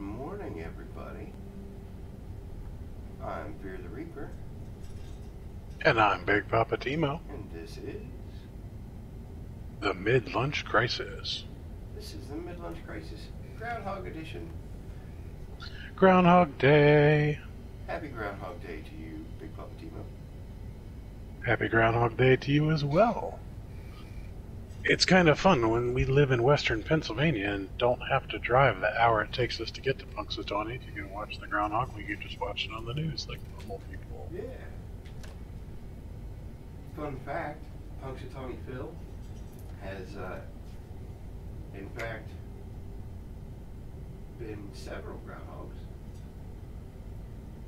morning, everybody. I'm Fear the Reaper. And I'm Big Poppa T-Mo. And this is... The Mid-Lunch Crisis. This is the Mid-Lunch Crisis Groundhog Edition. Groundhog Day. Happy Groundhog Day to you, Big Poppa T-Mo. Happy Groundhog Day to you as well. It's kind of fun when we live in western Pennsylvania and don't have to drive the hour it takes us to get to Punxsutawney to go watch the groundhog. We can just watch it on the news like normal people. Yeah. Fun fact, Punxsutawney Phil has, in fact, been several groundhogs.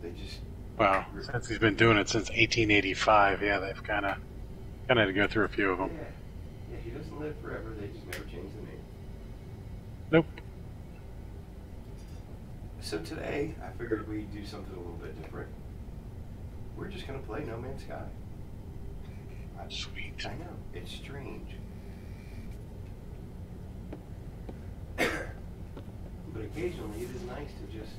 They just... Wow, since he's been doing it since 1885, yeah, they've kind of had to go through a few of them. Yeah. Yeah, he doesn't live forever, they just never change the name. Nope. So today, I figured we'd do something a little bit different. We're just going to play No Man's Sky. Sweet. I know, it's strange. But occasionally it is nice to just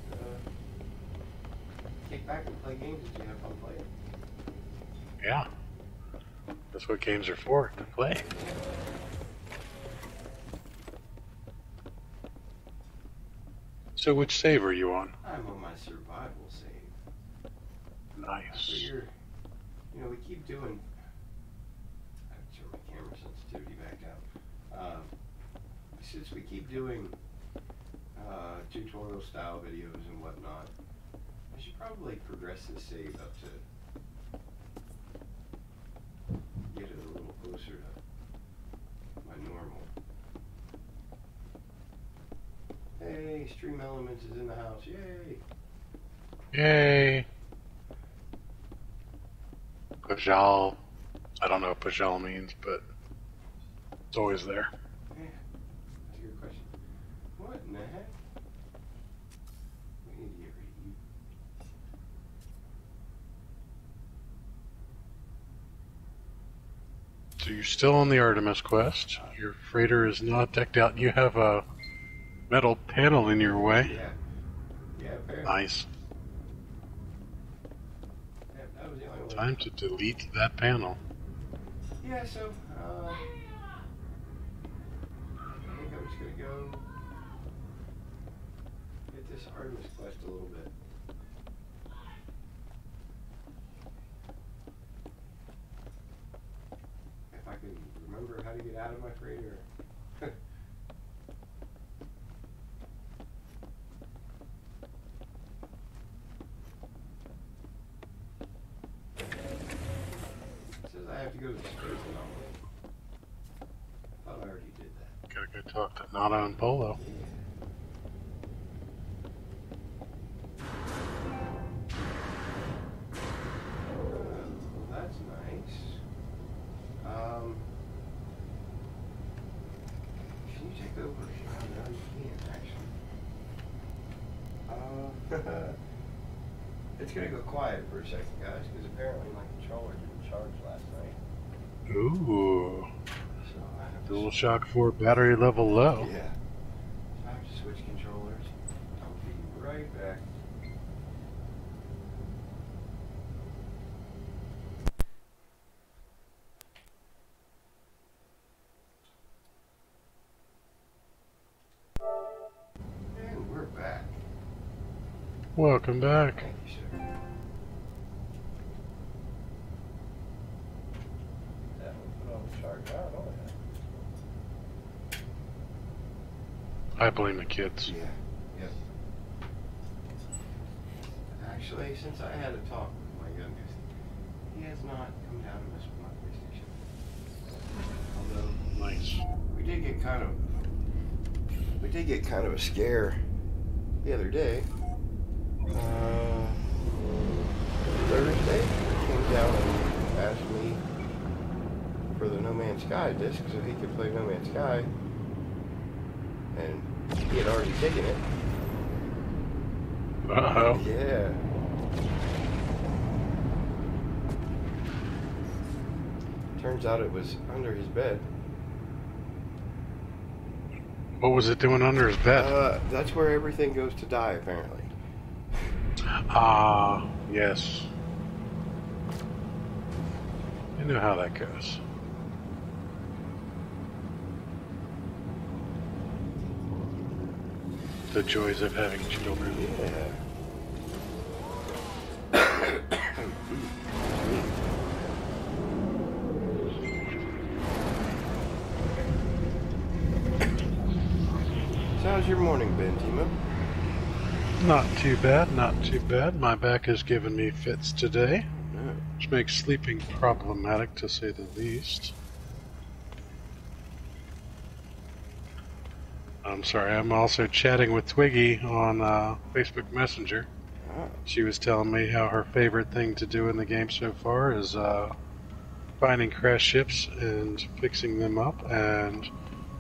kick back and play games that you have fun playing. Yeah. That's what games are for, to play. So which save are you on? I'm on my survival save. Nice. Figure, we keep doing... I have to turn my camera sensitivity back down. Since we keep doing tutorial style videos and whatnot, I should probably progress this save up to get it a little closer to my normal. Hey, Stream Elements is in the house, yay! Yay! Pajal. I don't know what Pajal means, but it's always there. Yeah, that's a good question. What in the heck? We need to get rid of you. So you're still on the Artemis quest. Your freighter is not decked out. You have a metal panel in your way. Yeah. Yeah, apparently. Nice. Yeah, that was the only one. Time to delete that panel. Yeah, so, I think I'm just gonna go get this Artemis quest a little bit. If I can remember how to get out of my freighter. It says I have to go to the space anomaly. I thought I already did that. Gotta go talk to Nana and Polo. That's nice. Can you take over? No, you can't actually. It's gonna go quiet for a second, guys, because apparently my controller didn't charge last night. Ooh. So I have to DualShock 4 battery level low. Yeah. So I have to switch controllers. I'll be right back. And we're back. Welcome back. Thank you, sir. That one put on the charger. I don't know that. I blame the kids. Yeah. Yep. Actually, since I had a talk with my youngest, he has not come down to mess with my PlayStation. Although Nice. we did get kind of a scare the other day. Thursday, he came down and asked me for the No Man's Sky disc so he could play No Man's Sky, and he had already taken it. Uh-oh. Yeah. Turns out it was under his bed. What was it doing under his bed? That's where everything goes to die, apparently. Ah, yes. I know how that goes. The joys of having children. Yeah. So how's your morning been, T-Mo? Not too bad, not too bad. My back has given me fits today, which makes sleeping problematic to say the least. I'm sorry, I'm also chatting with Twiggy on Facebook Messenger. Oh. She was telling me how her favorite thing to do in the game so far is finding crashed ships and fixing them up, and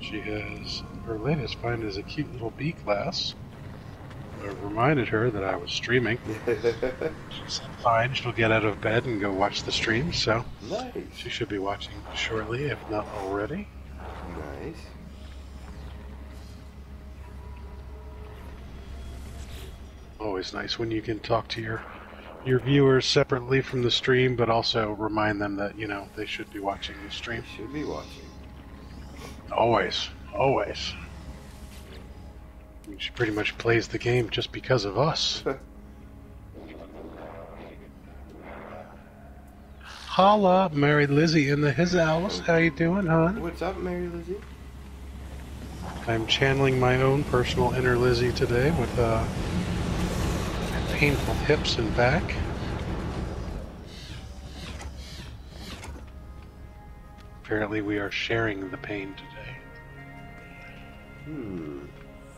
she has her latest find is a cute little B-class. I reminded her that I was streaming. She said fine, she'll get out of bed and go watch the stream, so Nice. she should be watching shortly, if not already. Nice. Always nice when you can talk to your viewers separately from the stream, but also remind them that, you know, they should be watching the stream. They should be watching. Always. Always. She pretty much plays the game just because of us. Holla, Mary Lizzie in the his house. How you doing, hon? What's up, Mary Lizzie? I'm channeling my own personal inner Lizzie today with painful hips and back. Apparently we are sharing the pain today.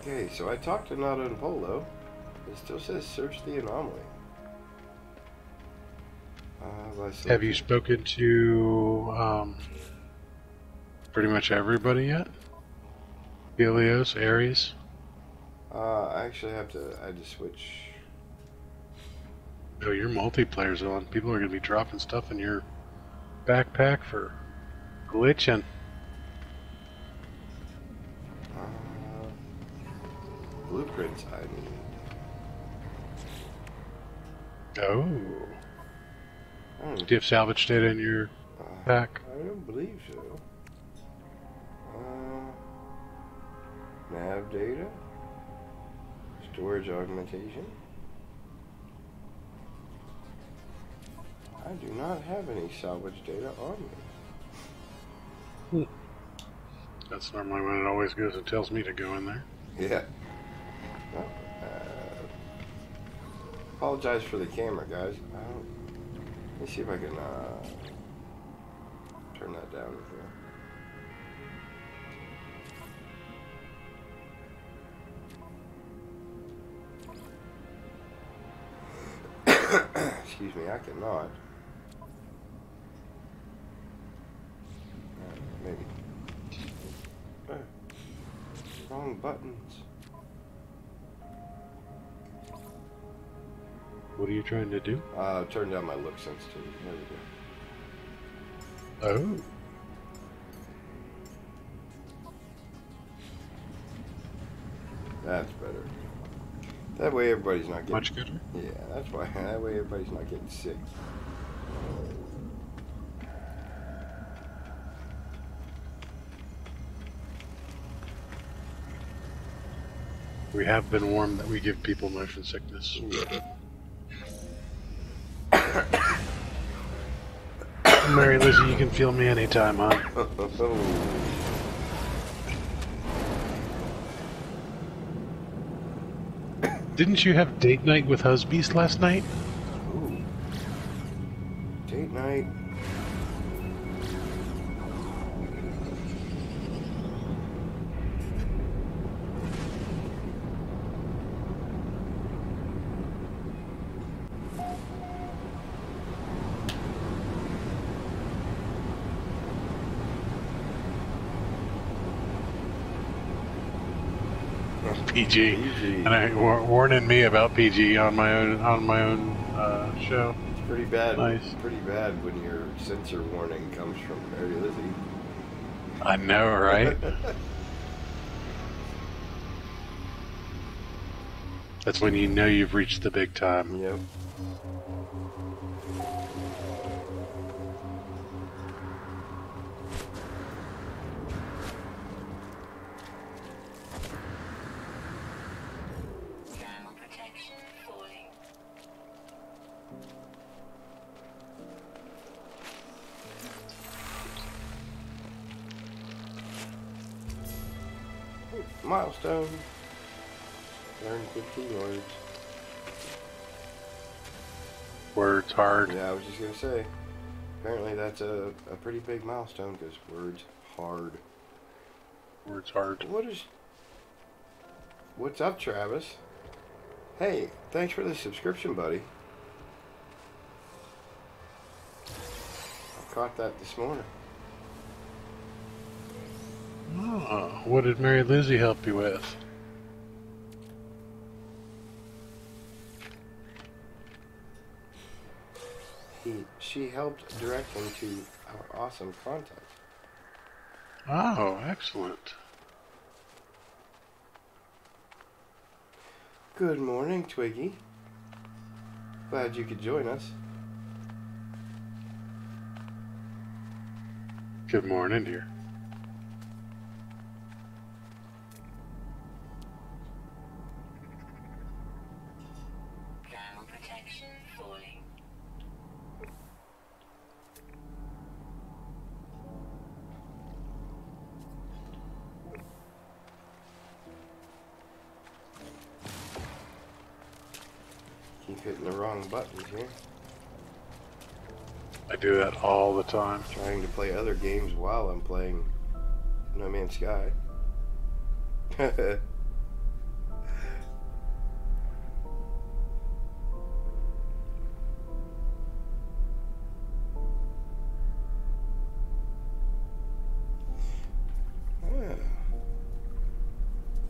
Okay, so I talked to Nada and Polo. It still says search the anomaly. Have you spoken to pretty much everybody yet? Helios, Ares? I actually have to switch. Oh, your multiplayer's on. People are going to be dropping stuff in your backpack for glitching. Blueprints, I mean. Oh. Do you have salvage data in your pack? I don't believe so. Nav data. Storage augmentation. I do not have any salvage data on me. That's normally when it always goes and tells me to go in there. Yeah. Well, apologize for the camera, guys. Let me see if I can turn that down here. Excuse me, I cannot. Maybe. Wrong buttons. What are you trying to do? Turn down my look sensitivity. There we go. Oh. That's better. That way everybody's not getting... Much gooder? Yeah, that's why. That way everybody's not getting sick. We have been warned that we give people motion sickness. Mary Lizzie, you can feel me anytime, huh? Didn't you have date night with Husbeast last night? Ooh. Date night. PG. And warning me about PG on my own show. It's pretty bad. Nice. It's pretty bad when your censor warning comes from Mary Lizzie. I know, right? That's when you know you've reached the big time. Yep. Milestone. Learn 15 words. Words hard. Yeah, I was just gonna say. Apparently that's a pretty big milestone because words hard. Words hard. What's up, Travis? Hey, thanks for the subscription, buddy. I caught that this morning. Oh, what did Mary Lizzie help you with? She helped direct him to our awesome content. Oh, excellent. Good morning, Twiggy. Glad you could join us. Good morning, dear. Keep hitting the wrong buttons here. I do that all the time. Trying to play other games while I'm playing No Man's Sky.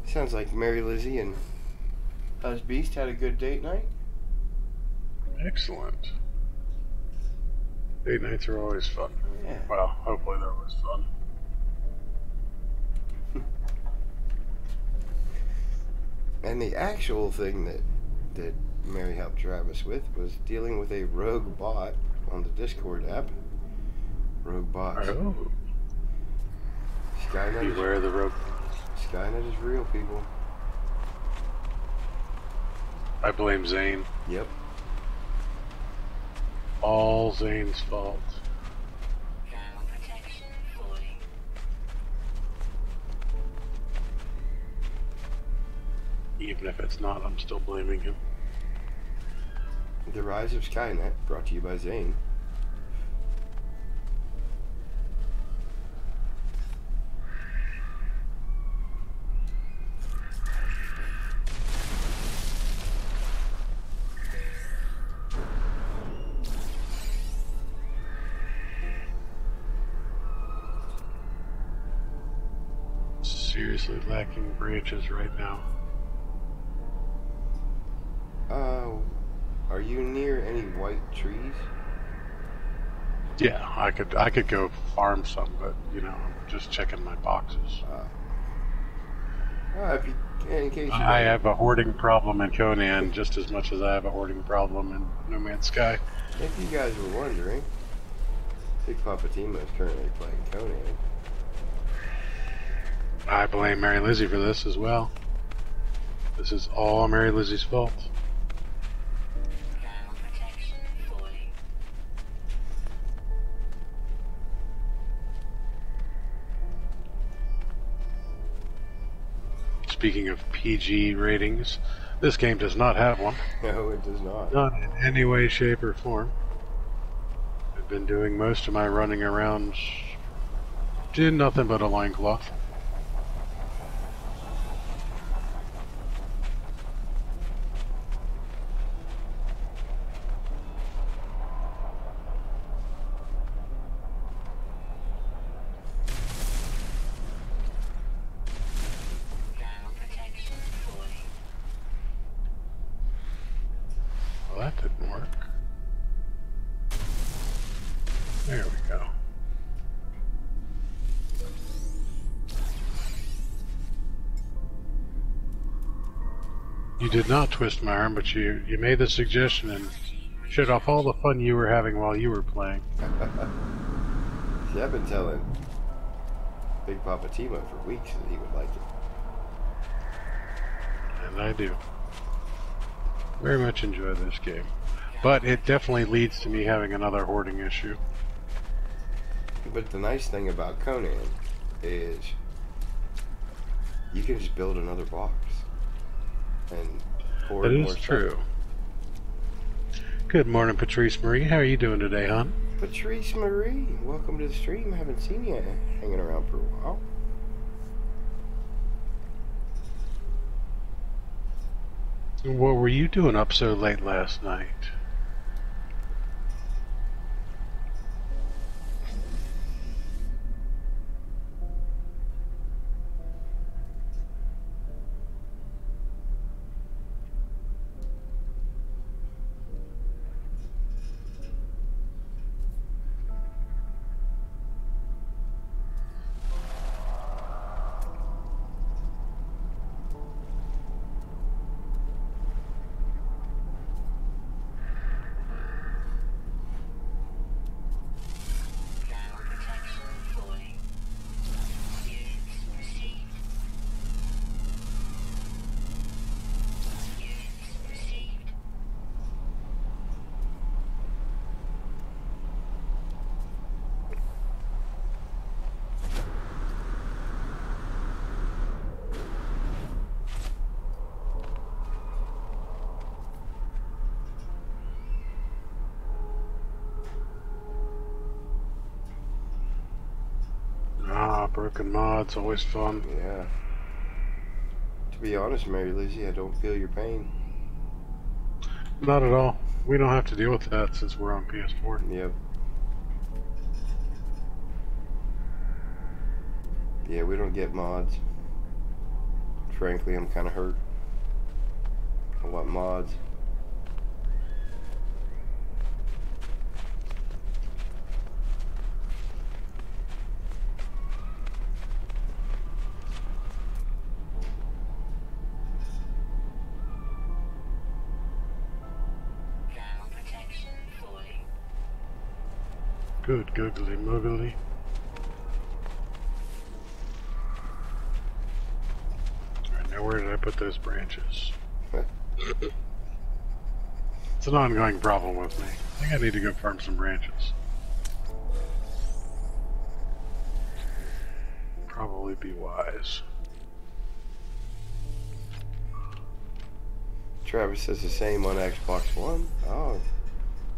Sounds like Mary Lizzie and Husbeast had a good date night. Excellent. Date nights are always fun. Yeah. Well, hopefully they're always fun. And the actual thing that Mary helped Travis with was dealing with a rogue bot on the Discord app. Rogue bots. Oh. Beware the rogue. Skynet is real, people. I blame Zane. Yep. All Zane's fault. Even if it's not, I'm still blaming him. The Rise of Skynet, brought to you by Zane. Seriously lacking branches right now. Are you near any white trees? Yeah, I could go farm some, but you know, I'm just checking my boxes. In case you I have a hoarding problem in Conan just as much as I have a hoarding problem in No Man's Sky. If you guys were wondering, Big Poppa T-Mo is currently playing Conan. I blame Mary Lizzie for this as well. This is all Mary Lizzie's fault. Speaking of PG ratings, this game does not have one. No, it does not. Not in any way, shape, or form. I've been doing most of my running around in nothing but a loincloth. Well, that didn't work. There we go. You did not twist my arm, but you made the suggestion and showed off all the fun you were having while you were playing. See, I've been telling Big Poppa T-Mo for weeks that he would like it. And I do. Very much enjoy this game. But it definitely leads to me having another hoarding issue. But the nice thing about Conan is you can just build another box and hoard That more is stuff. true. Good morning, Patrice Marie. How are you doing today, hon? Patrice Marie, welcome to the stream. Haven't seen you hanging around for a while. What were you doing up so late last night? Broken mods, always fun. Yeah. To be honest, Mary Lizzie, I don't feel your pain. Not at all. We don't have to deal with that since we're on PS4. Yep. Yeah, we don't get mods. Frankly, I'm kind of hurt. I want mods. Good googly moogly. Alright, now where did I put those branches? It's an ongoing problem with me. I think I need to go farm some branches. Probably be wise. Travis says the same on Xbox One. Oh,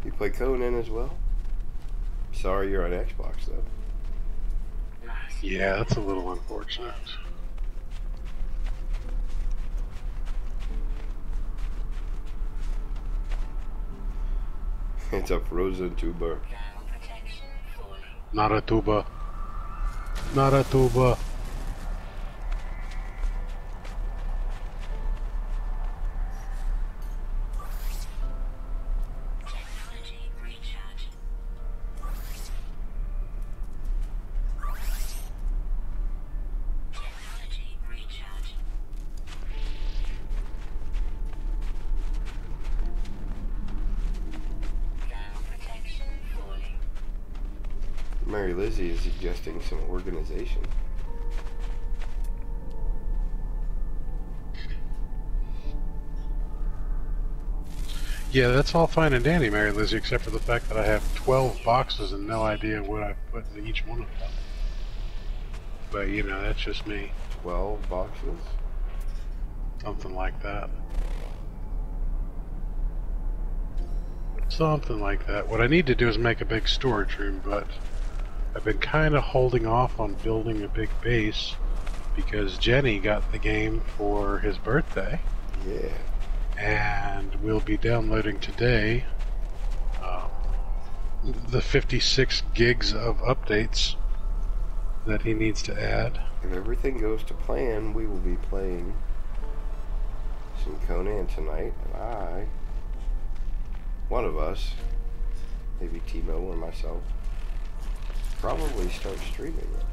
you play Conan as well? Sorry you're on Xbox, though. Yeah, that's a little unfortunate. It's a frozen tuber. Not a tuba. Not a tuba. Mary Lizzie is suggesting some organization. Yeah, that's all fine and dandy, Mary Lizzie, except for the fact that I have 12 boxes and no idea what I've put in each one of them. But, you know, that's just me. 12 boxes? Something like that. Something like that. What I need to do is make a big storage room, but I've been kind of holding off on building a big base because Jenny got the game for his birthday. Yeah. And we'll be downloading today the 56 gigs of updates that he needs to add. If everything goes to plan, we will be playing some Conan tonight, and one of us, maybe T-Mo or myself, probably start streaming it.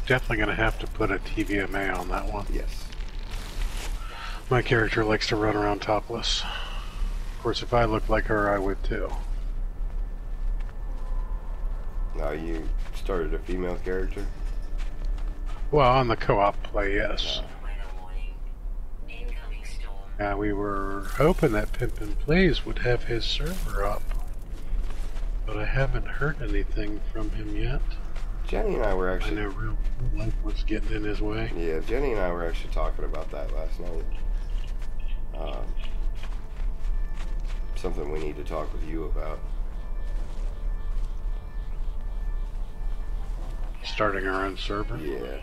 Definitely going to have to put a TVMA on that one. Yes. My character likes to run around topless. Of course, if I looked like her, I would too. Now you started a female character? Well, on the co-op play, yes. We were hoping that Pimpin' Plays would have his server up, but I haven't heard anything from him yet. Jenny and I were actually... I know real life was getting in his way. Yeah, Jenny and I were actually talking about that last night. Something we need to talk with you about. Starting our own server? Yeah.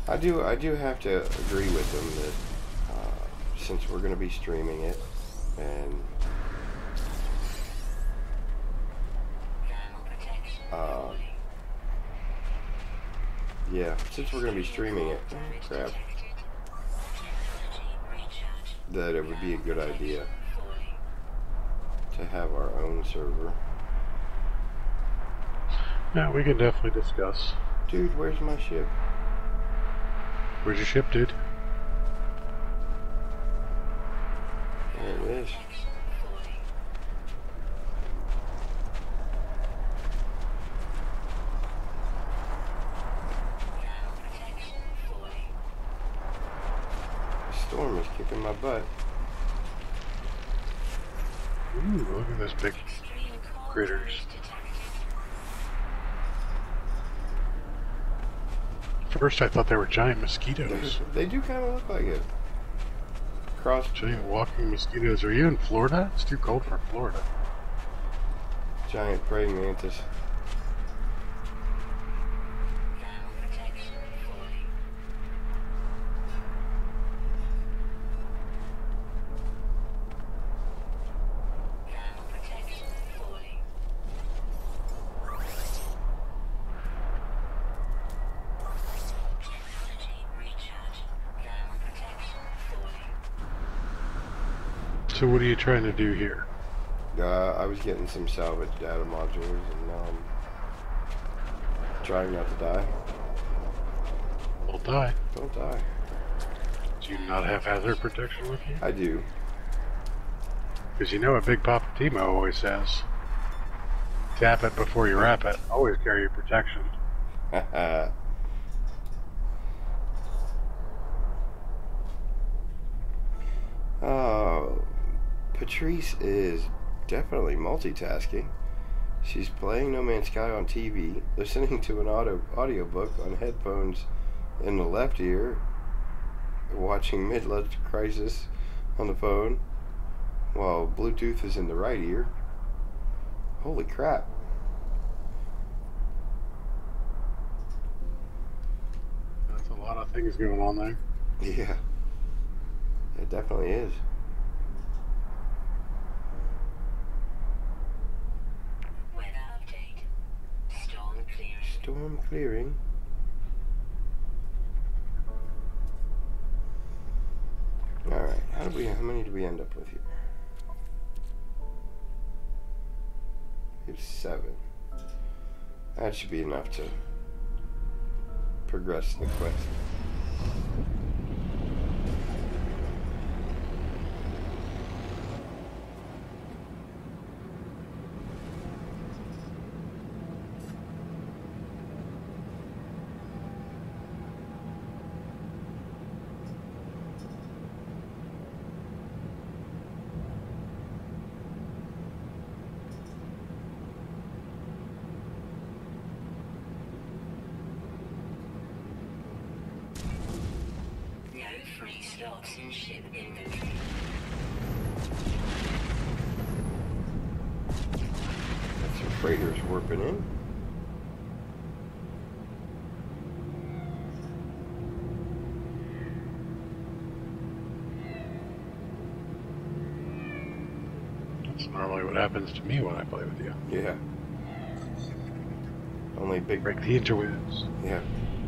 I do have to agree with them that since we're going to be streaming it, and yeah, since we're going to be streaming it, crap, that it would be a good idea to have our own server. Yeah, we can definitely discuss. Dude, where's my ship? Where's your ship, dude? There it is. The storm is kicking my butt. Ooh, look at those big critters. First I thought they were giant mosquitoes. They do kind of look like it. Giant walking mosquitoes. Are you in Florida? It's too cold for Florida. Giant praying mantis. So what are you trying to do here? I was getting some salvage data modules, and now I'm trying not to die. Don't die. Don't die. Do you not have hazard protection with you? I do. Because you know what Big Poppa T-Mo always says. Tap it before you wrap it. Always carry your protection. Oh, Patrice is definitely multitasking. She's playing No Man's Sky on TV, listening to an audiobook on headphones in the left ear, watching Midlife Crisis on the phone, while Bluetooth is in the right ear. Holy crap. That's a lot of things going on there. Yeah, it definitely is. Storm clearing. Alright, how many do we end up with here? Here's 7. That should be enough to progress the quest. Freighters warping in. That's normally what happens to me when I play with you. Yeah. Only big... Break the interwebs. Yeah.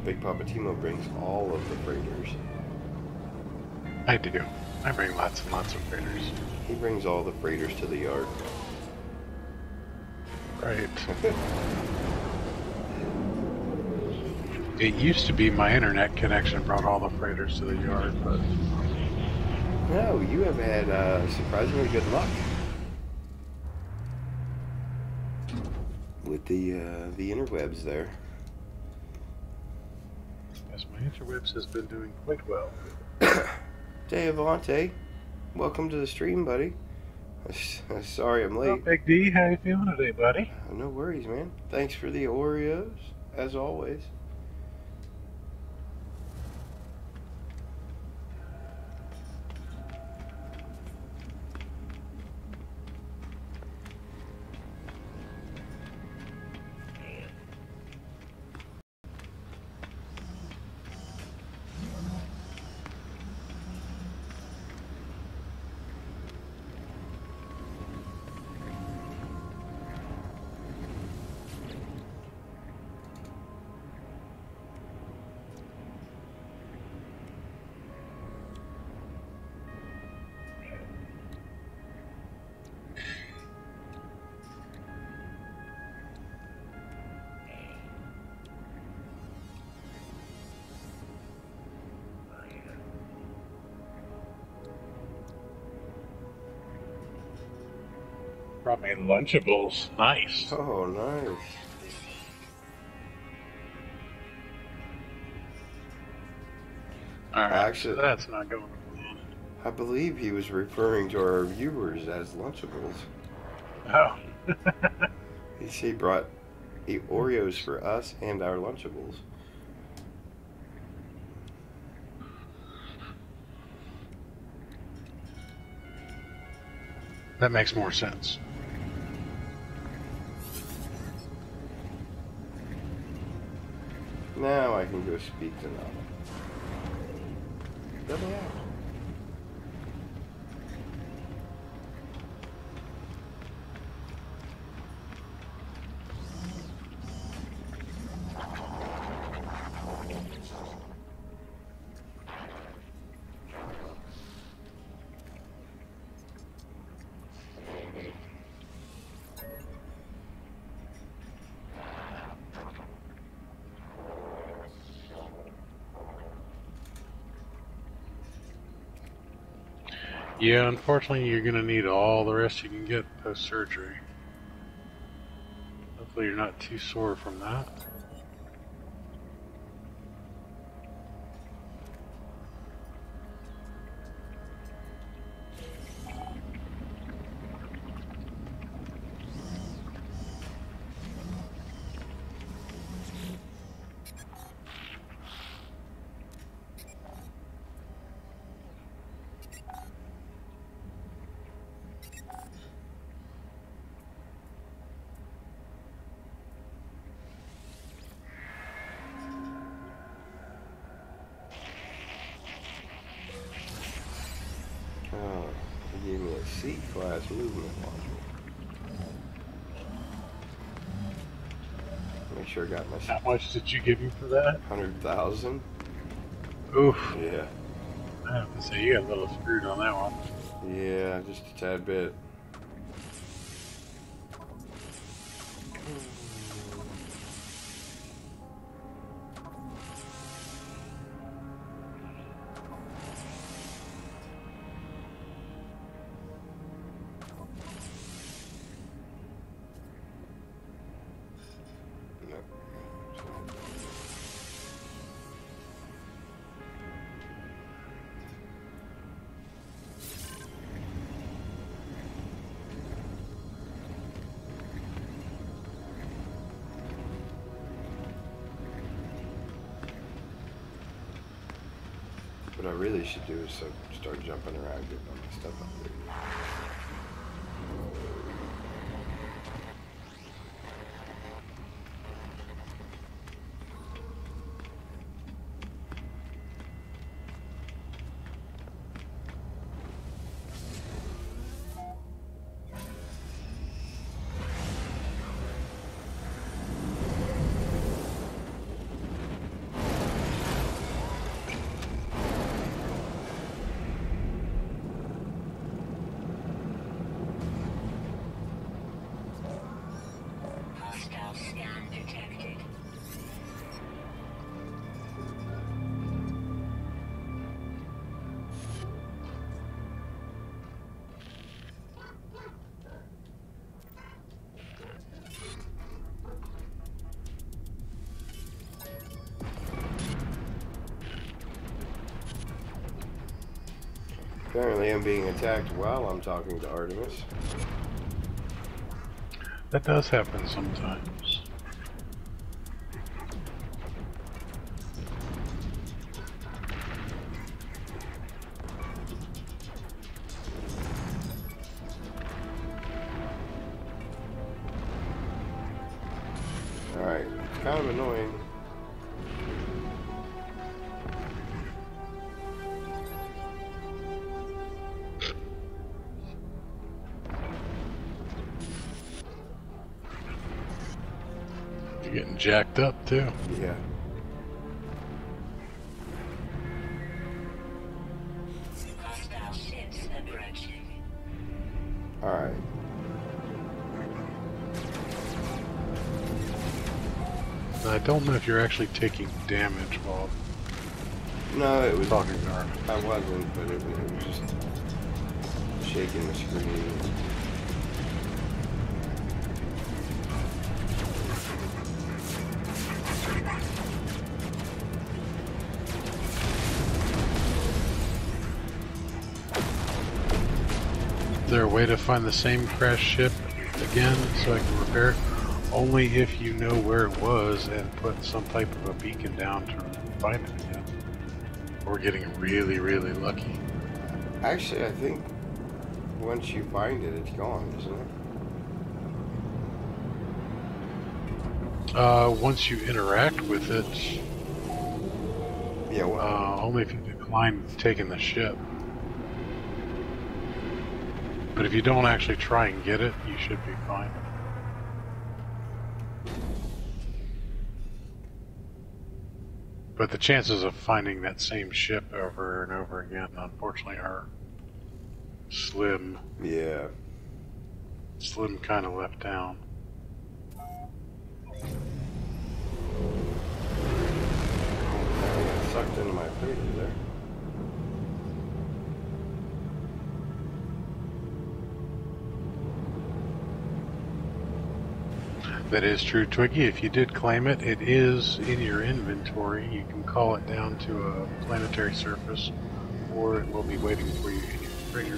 Big Poppa T-Mo brings all of the freighters. I do. I bring lots and lots of freighters. He brings all the freighters to the yard. Right. It used to be my internet connection brought all the freighters to the yard, but No, you have had surprisingly good luck with the interwebs there. yes, my interwebs has been doing quite well. Devante, welcome to the stream, buddy. Sorry I'm Well, late. Big D, how you feeling today, buddy? No worries, man. Thanks for the Oreos, as always. Brought me Lunchables. Nice. Oh, nice. Alright, Actually, so that's not going to plan. I believe he was referring to our viewers as Lunchables. Oh. He brought the Oreos for us and our Lunchables. That makes more sense. Now I can go speak to Nana. Let me out. Yeah, unfortunately, you're going to need all the rest you can get post-surgery. Hopefully you're not too sore from that. Oh, he gave me a C-class movement module. Make sure I got my How much did you give him for that? 100,000. Oof. Yeah. I have to say, you got a little screwed on that one. Yeah, just a tad bit. What I really should do is start jumping around, getting all my stuff up there. Apparently I'm being attacked while I'm talking to Artemis. That does happen sometimes. Alright, it's kind of annoying. You're getting jacked up too. Yeah. Alright. I don't know if you're actually taking damage while No, it was... talking to her. I wasn't, but it was just shaking the screen. Is there a way to find the same crashed ship again so I can repair it? Only if you know where it was and put some type of a beacon down to find it again. We're getting really, really lucky. Actually, I think once you find it, it's gone, isn't it? Once you interact with it, Yeah, well, only if you decline taking the ship. But if you don't actually try and get it, you should be fine. But the chances of finding that same ship over and over again, unfortunately, are slim. yeah. Slim kind of left down. I got sucked into my freighter there. That is true, Twiggy. If you did claim it, it is in your inventory. You can call it down to a planetary surface, or it will be waiting for you in your freighter.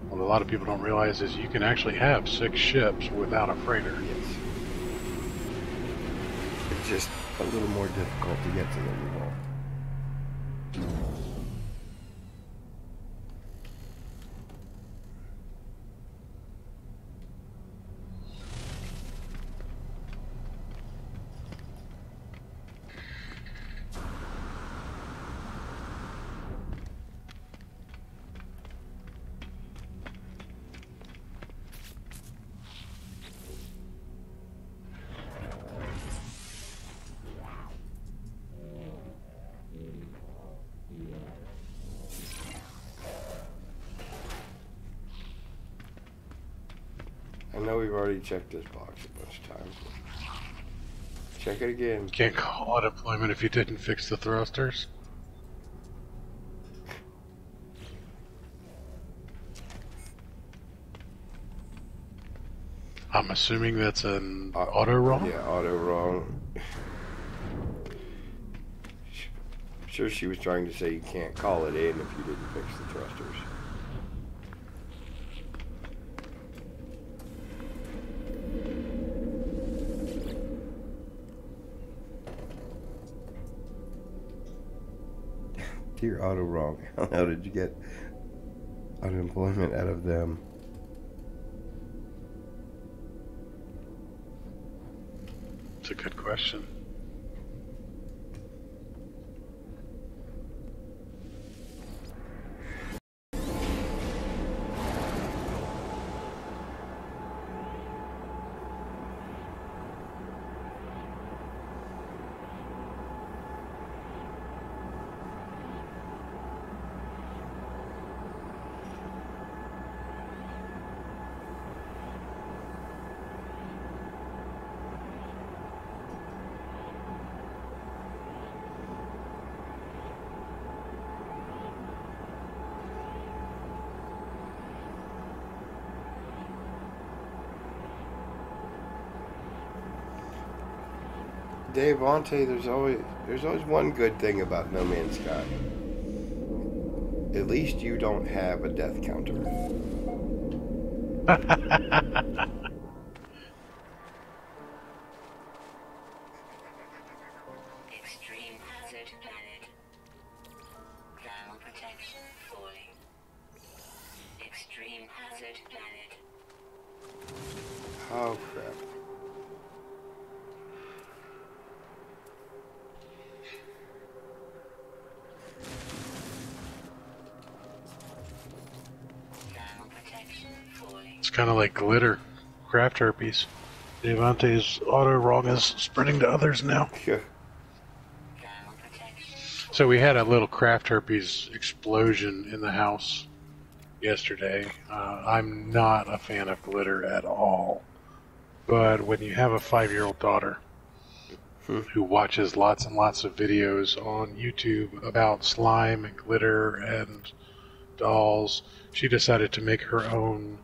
What a lot of people don't realize is you can actually have 6 ships without a freighter. Yes. It's just a little more difficult to get to them all. I know we've already checked this box a bunch of times. Check it again. You can't call auto deployment if you didn't fix the thrusters. I'm assuming that's an auto wrong? Yeah, auto wrong. I'm sure she was trying to say you can't call it in if you didn't fix the thrusters. Dear auto wrong. How did you get unemployment out of them? It's a good question. Dave Ante, there's always one good thing about No Man's Sky. At least you don't have a death counter. Extreme hazard planet. Thermal protection falling. Extreme hazard planet. Oh crap. Thermal protection falling. It's kind of like glitter, craft herpes. Devante's auto wrong is spreading to others now. Yeah. Thermal protection. So we had a little craft herpes explosion in the house yesterday. I'm not a fan of glitter at all. But when you have a 5-year-old daughter who watches lots and lots of videos on YouTube about slime and glitter and dolls, she decided to make her own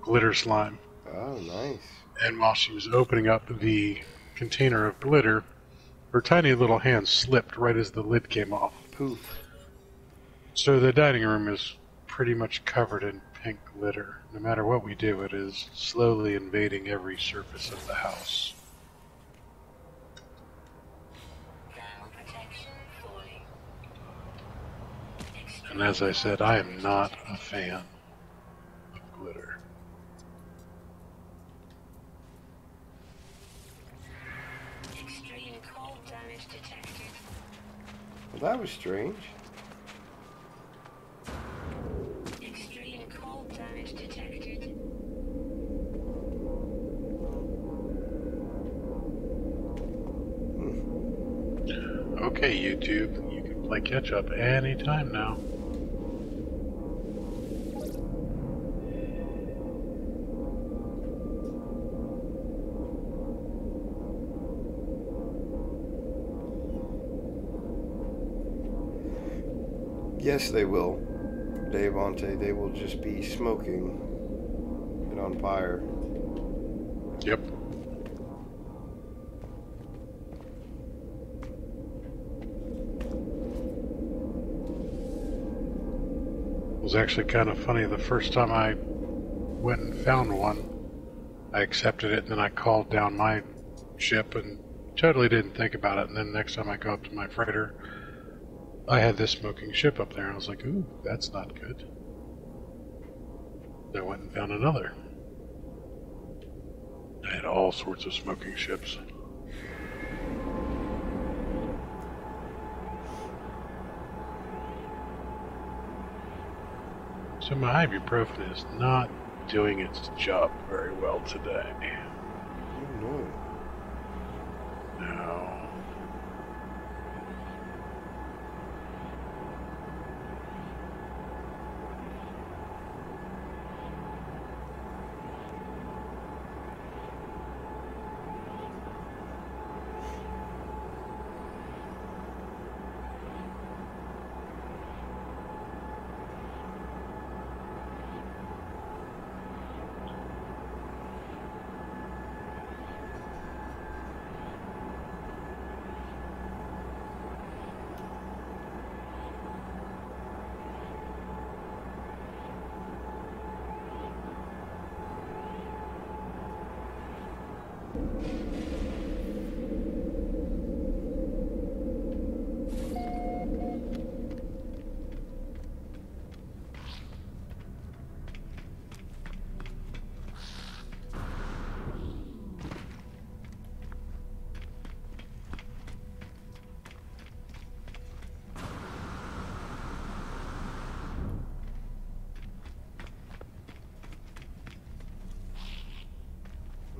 glitter slime. Oh, nice. And while she was opening up the container of glitter, her tiny little hand slipped right as the lid came off. Poof. So the dining room is pretty much covered in pink glitter. No matter what we do, it is slowly invading every surface of the house. Thermal protection falling. And as I said, I am not a fan of glitter. Extreme cold damage detected. Well, that was strange. Extreme cold damage detected. Okay, YouTube, you can play catch up anytime now. Yes, they will. Dave Ante, they will just be smoking and on fire. Yep. It was actually kind of funny. The first time I went and found one, I accepted it, and then I called down my ship and totally didn't think about it. And then next time I go up to my freighter, I had this smoking ship up there. I was like, ooh, that's not good. I went and found another. I had all sorts of smoking ships. So my ibuprofen is not doing its job very well today. Oh, no. No.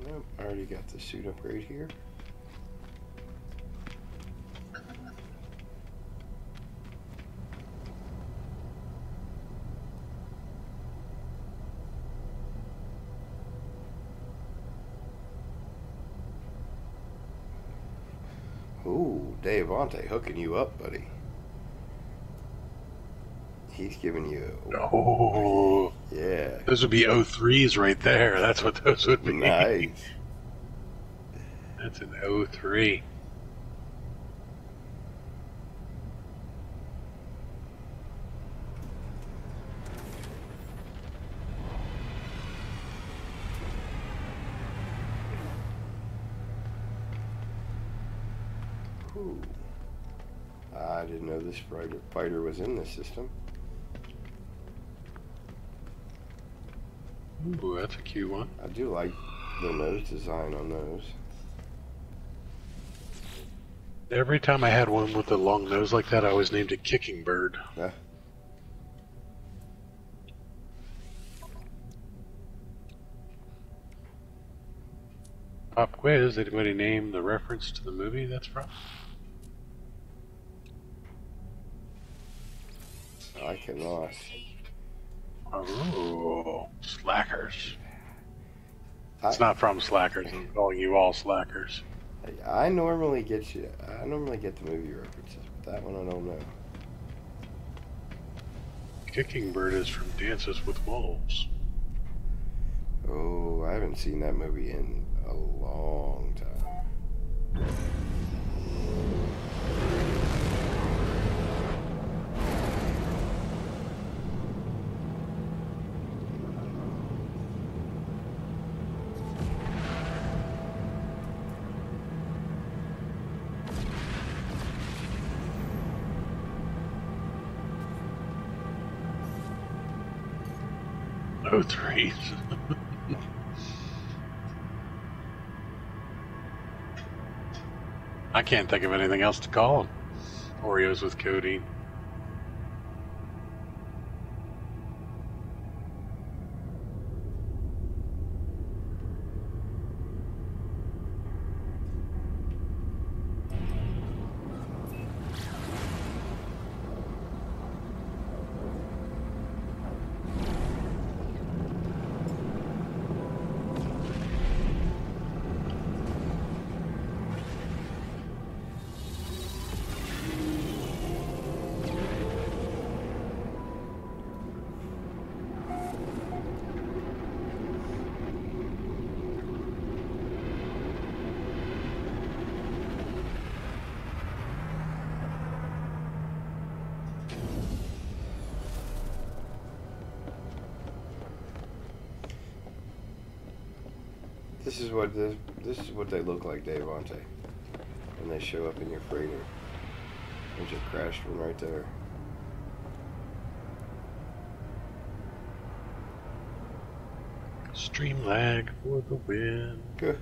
Nope, I already got the suit upgrade here. Ooh, Dave Ante hooking you up, buddy. He's giving you... Oh, Yeah. those would be 03s right there. That's what those would be. Nice. That's an 03. Ooh. I didn't know this fighter was in this system. Ooh, that's a cute one. I do like the nose design on those. Every time I had one with a long nose like that, I always named it Kicking Bird. Yeah. Pop quiz, anybody name the reference to the movie that's from? I cannot. Oh, slackers. It's I, not from Slackers. I'm calling you all slackers. I normally get the movie references, but that one I don't know. Kicking Bird is from Dances with Wolves. Oh, I haven't seen that movie in a long time. No threes. I can't think of anything else to call them. Oreos with codeine. This is what they look like, Dave, aren't they? When they show up in your freighter. There's a crashed one right there. Stream lag for the win. Good.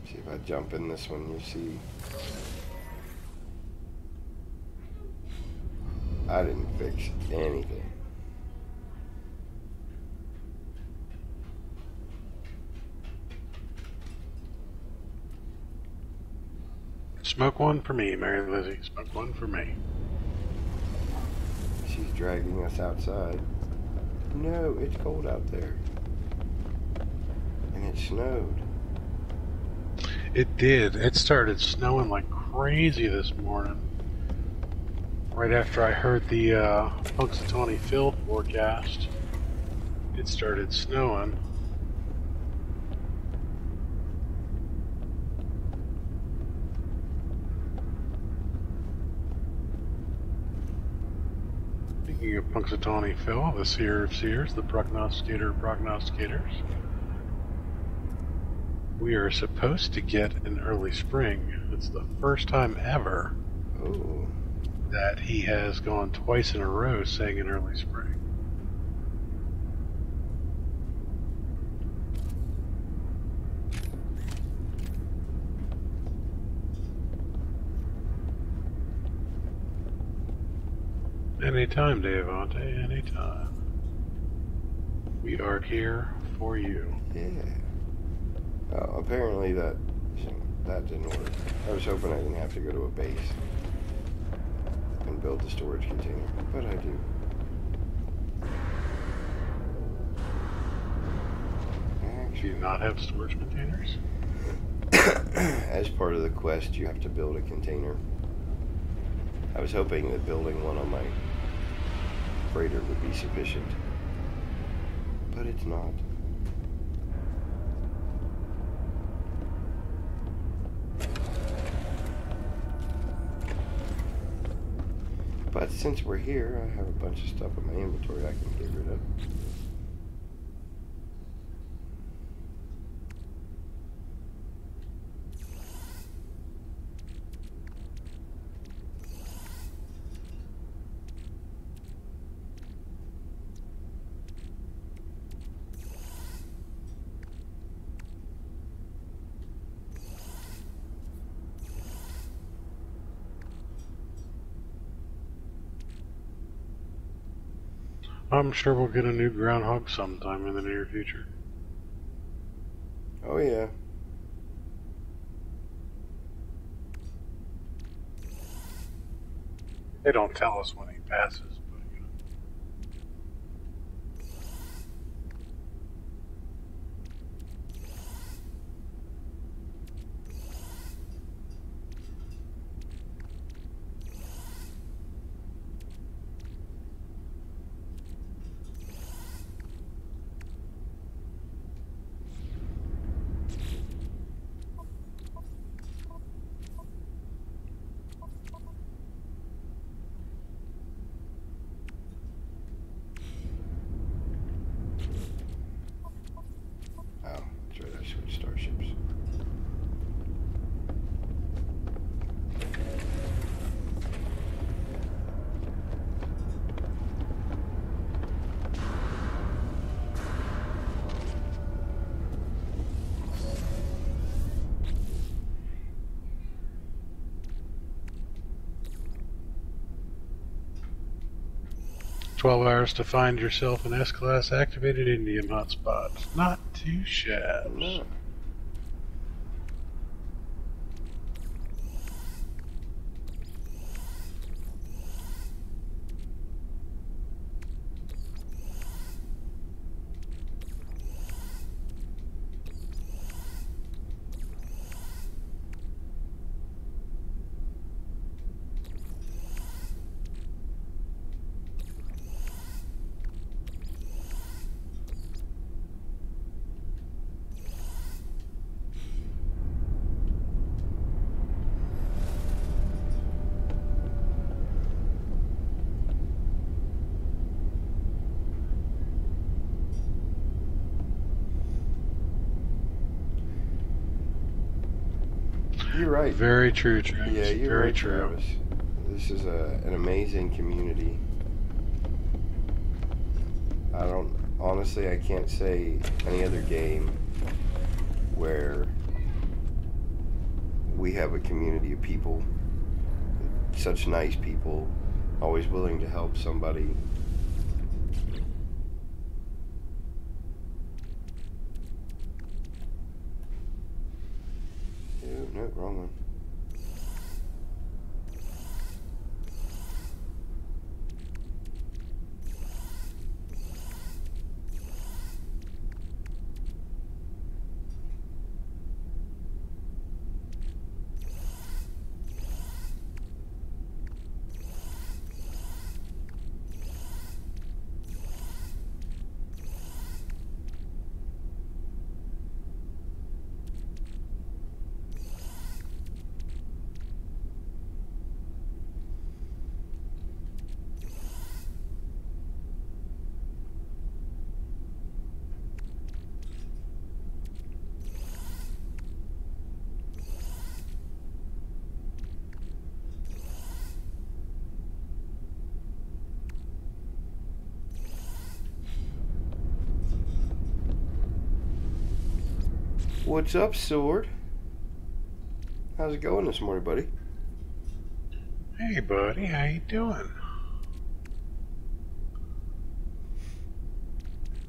See if I jump in this one, you see. I didn't fix anything. Smoke one for me, Mary Lizzie. Smoke one for me. She's dragging us outside. No, it's cold out there. And it snowed. It did. It started snowing like crazy this morning. Right after I heard the Punxsutawney Phil forecast, it started snowing. Speaking of Punxsutawney Phil, the seer of seers, the prognosticator of prognosticators, we are supposed to get an early spring. It's the first time ever Oh. that he has gone twice in a row saying an early spring. Anytime, Devante, anytime. We are here for you. Yeah. Oh, apparently that didn't work. I was hoping I didn't have to go to a base and build the storage container, but I do. Do you not have storage containers? As part of the quest, you have to build a container. I was hoping that building one on my freighter would be sufficient, but it's not. But since we're here, I have a bunch of stuff in my inventory I can get rid of. I'm sure we'll get a new groundhog sometime in the near future. Oh yeah. They don't tell us when he passes, but you know. 12 hours to find yourself an S-Class activated Indium hotspot. Not too shabs. No. You're right. Very true, Travis. Yeah, you're very right, true. Travis. This is an amazing community. Honestly, I can't say any other game where we have a community of people, such nice people, always willing to help somebody. Ew, no, wrong one. What's up, Sword? How's it going this morning, buddy? Hey, buddy, how you doing?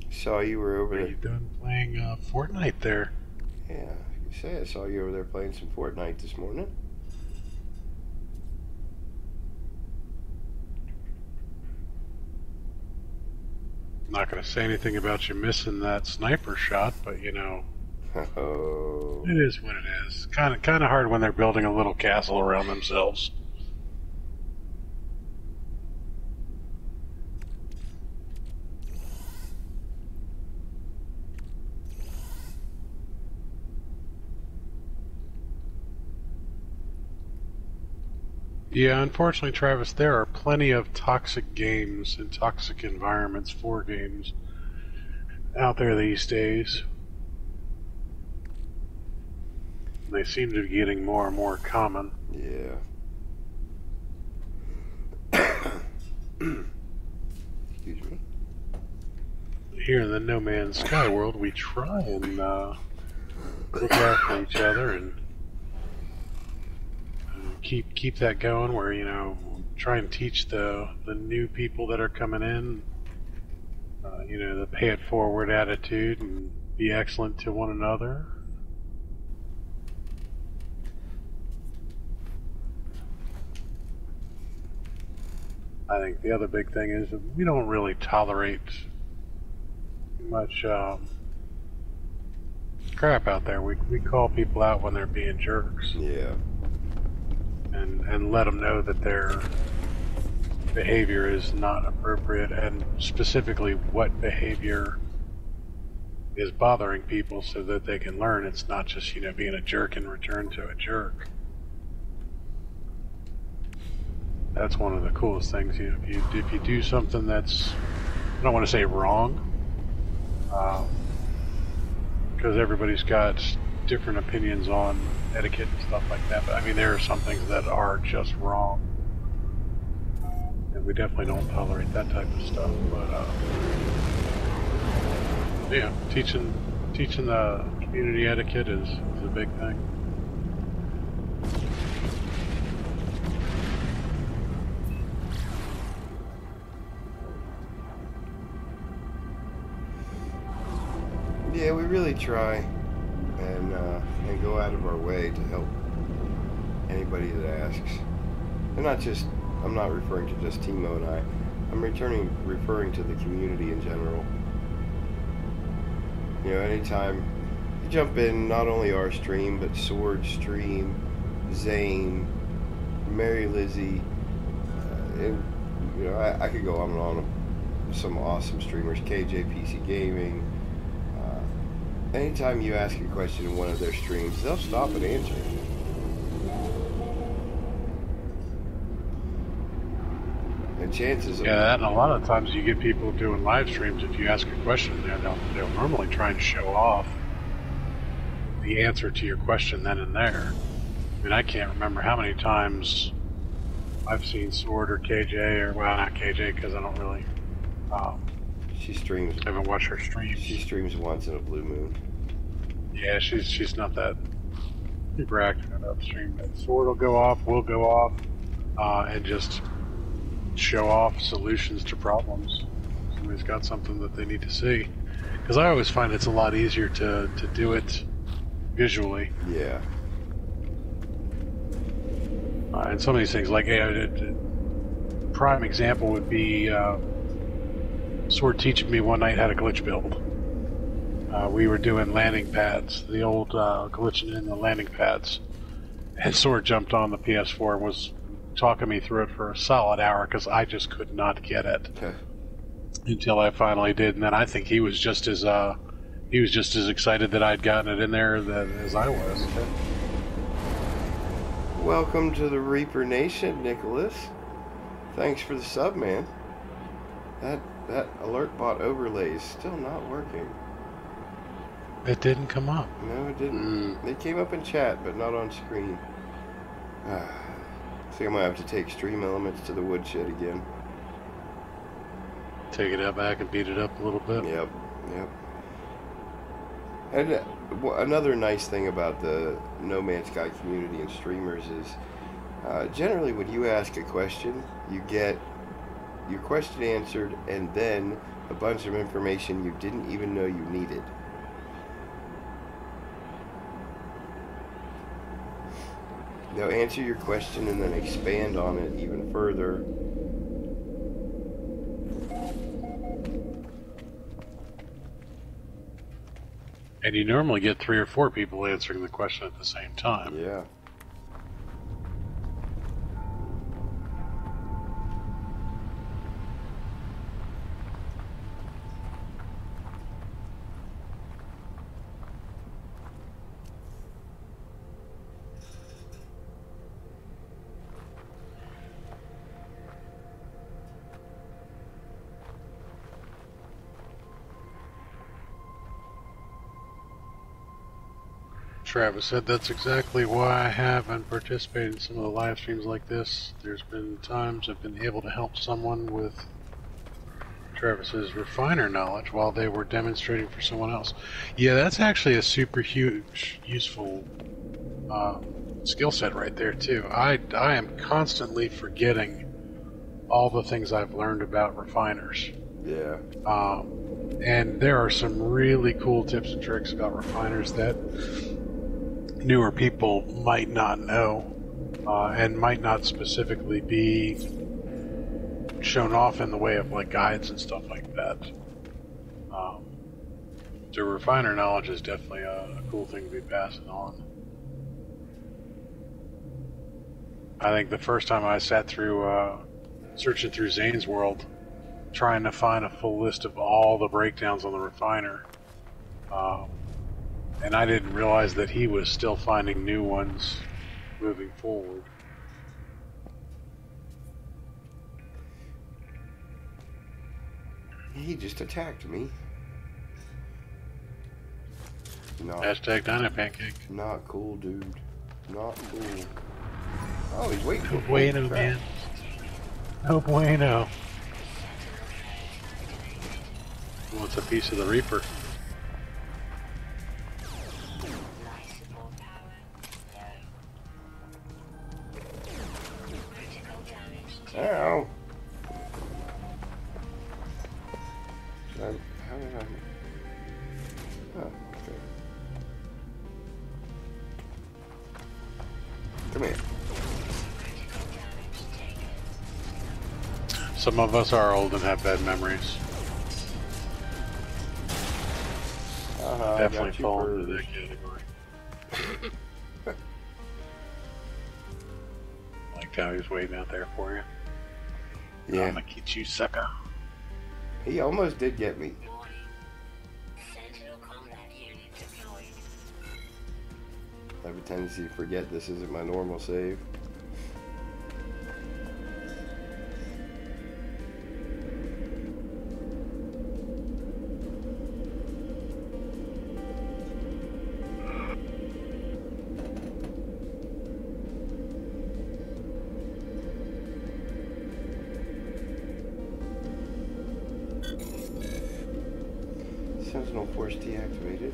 Saw you were over Are there. you done playing Fortnite there? Yeah, you say I saw you over there playing some Fortnite this morning. I'm not going to say anything about you missing that sniper shot, but you know, Oh. it is what it is. Kind of hard when they're building a little castle around themselves. Yeah, unfortunately, Travis, there are plenty of toxic games and toxic environments for games out there these days. They seem to be getting more and more common. Yeah. Excuse me. Here in the No Man's Sky world, we try and look after each other and keep that going. Where you know, try and teach the new people that are coming in You know, the pay it forward attitude and be excellent to one another. I think the other big thing is that we don't really tolerate much crap out there. We call people out when they're being jerks. Yeah. And let them know that their behavior is not appropriate, and specifically what behavior is bothering people, so that they can learn it's not just, you know, being a jerk in return to a jerk. That's one of the coolest things. You know, if you do something that's, I don't want to say wrong, because everybody's got different opinions on etiquette and stuff like that. But I mean, there are some things that are just wrong, and we definitely don't tolerate that type of stuff. But yeah, teaching the community etiquette is a big thing. Yeah, we really try and go out of our way to help anybody that asks. And not just, I'm not referring to just T-Mo and I. I'm referring to the community in general. You know, anytime you jump in, not only our stream, but Sword's stream, Zane, Mary Lizzie, and you know, I could go on and on. Some awesome streamers, KJ PC Gaming. Anytime you ask a question in one of their streams, they'll stop and answer. And chances of... Yeah, that, and a lot of times you get people doing live streams, if you ask a question there, they'll normally try and show off the answer to your question then and there. I mean, I can't remember how many times I've seen Sword or KJ, or, well, not KJ, because I don't really... she streams... I haven't watched her streams. She streams once in a blue moon. Yeah, she's not that super active upstream. But Sword will go off, we'll go off, and just show off solutions to problems. Somebody's got something that they need to see. Because I always find it's a lot easier to do it visually. Yeah. And some of these things, like prime example would be Sword teaching me one night how to glitch build. We were doing landing pads, the old glitching in the landing pads, and Sword jumped on the PS4 and was talking me through it for a solid hour because I just could not get it. Okay. Until I finally did, and then I think he was just as excited that I'd gotten it in there as I was. Okay. Welcome to the Reaper Nation, Nicholas. Thanks for the sub, man. That alert bot overlay is still not working. It didn't come up. No, it didn't. It came up in chat, but not on screen. I think I might have to take Stream Elements to the woodshed again. Take it out back and beat it up a little bit. Yep. And another nice thing about the No Man's Sky community and streamers is generally when you ask a question, you get your question answered and then a bunch of information you didn't even know you needed. They'll answer your question and then expand on it even further. And you normally get 3 or 4 people answering the question at the same time. Yeah. Travis said that's exactly why I haven't participated in some of the live streams like this. There's been times I've been able to help someone with Travis's refiner knowledge while they were demonstrating for someone else. Yeah, that's actually a super huge, useful skill set right there too. I am constantly forgetting all the things I've learned about refiners. Yeah. And there are some really cool tips and tricks about refiners that newer people might not know, and might not specifically be shown off in the way of like guides and stuff like that. So refiner knowledge is definitely a cool thing to be passing on. I think the first time I sat through searching through Zane's world, trying to find a full list of all the breakdowns on the refiner, and I didn't realize that he was still finding new ones moving forward. He just attacked me. Hashtag Dino Pancake. Not cool, dude. Not cool. Oh, he's waiting for No bueno, man. No bueno. He wants a piece of the Reaper. Ow. How did I... Oh, okay. Come here. Some of us are old and have bad memories. Definitely fall into that category. Like how he's waiting out there for you. Yeah. I'm gonna get you, sucker. He almost did get me. I have a tendency to forget this isn't my normal save. Sentinel Force deactivated.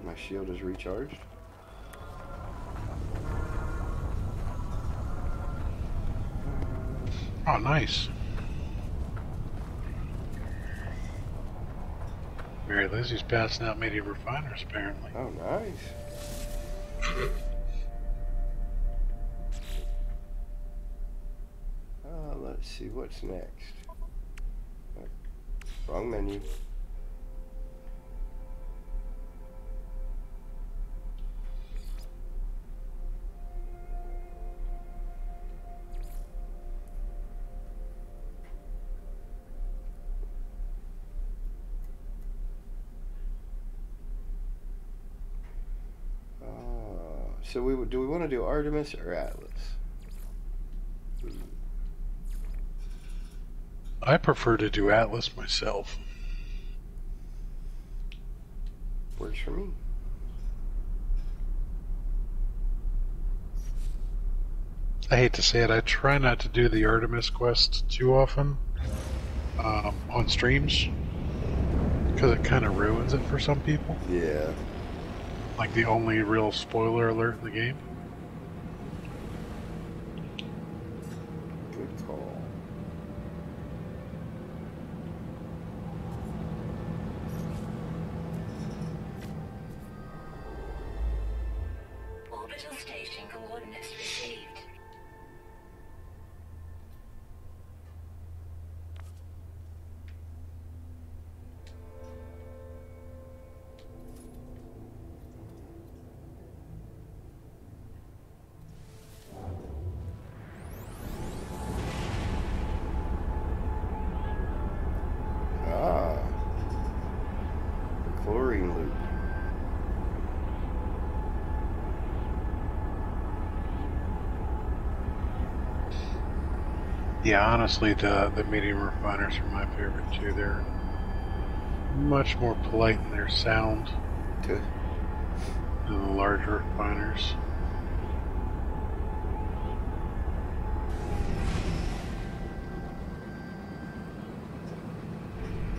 My shield is recharged. Oh, nice. Mary Lizzie's passing out medium refiners, apparently. Oh, nice. Let's see, what's next? Wrong menu. So do we want to do Artemis or Atlas? I prefer to do Atlas myself. Works for me. I hate to say it, I try not to do the Artemis quest too often on streams, because it kind of ruins it for some people. Yeah. Like the only real spoiler alert in the game. Good call. Orbital station coordinates received. Chlorine loop. Yeah, honestly, the medium refiners are my favorite too. They're much more polite in their sound than the larger refiners.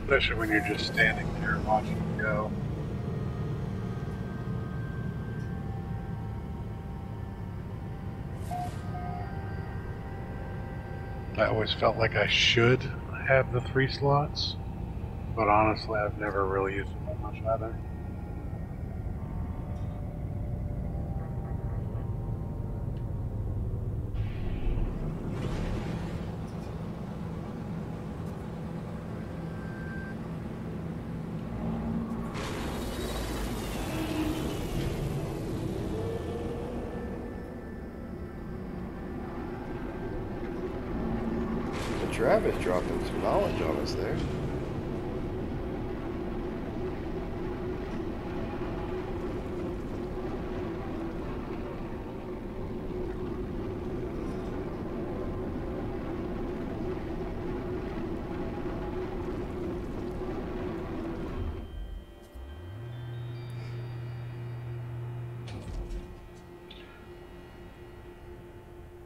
Especially when you're just standing there watching them go. I always felt like I should have the 3 slots, But honestly, I've never really used it that much either. Travis dropping some knowledge on us there.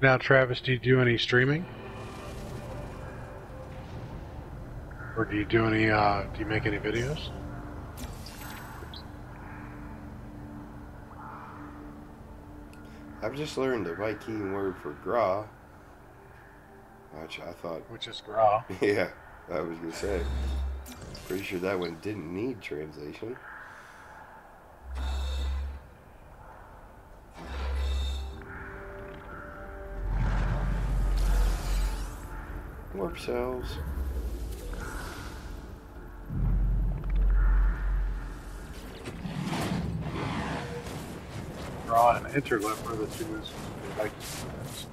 Now, Travis, do you do any streaming? Or do you do any, do you make any videos? I've just learned the Viking word for gra, which I thought... Which is gra. Yeah, I was going to say. Pretty sure that one didn't need translation. Warp cells. Gra and interlip are the two most Viking words.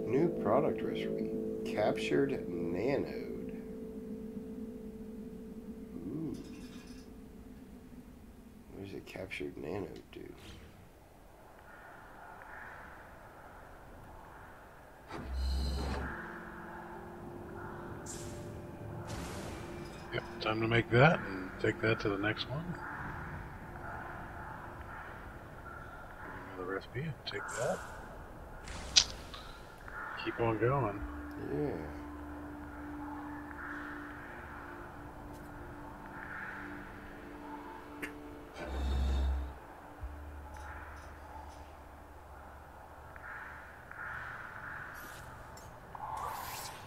New product recipe. Captured nanode. Ooh. What does a captured nanode do? Yep, time to make that and take that to the next one. Give me the recipe and take that. Keep on going. Yeah.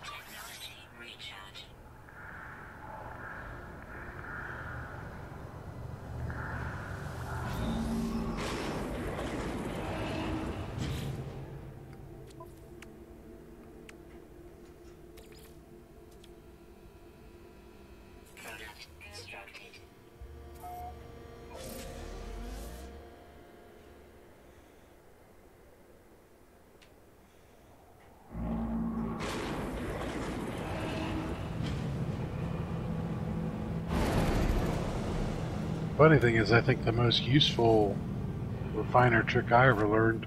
Technology recharge. Product constructed. Funny thing is, I think the most useful refiner trick I ever learned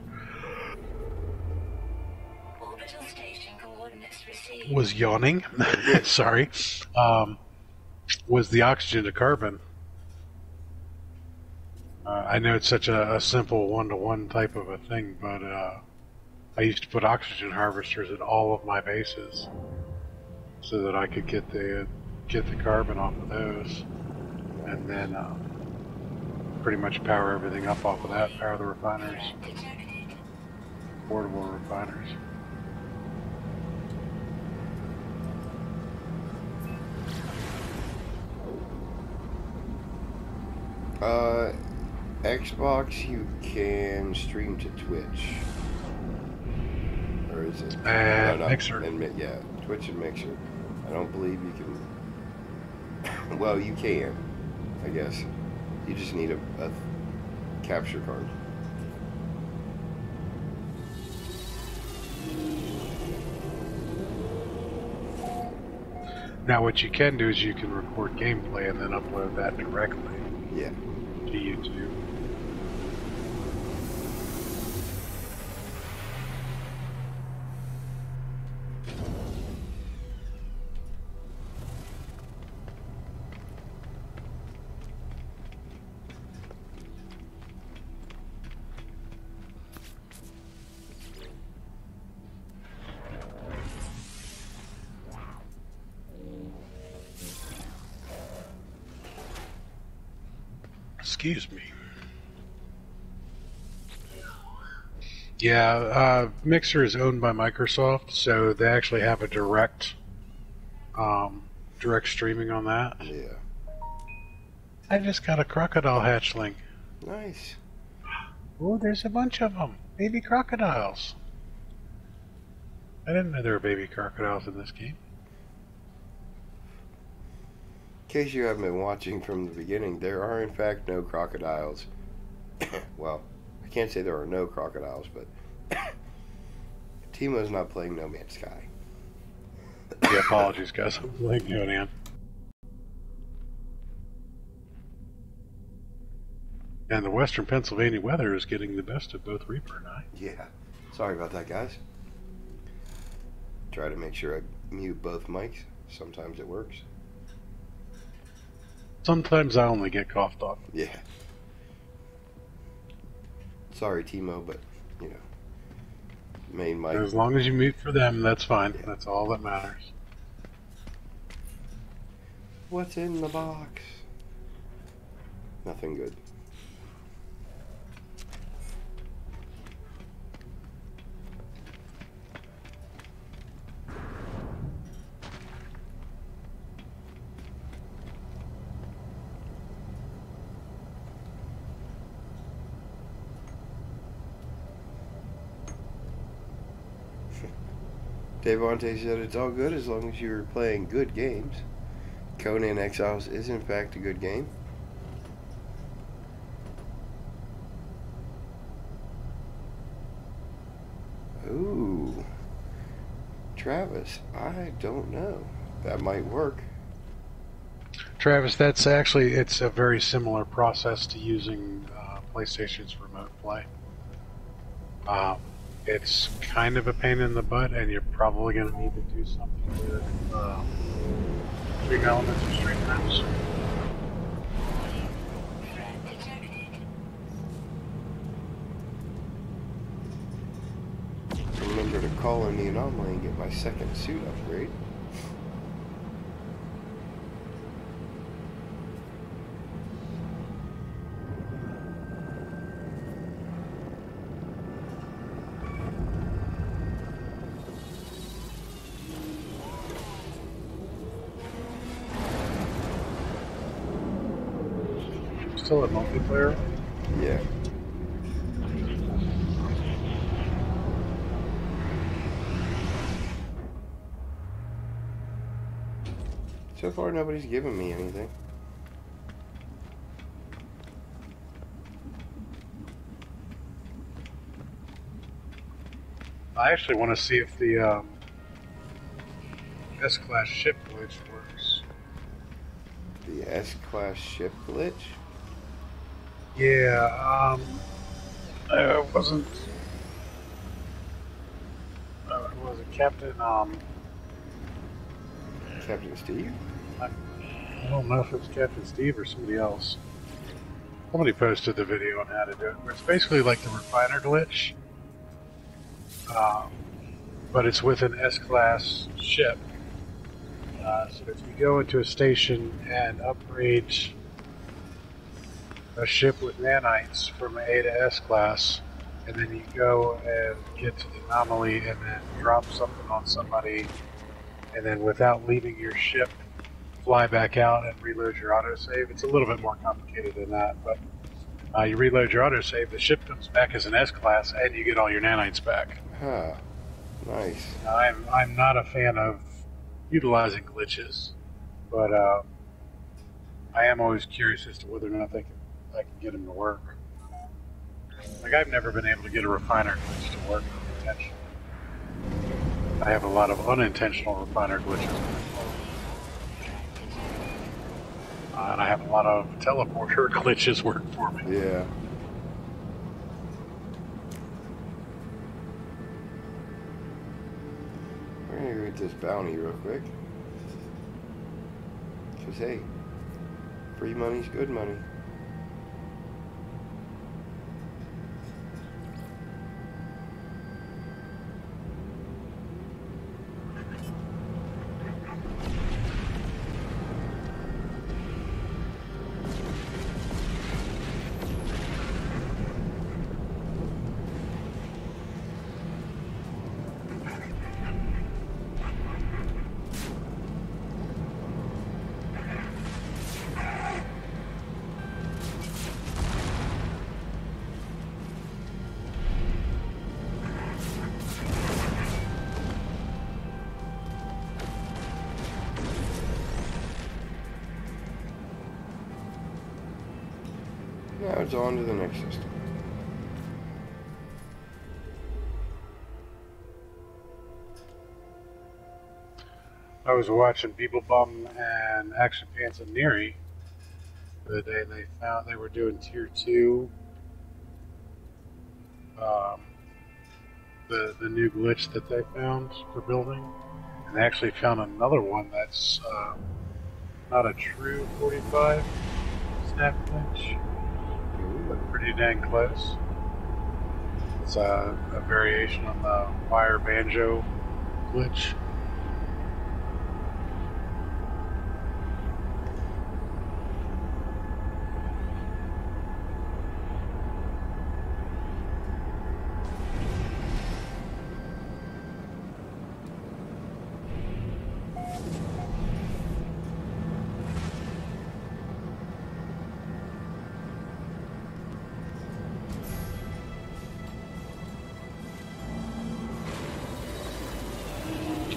Orbital station coordinates received. was yawning. Sorry. Was the oxygen to carbon. I know it's such a simple one-to-one type of a thing, but I used to put oxygen harvesters at all of my bases so that I could get the carbon off of those, and then pretty much power everything up off of that. Power the refiners, Detected. portable refiners. Xbox, you can stream to Twitch. Or is it? And Mixer. Yeah, Twitch and Mixer. I don't believe you can. Well, you can, I guess. You just need a capture card. Now what you can do is you can record gameplay and then upload that directly Yeah. to YouTube. Excuse me. Yeah, Mixer is owned by Microsoft, so they actually have a direct streaming on that. Yeah. I just got a crocodile hatchling. Nice. Oh, there's a bunch of them. Baby crocodiles. I didn't know there were baby crocodiles in this game. In case you haven't been watching from the beginning, there are in fact no crocodiles. Well, I can't say there are no crocodiles, but T-Mo's not playing No Man's Sky. Yeah, apologies, guys. I'm playing Conan. And the western Pennsylvania weather is getting the best of both Reaper and I. Yeah. Sorry about that, guys. Try to make sure I mute both mics. Sometimes it works. Sometimes I only get coughed up. Yeah. Sorry, T-Mo, but, you know, main mic. As long as you mute for them, that's fine. Yeah. That's all that matters. What's in the box? Nothing good. Devontae said it's all good as long as you're playing good games. Conan Exiles is in fact a good game. Ooh. Travis, I don't know. That might work. Travis, that's actually, it's a very similar process to using PlayStation's remote play. It's kind of a pain in the butt, and you're probably going to need to do something with Stream Elements or Stream Maps. Threat detected. Remember to call in the anomaly and get my second suit upgrade. Still a multiplayer? Yeah. So far, nobody's given me anything. I actually want to see if the S-Class ship glitch works. The S-Class ship glitch? Yeah, it wasn't... was it Captain, Captain Steve? I don't know if it was Captain Steve or somebody else. Somebody posted the video on how to do it. It's basically like the refiner glitch, but it's with an S-Class ship. So if you go into a station and upgrade a ship with nanites from A to S-Class, and then you go and get to the anomaly and then drop something on somebody, and then without leaving your ship, fly back out and reload your autosave. It's a little bit more complicated than that, but you reload your autosave, the ship comes back as an S-Class, and you get all your nanites back. Huh. Nice. I'm not a fan of utilizing glitches, but I am always curious as to whether or not I can get them to work. Like, I've never been able to get a refiner glitch to work intentionally. I have a lot of unintentional refiner glitches. And I have a lot of teleporter glitches work for me. Yeah. We're gonna read this bounty real quick. Cause hey, free money's good money. mods on to the next system. I was watching People Bum and Action Pants and Neri the other day, and they found they were doing tier 2. The new glitch that they found for building, and they actually found another one that's not a true 45 snap glitch, but pretty dang close. It's a variation on the wire banjo glitch.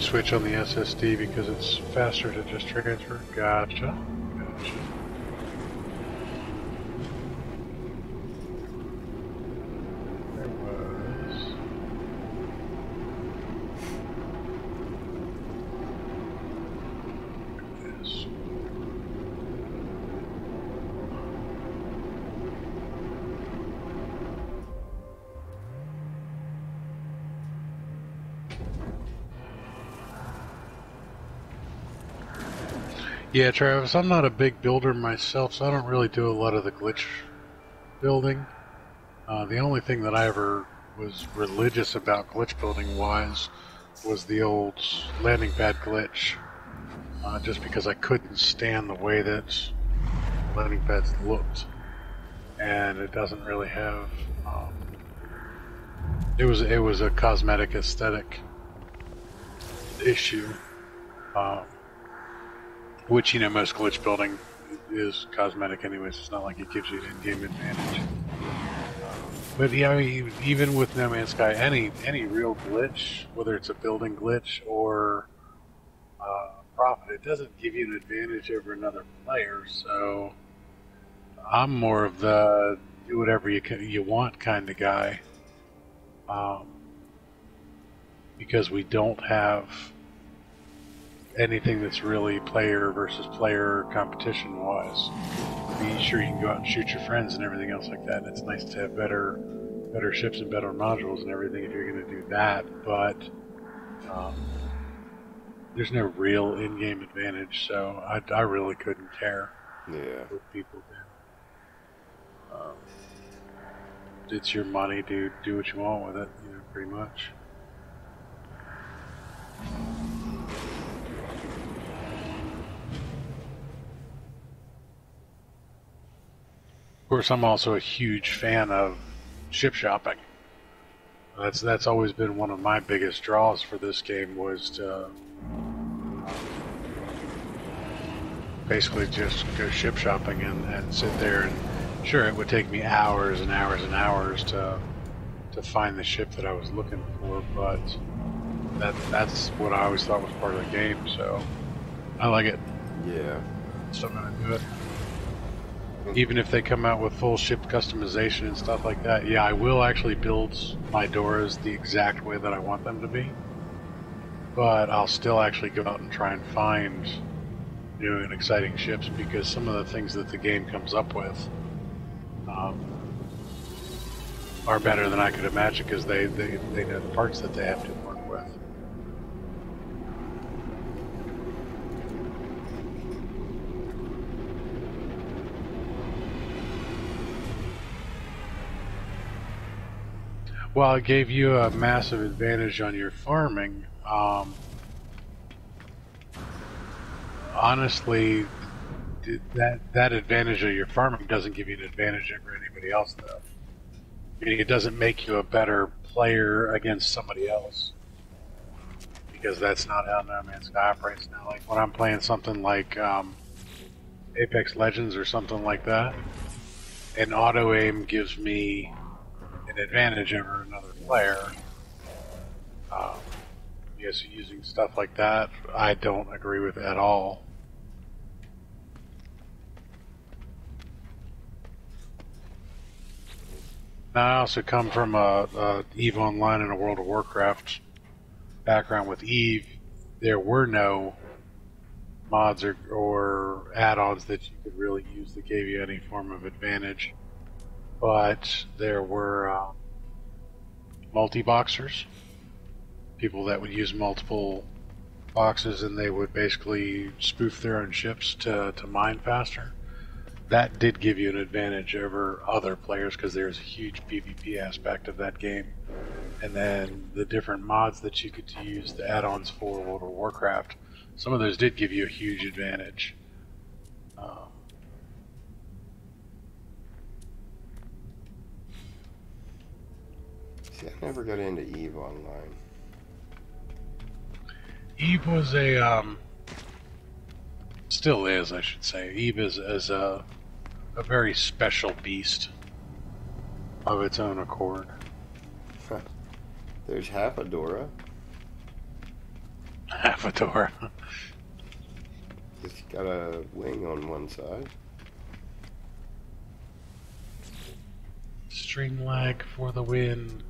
Switch on the SSD because it's faster to just transfer. Gotcha. There was. This. Yeah, Travis, I'm not a big builder myself, so I don't really do a lot of the glitch building. The only thing that I ever was religious about glitch building wise was the old landing pad glitch, just because I couldn't stand the way that landing pads looked, and it doesn't really have. It was a cosmetic aesthetic issue. Which, you know, most glitch building is cosmetic anyways. It's not like it gives you an in-game advantage. But yeah, I mean, even with No Man's Sky, any real glitch, whether it's a building glitch or profit, it doesn't give you an advantage over another player. So I'm more of the do whatever you want kind of guy, because we don't have anything that's really player versus player competition wise. I mean, sure, you can go out and shoot your friends and everything else like that, and it's nice to have better ships and better modules and everything if you're going to do that, but there's no real in-game advantage, so I really couldn't care what people do. It's your money, dude. Do what you want with it, you know, pretty much. Of course, I'm also a huge fan of ship shopping. That's always been one of my biggest draws for this game, was to basically just go ship shopping and sit there, and sure, it would take me hours and hours and hours to find the ship that I was looking for, but that's what I always thought was part of the game, so I like it. Yeah. Still gonna do it. Even if they come out with full ship customization and stuff like that, yeah, I will actually build my doors the exact way that I want them to be. But I'll still actually go out and try and find new and exciting ships, because some of the things that the game comes up with are better than I could imagine, because they know the parts that they have to work with. Well, it gave you a massive advantage on your farming. Honestly, that advantage of your farming doesn't give you an advantage over anybody else, though. Meaning it doesn't make you a better player against somebody else, because that's not how No Man's Sky operates now. Like when I'm playing something like Apex Legends or something like that, an auto aim gives me an advantage over another player. Yes, using stuff like that, I don't agree with at all. I also come from a EVE Online and a World of Warcraft background. With EVE, there were no mods or add-ons that you could really use that gave you any form of advantage. But there were multi-boxers, people that would use multiple boxes, and they would basically spoof their own ships to mine faster. That did give you an advantage over other players because there's a huge PvP aspect of that game. And then the different mods that you could use, the add-ons for World of Warcraft, some of those did give you a huge advantage. See, I never got into EVE Online. EVE was a, still is, I should say. EVE is a very special beast of its own accord. There's Halfadora. Halfadora. It's got a wing on one side. String lag for the win.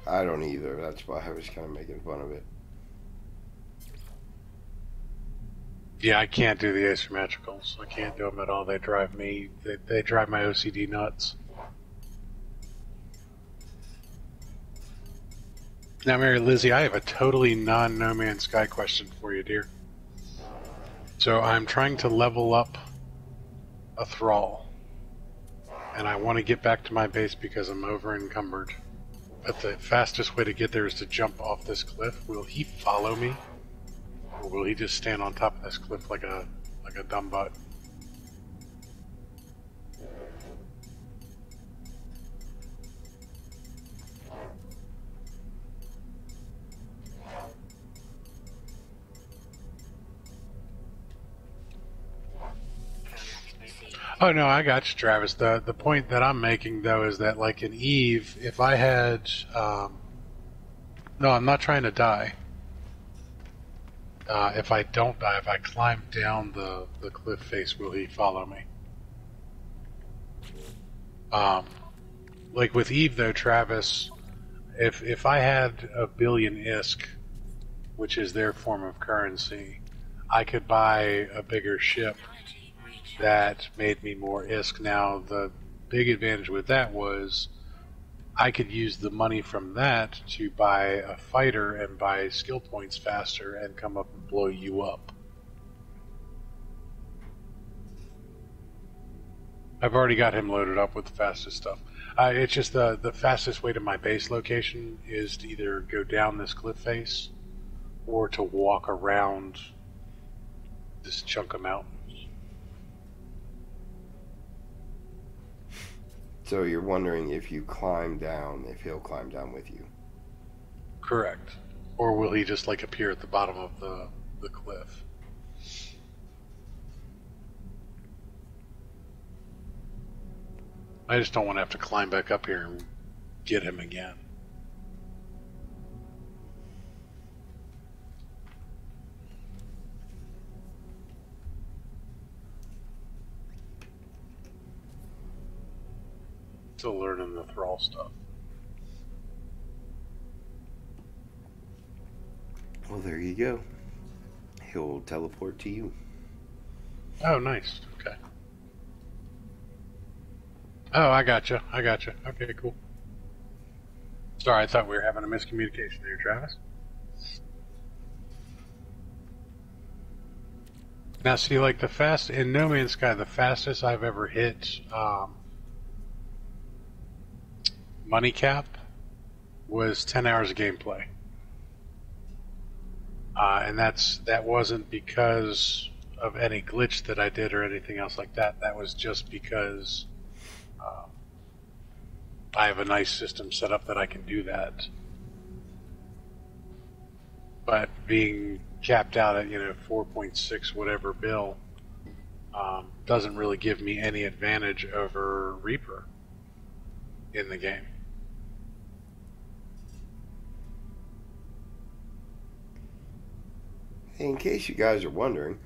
I don't either. That's why I was kind of making fun of it. Yeah, I can't do the asymmetricals. I can't do them at all. They drive me. They drive my OCD nuts. Now, Mary Lizzie, I have a totally non-No Man's Sky question for you, dear. So I'm trying to level up a thrall, and I want to get back to my base because I'm over encumbered. But the fastest way to get there is to jump off this cliff. Will he follow me? Or will he just stand on top of this cliff like a dumb butt? Oh no, I got you, Travis. The point that I'm making though is that, like in EVE, if I had no, I'm not trying to die. If I don't die, if I climb down the cliff face, will he follow me? Like with EVE though, Travis, if I had 1 billion ISK, which is their form of currency, I could buy a bigger ship that made me more ISK. Now, the big advantage with that was I could use the money from that to buy a fighter and buy skill points faster and come up and blow you up. I've already got him loaded up with the fastest stuff. It's just the fastest way to my base location is to either go down this cliff face or to walk around this chunk of mountains. So you're wondering if you climb down, if he'll climb down with you. Correct. Or will he just like appear at the bottom of the cliff? I just don't want to have to climb back up here and get him again. Still learning the thrall stuff. Well, there you go. He'll teleport to you. Oh, nice. Okay. Oh, I gotcha. Okay, cool. Sorry, I thought we were having a miscommunication there, Travis. Now, see, like in No Man's Sky, the fastest I've ever hit money cap was 10 hours of gameplay. And that wasn't because of any glitch that I did or anything else like that. That was just because I have a nice system set up that I can do that. But being capped out at 4.6 whatever bill doesn't really give me any advantage over Reaper in the game. Hey, in case you guys are wondering,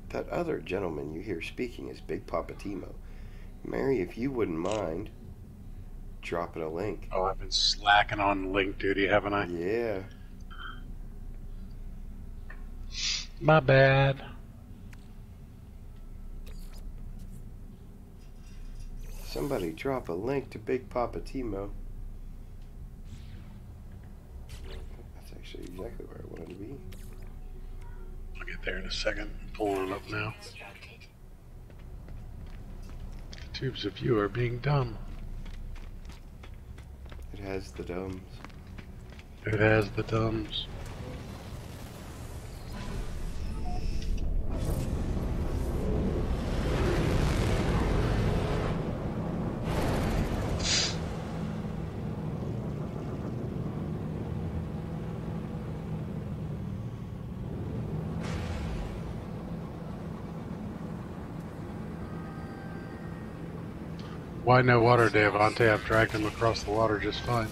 that other gentleman you hear speaking is Big Poppa T-Mo. Mary, if you wouldn't mind dropping a link. Oh, I've been slacking on link duty, haven't I? Yeah. My bad. Somebody drop a link to Big Poppa T-Mo. That's actually exactly where I wanted to be. I'll get there in a second. I'm pulling it up now. Constructed. The tubes of you are being dumb. It has the dumbs. It has the dumbs. Why no water, Devante? I've dragged him across the water just fine.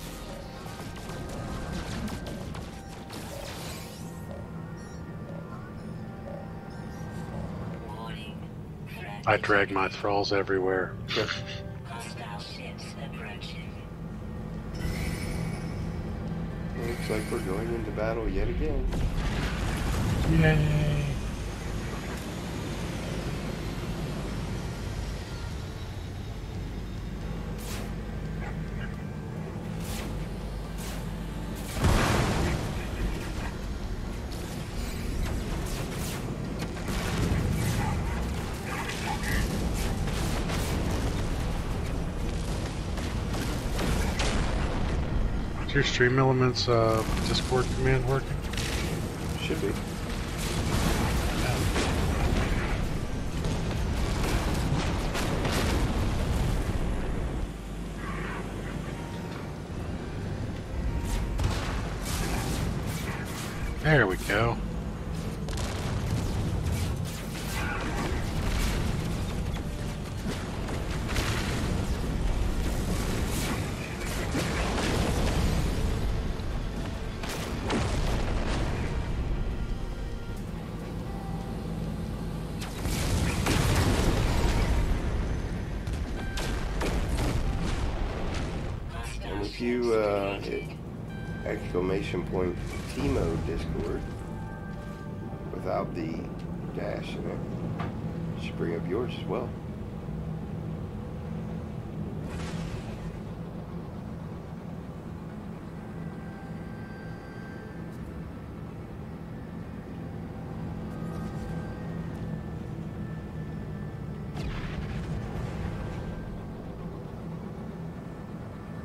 Warning. Threat I drag my detected. thralls everywhere. Hostile ships approaching. Looks like we're going into battle yet again. Yay! Is your Stream Elements Discord command working? Should be. There we go. And if you hit exclamation point T-Mo Discord without the dash in it, should bring up yours as well.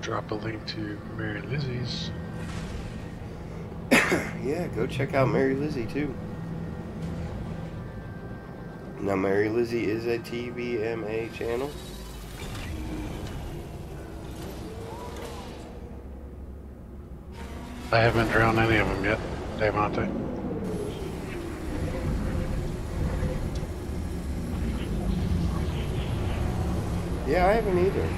Drop a link to Mary Lizzie's. Yeah, go check out Mary Lizzie too. Now, Mary Lizzie is a TVMA channel. I haven't drowned any of them yet, Devante. Yeah, I haven't either.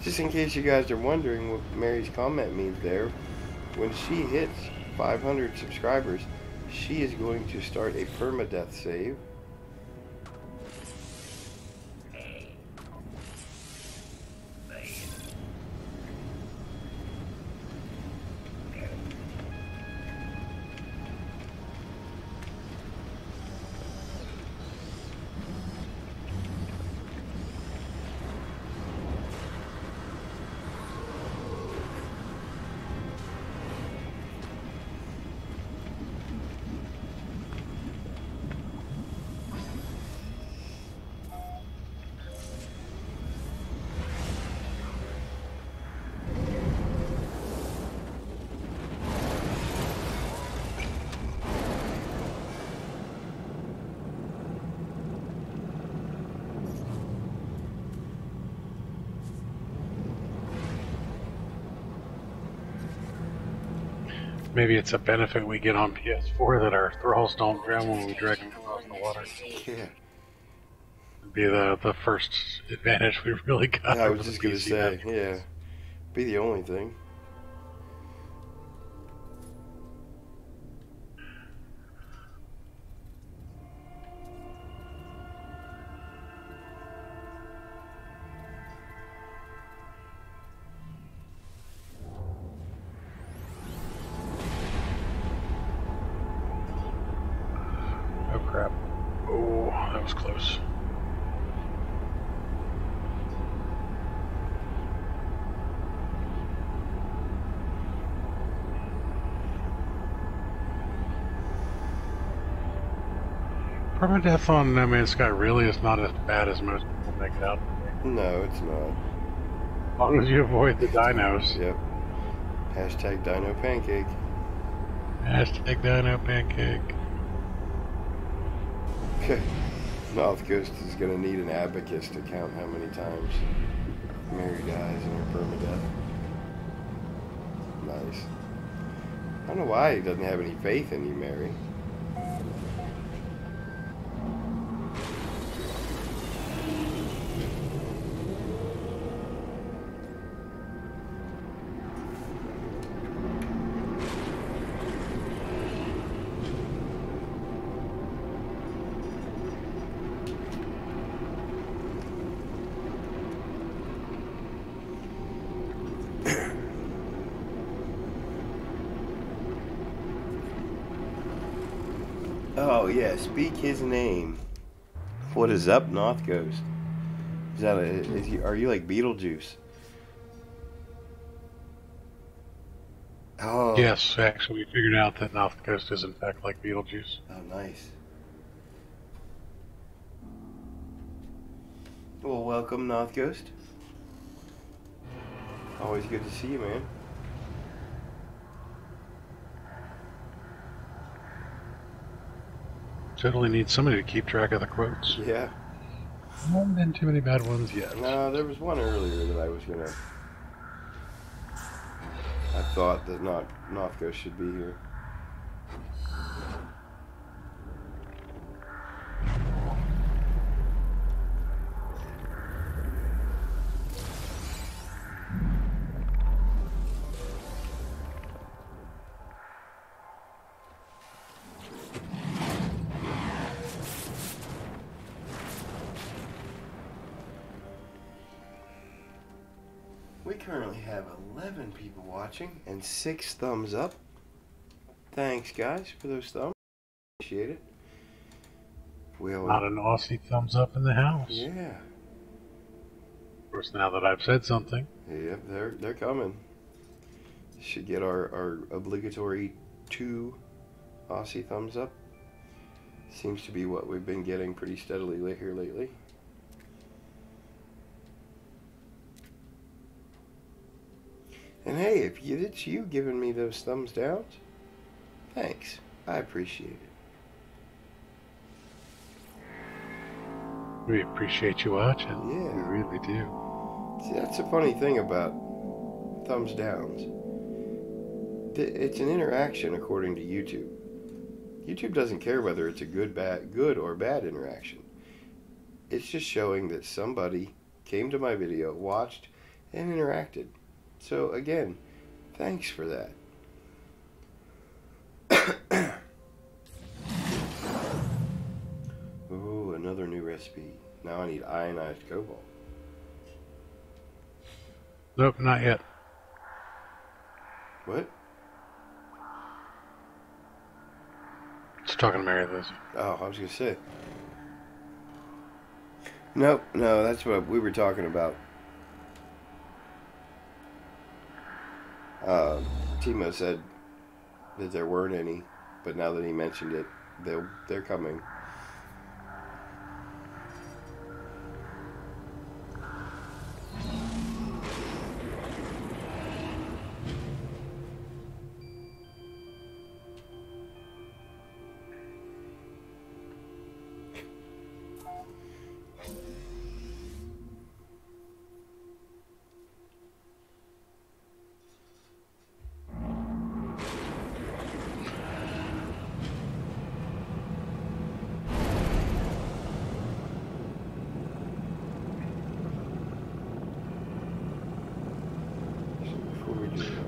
Just in case you guys are wondering what Mary's comment means there, when she hits 500 subscribers, she is going to start a permadeath save. Maybe it's a benefit we get on PS4 that our thralls don't drown when we drag them across the water. Yeah. It'd be the first advantage we really got. I over was the just gonna PC say, veterans. yeah. Be the only thing. Oh crap. Oh, that was close. Permadeath on No Man's Sky really is not as bad as most people make it out to be. No, it's not. As long as you avoid the dinos. Yep. Hashtag Dino Pancake. Hashtag dino pancake. North Coast is gonna need an abacus to count how many times Mary dies in her permadeath. Nice. I don't know why he doesn't have any faith in you, Mary. Oh yeah, speak his name. What is up, North Coast? Is that are you like Beetlejuice? Oh. Yes, actually, we figured out that North Coast is in fact like Beetlejuice. Oh, nice. Well, welcome, North Coast. Always good to see you, man. Totally need somebody to keep track of the quotes. Yeah. Haven't been too many bad ones yet. No, there was one earlier that I was gonna. I thought that North Coast should be here. We currently have 11 people watching and 6 thumbs up. Thanks, guys, for those thumbs. Appreciate it. Not an Aussie thumbs up in the house. Yeah. Of course, now that I've said something. Yep, they're coming. Should get our obligatory 2 Aussie thumbs up. Seems to be what we've been getting pretty steadily here lately. And hey, if it's you giving me those thumbs downs, thanks. I appreciate it. We appreciate you watching. Yeah. We really do. See, that's the funny thing about thumbs downs. It's an interaction according to YouTube. YouTube doesn't care whether it's a good or bad interaction. It's just showing that somebody came to my video, watched, and interacted. So again, thanks for that. Ooh, another new recipe. Now I need ionized cobalt. Nope, not yet. What? Just talking to Mary Lizzie. Oh, I was gonna say. Nope, no, that's what we were talking about. T-Mo said that there weren't any, but now that he mentioned it, they're coming.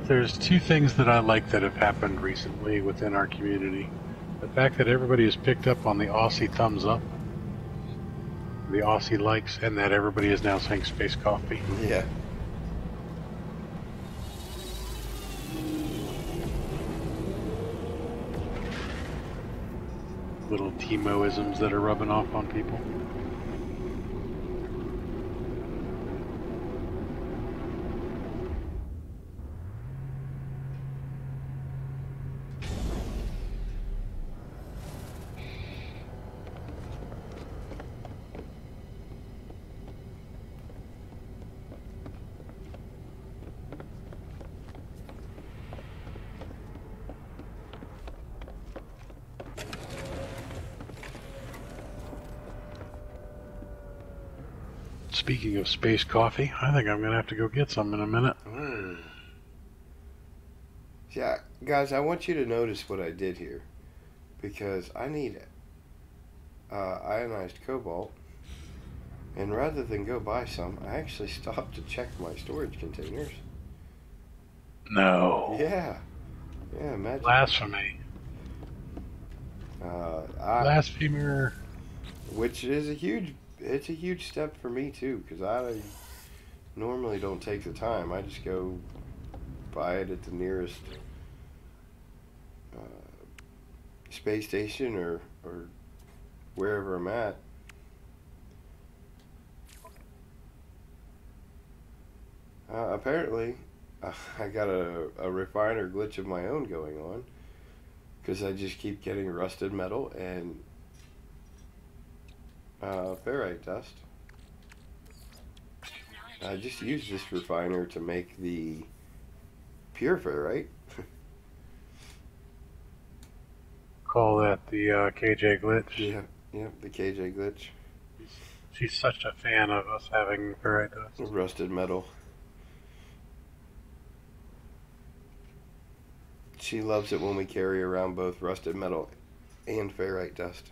There's two things that I like that have happened recently within our community. The fact that everybody has picked up on the Aussie thumbs up, the Aussie likes, and that everybody is now saying space coffee. Yeah. Little T-Mo-isms that are rubbing off on people. Speaking of space coffee, I think I'm going to have to go get some in a minute. Yeah, guys, I want you to notice what I did here. Because I need ionized cobalt. And rather than go buy some, I actually stopped to check my storage containers. No. Yeah. Yeah, imagine. Blasphemy. Blasphemer. Which is it's a huge step for me too, because I normally don't take the time. I just go buy it at the nearest space station or wherever I'm at. Apparently, I got a refiner glitch of my own going on, because I just keep getting rusted metal and ferrite dust. I just used this refiner to make the pure ferrite. Call that the KJ glitch. Yeah, the KJ glitch. She's such a fan of us having ferrite dust. Rusted metal. She loves it when we carry around both rusted metal and ferrite dust.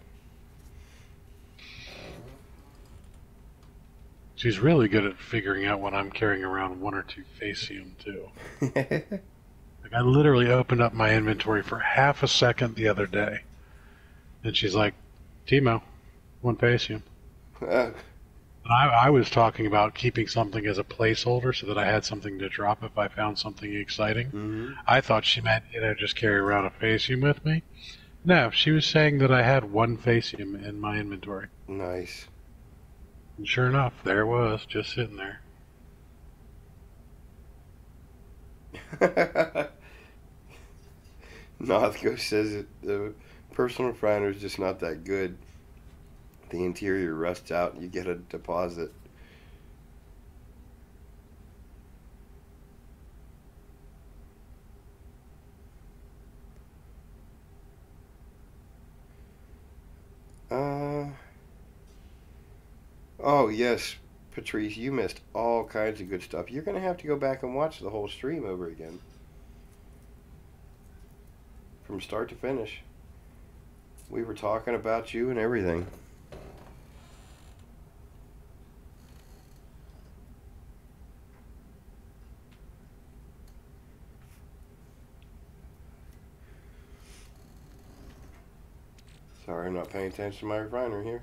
She's really good at figuring out when I'm carrying around one or two facium, too. Like, I literally opened up my inventory for half a second the other day. And she's like, T-Mo, one facium. I was talking about keeping something as a placeholder so that I had something to drop if I found something exciting. Mm-hmm. I thought she meant, just carry around a facium with me. No, she was saying that I had one facium in my inventory. Nice. And sure enough, there it was, just sitting there. Nothco says that the personal refiner is just not that good. The interior rusts out and you get a deposit. Oh yes, Patrice, you missed all kinds of good stuff. You're going to have to go back and watch the whole stream over again. From start to finish. We were talking about you and everything. Sorry, I'm not paying attention to my refiner here.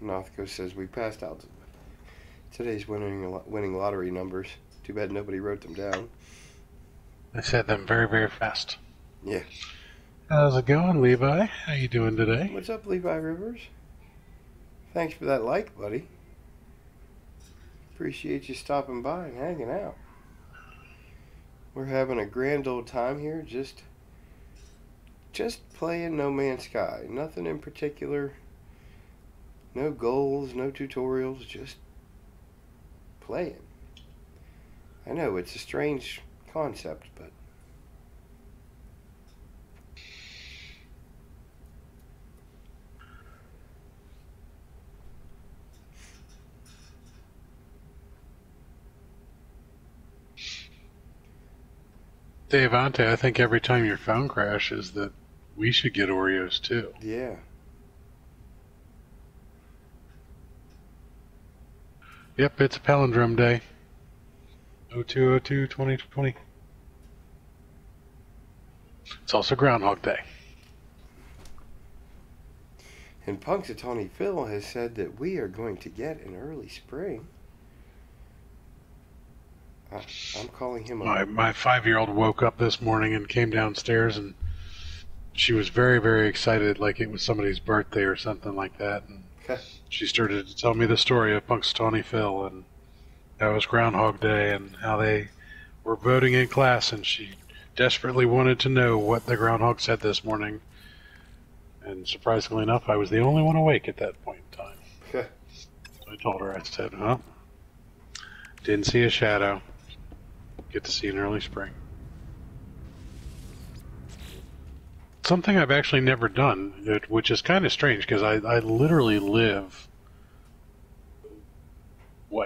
Nothco says we passed out today's winning lottery numbers. Too bad nobody wrote them down. I said them very, very fast. Yeah. How's it going, Levi? How you doing today? What's up, Levi Rivers? Thanks for that like, buddy. Appreciate you stopping by and hanging out. We're having a grand old time here, just playing No Man's Sky. Nothing in particular. No goals, no tutorials, just playing. I know, it's a strange concept, but Devante, I think every time your phone crashes that we should get Oreos too. Yeah. Yep, it's a palindrome day. 02/02/2020. It's also Groundhog Day. And Punxsutawney Phil has said that we are going to get an early spring. I'm calling him a... My 5-year-old woke up this morning and came downstairs, and she was very, very excited, like it was somebody's birthday or something like that. And she started to tell me the story of Punxsutawney Phil, and that was Groundhog Day, and how they were voting in class, and she desperately wanted to know what the groundhog said this morning. And surprisingly enough, I was the only one awake at that point in time. So I told her, I said, well, didn't see a shadow. Get to see an early spring. Something I've actually never done, which is kind of strange, because I literally live,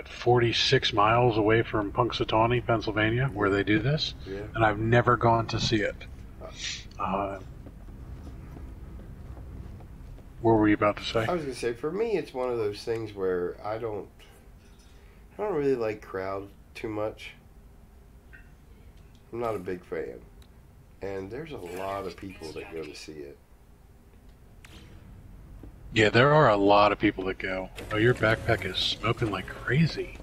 46 miles away from Punxsutawney, Pennsylvania, where they do this, Yeah. and I've never gone to see it. What were you about to say? I was going to say, for me, it's one of those things where I don't really like crowds too much. I'm not a big fan. And there's a lot of people that go to see it. Yeah, there are a lot of people that go. Oh, your backpack is smoking like crazy.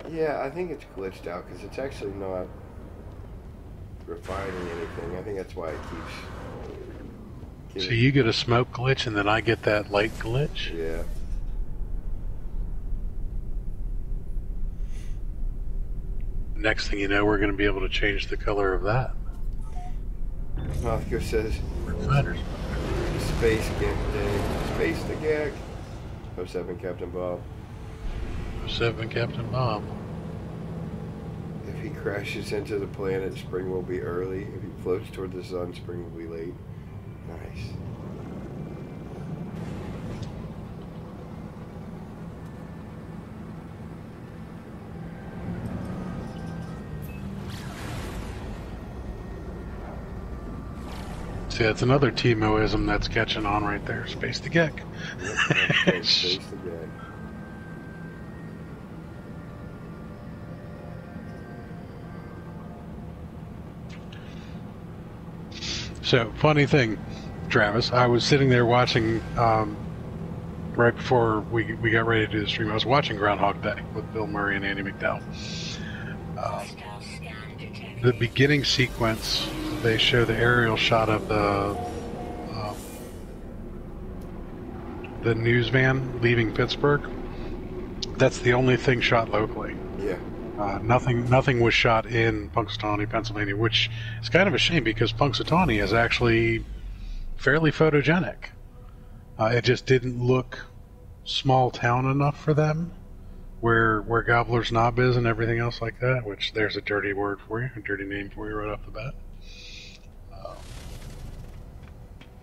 Yeah, I think it's glitched out because it's actually not refining anything. I think that's why it keeps... So you get a smoke glitch and then I get that light glitch? Yeah. Next thing you know, we're going to be able to change the color of that. Mothko says, Reflectors. Space Gag Day. Space the Gag. 07 Captain Bob. 07 Captain Bob. If he crashes into the planet, spring will be early. If he floats toward the sun, spring will be late. Nice. See, that's another T-Moism that's catching on right there. Space the Gek. Yep, Space the Gag. So, funny thing, Travis, I was sitting there watching, right before we got ready to do the stream, I was watching Groundhog Day with Bill Murray and Andy McDowell. The beginning sequence, they show the aerial shot of the news van leaving Pittsburgh. That's the only thing shot locally. Yeah. Nothing was shot in Punxsutawney, Pennsylvania, which is kind of a shame because Punxsutawney is actually fairly photogenic. It just didn't look small town enough for them, where Gobbler's Knob is and everything else like that, which there's a dirty word for you, a dirty name for you right off the bat.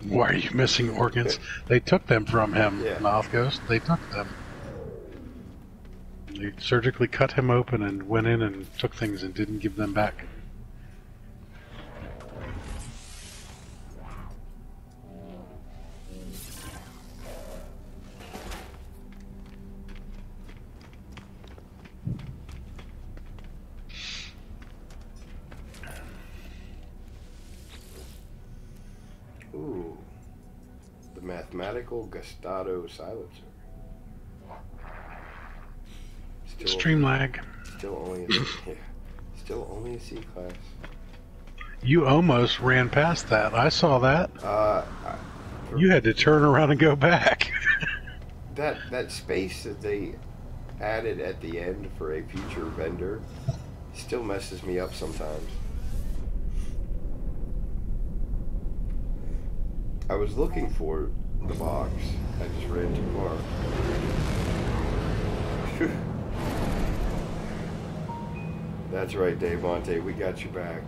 Why are you missing organs? They took them from him, Yeah. Mouth Ghost. They took them. They surgically cut him open and went in and took things and didn't give them back. Ooh. The mathematical Gustado silencer. Stream lag. Still only a C class. You almost ran past that. I saw that. You had to turn around and go back. That space that they added at the end for a future vendor still messes me up sometimes. I was looking for the box. I just ran too far. That's right, Dave Monte. We got you back.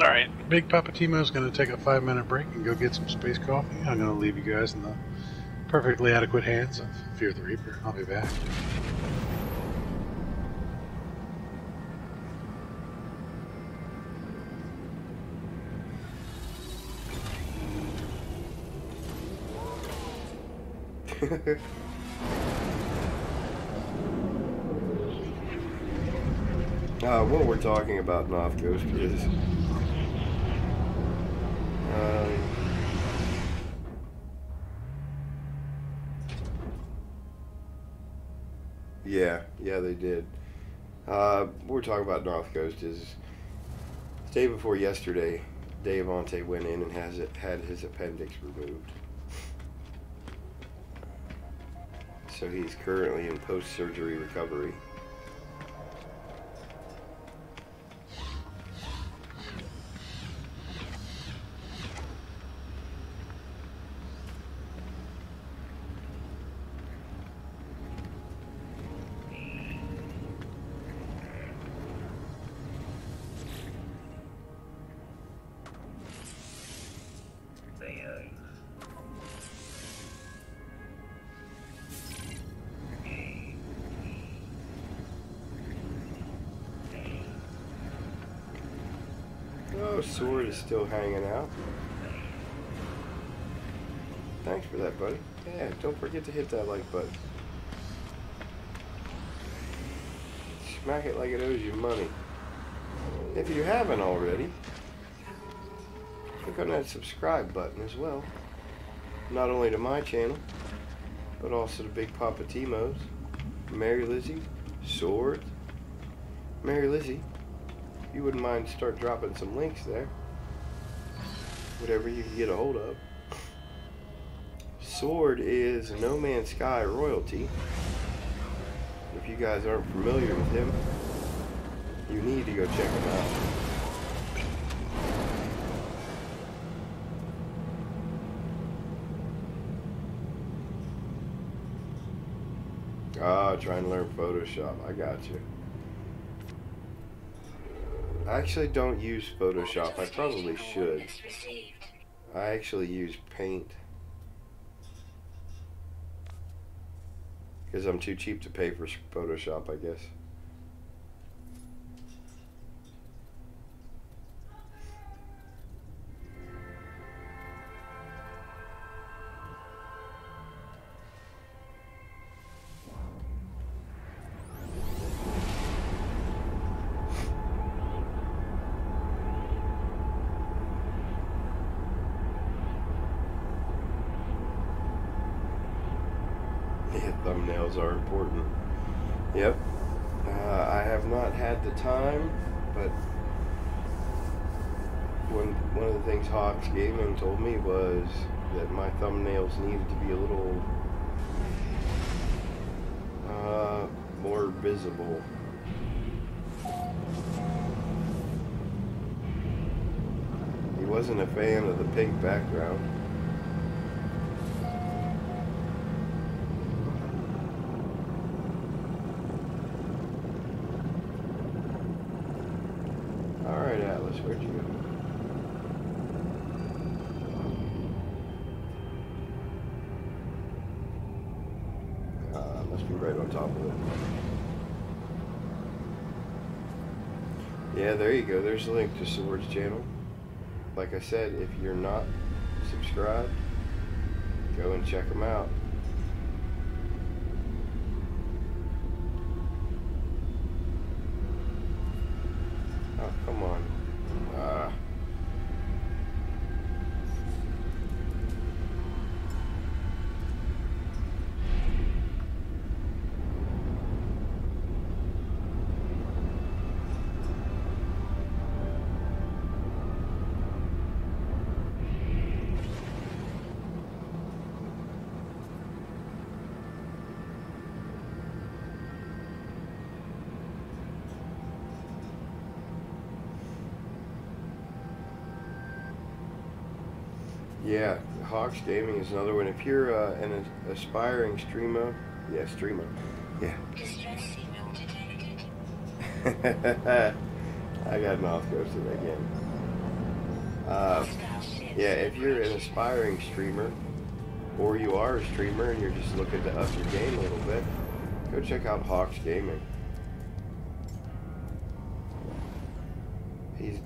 All right, Big Poppa T-Mo is going to take a 5-minute break and go get some space coffee. I'm going to leave you guys in the perfectly adequate hands of Fear the Reaper. I'll be back. What we're talking about, North Coast, is yeah, they did. What we're talking about, North Coast, is the day before yesterday, Dave Ante went in and had his appendix removed. So he's currently in post-surgery recovery. Oh, Sword is still hanging out. Thanks for that, buddy. Yeah, don't forget to hit that like button. Smack it like it owes you money. If you haven't already, click on that subscribe button as well. Not only to my channel, but also to Big Poppa T-Mo's, Mary Lizzie, Sword. Mary Lizzie, if you wouldn't mind start dropping some links there. Whatever you can get a hold of. Sword is No Man's Sky royalty. If you guys aren't familiar with him, you need to go check him out. Ah, trying to learn Photoshop. I got you. I actually don't use Photoshop. I probably should. I actually use Paint. Because I'm too cheap to pay for Photoshop, I guess. Yeah, thumbnails are important. Yep. I have not had the time, but one of the things Hawks Gaming told me was that my thumbnails needed to be a little more visible. He wasn't a fan of the pink background. Alright, Atlas, where'd you go? Must be right on top of it. Yeah, there you go. There's a link to Sword's channel. Like I said, if you're not subscribed, go and check him out. Oh, come on. Yeah, Hawks Gaming is another one. If you're an aspiring streamer, yeah. Distress signal detected. I got North Coasted again. Yeah, if you're an aspiring streamer, or you are a streamer and you're just looking to up your game a little bit, go check out Hawks Gaming. He's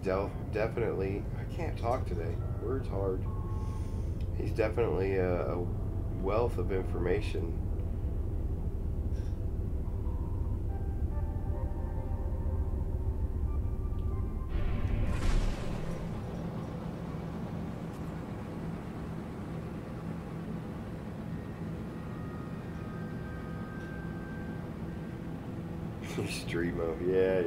definitely, I can't talk today, words hard. He's definitely a wealth of information. Streamo, yeah.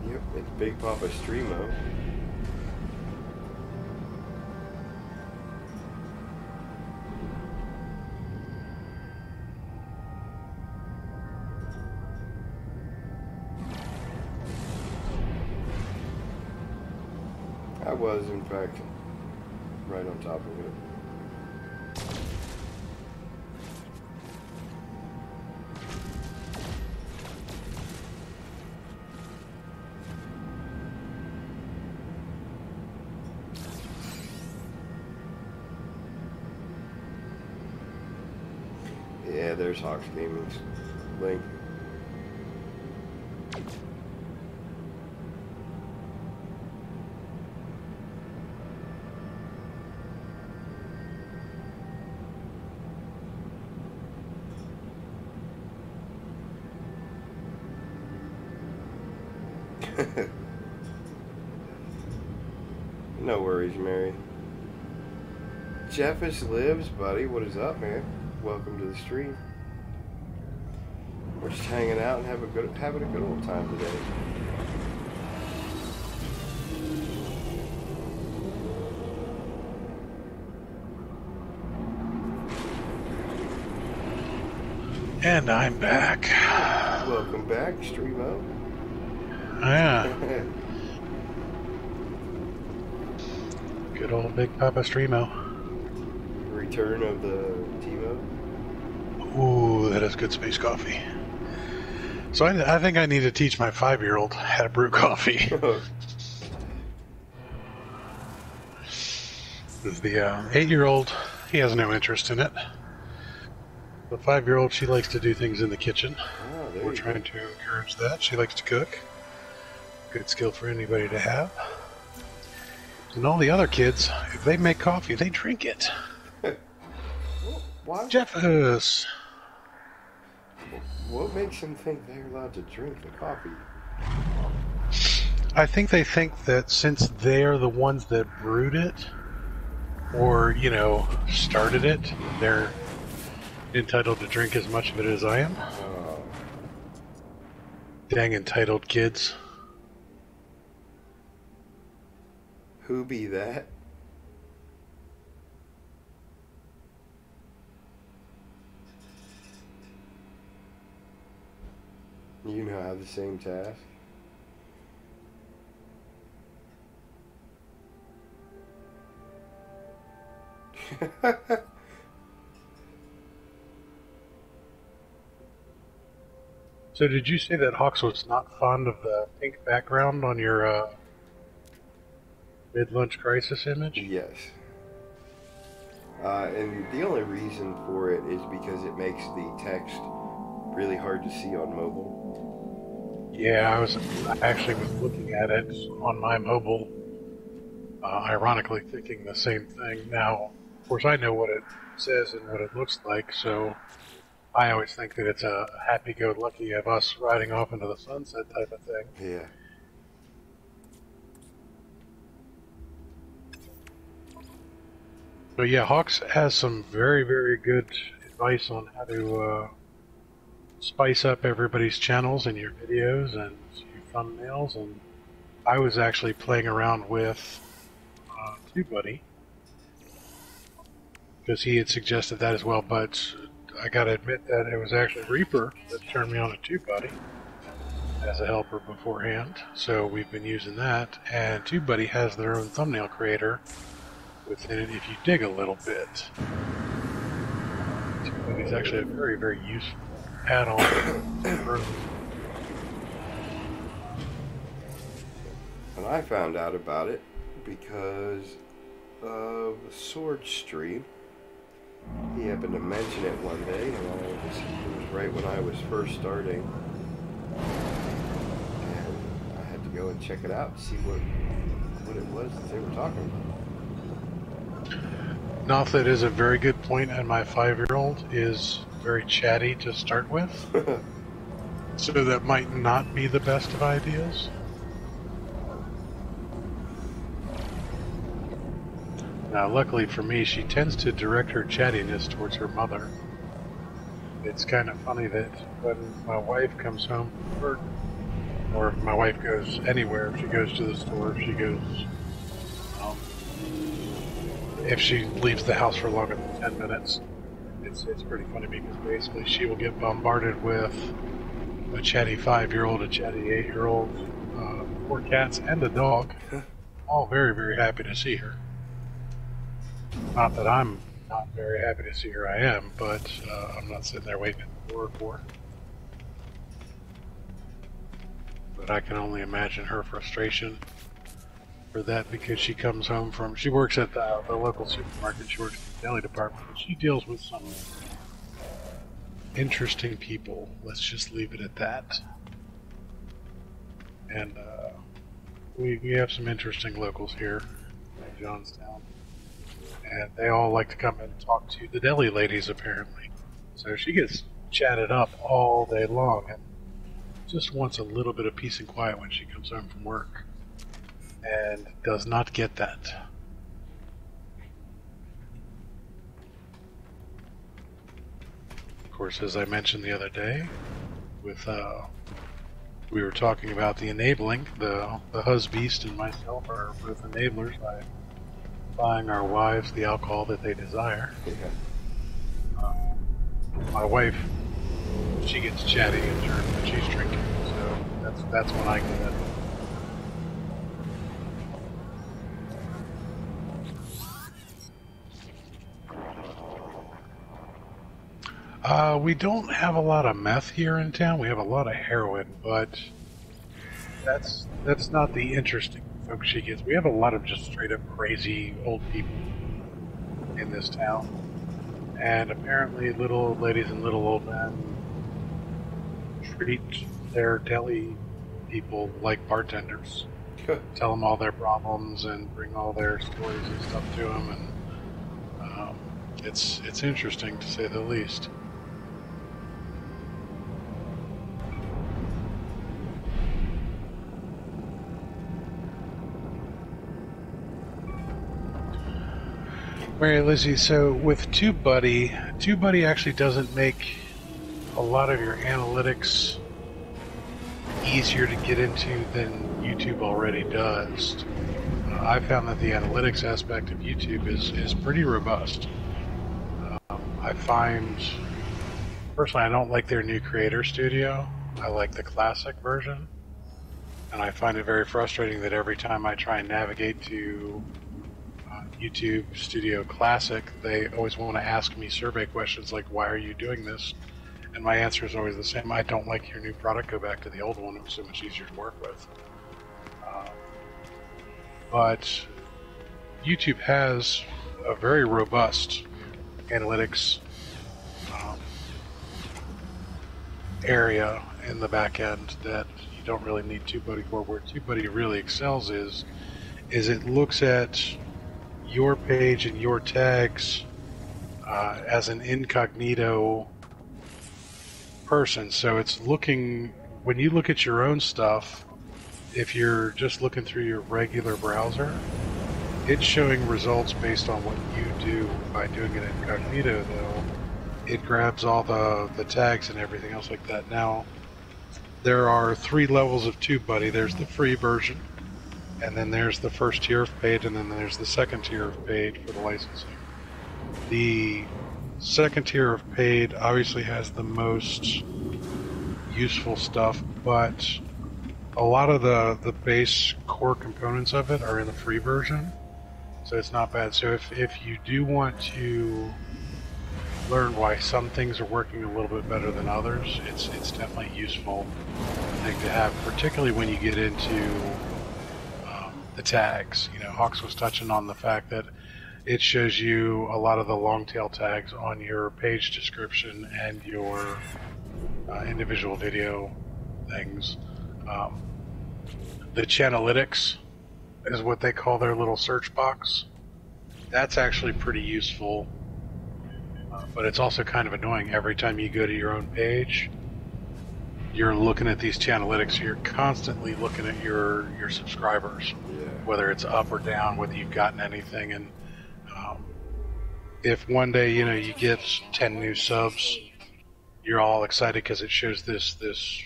Yep, it's Big Poppa T-Mo. I was, in fact, right on top of it. Yeah, there's Hawks Gaming's link. No worries, Mary. Jeffus lives, buddy. What is up, man? Welcome to the stream. We're just hanging out and having a good old time today. And I'm back. Welcome back, Streamo. Yeah. Good old Big Poppa T-Mo. Return of the T-Mo. Ooh, that is good space coffee. So I think I need to teach my 5-year-old how to brew coffee. The 8-year-old, he has no interest in it. The 5-year-old, she likes to do things in the kitchen. Oh, We're trying to encourage that. She likes to cook. Good skill for anybody to have. And all the other kids, if they make coffee, they drink it. Why? Jeffus! What makes them think they're allowed to drink the coffee? I think they think that since they're the ones that brewed it, or, started it, they're entitled to drink as much of it as I am. Oh. Dang entitled kids. Who be that? You know, have the same task. So did you say that Hawks was not fond of the pink background on your mid-lunch crisis image? Yes. And the only reason for it is because it makes the text really hard to see on mobile. Yeah, I actually was looking at it on my mobile, ironically thinking the same thing. Now, of course, I know what it says and what it looks like, so I always think that it's a happy-go-lucky of us riding off into the sunset type of thing. Yeah. So yeah, Hawks has some very, very good advice on how to spice up everybody's channels and your videos and your thumbnails. And I was actually playing around with TubeBuddy because he had suggested that as well. But I got to admit that it was actually Reaper that turned me on to TubeBuddy as a helper beforehand. So we've been using that, and TubeBuddy has their own thumbnail creator within it if you dig a little bit. TubeBuddy is actually a very, very useful add-on. And I found out about it because of Sword Stream. He happened to mention it one day, and it was right when I was first starting. go and check it out to see what it was that they were talking Not that is a very good point, and my 5-year-old is very chatty to start with, about. so that might not be the best of ideas. Now, luckily for me, she tends to direct her chattiness towards her mother. It's kind of funny that when my wife comes home from work, or if my wife goes anywhere, if she goes to the store, if she goes, if she leaves the house for longer than 10 minutes, it's pretty funny because basically she will get bombarded with a chatty 5-year-old, a chatty 8-year-old, 4 cats, and a dog, all very, very happy to see her. Not that I'm not very happy to see her, I am, but I'm not sitting there waiting at the door for her. But I can only imagine her frustration for that because she comes home from, she works at the local supermarket, she works in the deli department, and she deals with some interesting people. Let's just leave it at that. And we have some interesting locals here in Johnstown. And they all like to come and talk to the deli ladies, apparently. So she gets chatted up all day long and just wants a little bit of peace and quiet when she comes home from work. And does not get that. Of course, as I mentioned the other day, with we were talking about the enabling, the husbeast and myself are both enablers by buying our wives the alcohol that they desire. Yeah. My wife, she gets chatty in turn when she's drinking, so that's when I get it. We don't have a lot of meth here in town. We have a lot of heroin, but that's not the interesting folks she gets. We have a lot of just straight up crazy old people in this town. And apparently little old ladies and little old men treat their deli people like bartenders. Tell them all their problems and bring all their stories and stuff to them, and it's interesting to say the least. Mary Lizzie, so with TubeBuddy actually doesn't make a lot of your analytics easier to get into than YouTube already does. I found that the analytics aspect of YouTube is pretty robust. I find, personally, I don't like their new Creator Studio. I like the classic version. And I find it very frustrating that every time I try and navigate to YouTube Studio Classic, they always want to ask me survey questions like, why are you doing this? And my answer is always the same: I don't like your new product, go back to the old one, it was so much easier to work with. But YouTube has a very robust analytics area in the back end that you don't really need TubeBuddy for. Where TubeBuddy really excels is it looks at your page and your tags as an incognito person. So it's looking, when you look at your own stuff, if you're just looking through your regular browser, it's showing results based on what you do. By doing it incognito, though, it grabs all the tags and everything else like that. Now, there are 3 levels of TubeBuddy. There's the free version, and then there's the first tier of paid, and then there's the second tier of paid for the licensing. The second tier of paid obviously has the most useful stuff, but a lot of the base core components of it are in the free version, so it's not bad. So if you do want to learn why some things are working a little bit better than others, it's definitely a useful thing to have, particularly when you get into the tags. You know, Hawks was touching on the fact that it shows you a lot of the long tail tags on your page description and your individual video things. The Channelytics is what they call their little search box. That's actually pretty useful, but it's also kind of annoying. Every time you go to your own page, you're looking at these Channelytics. You're constantly looking at your subscribers, whether it's up or down, whether you've gotten anything. And if one day you get 10 new subs, you're all excited because it shows this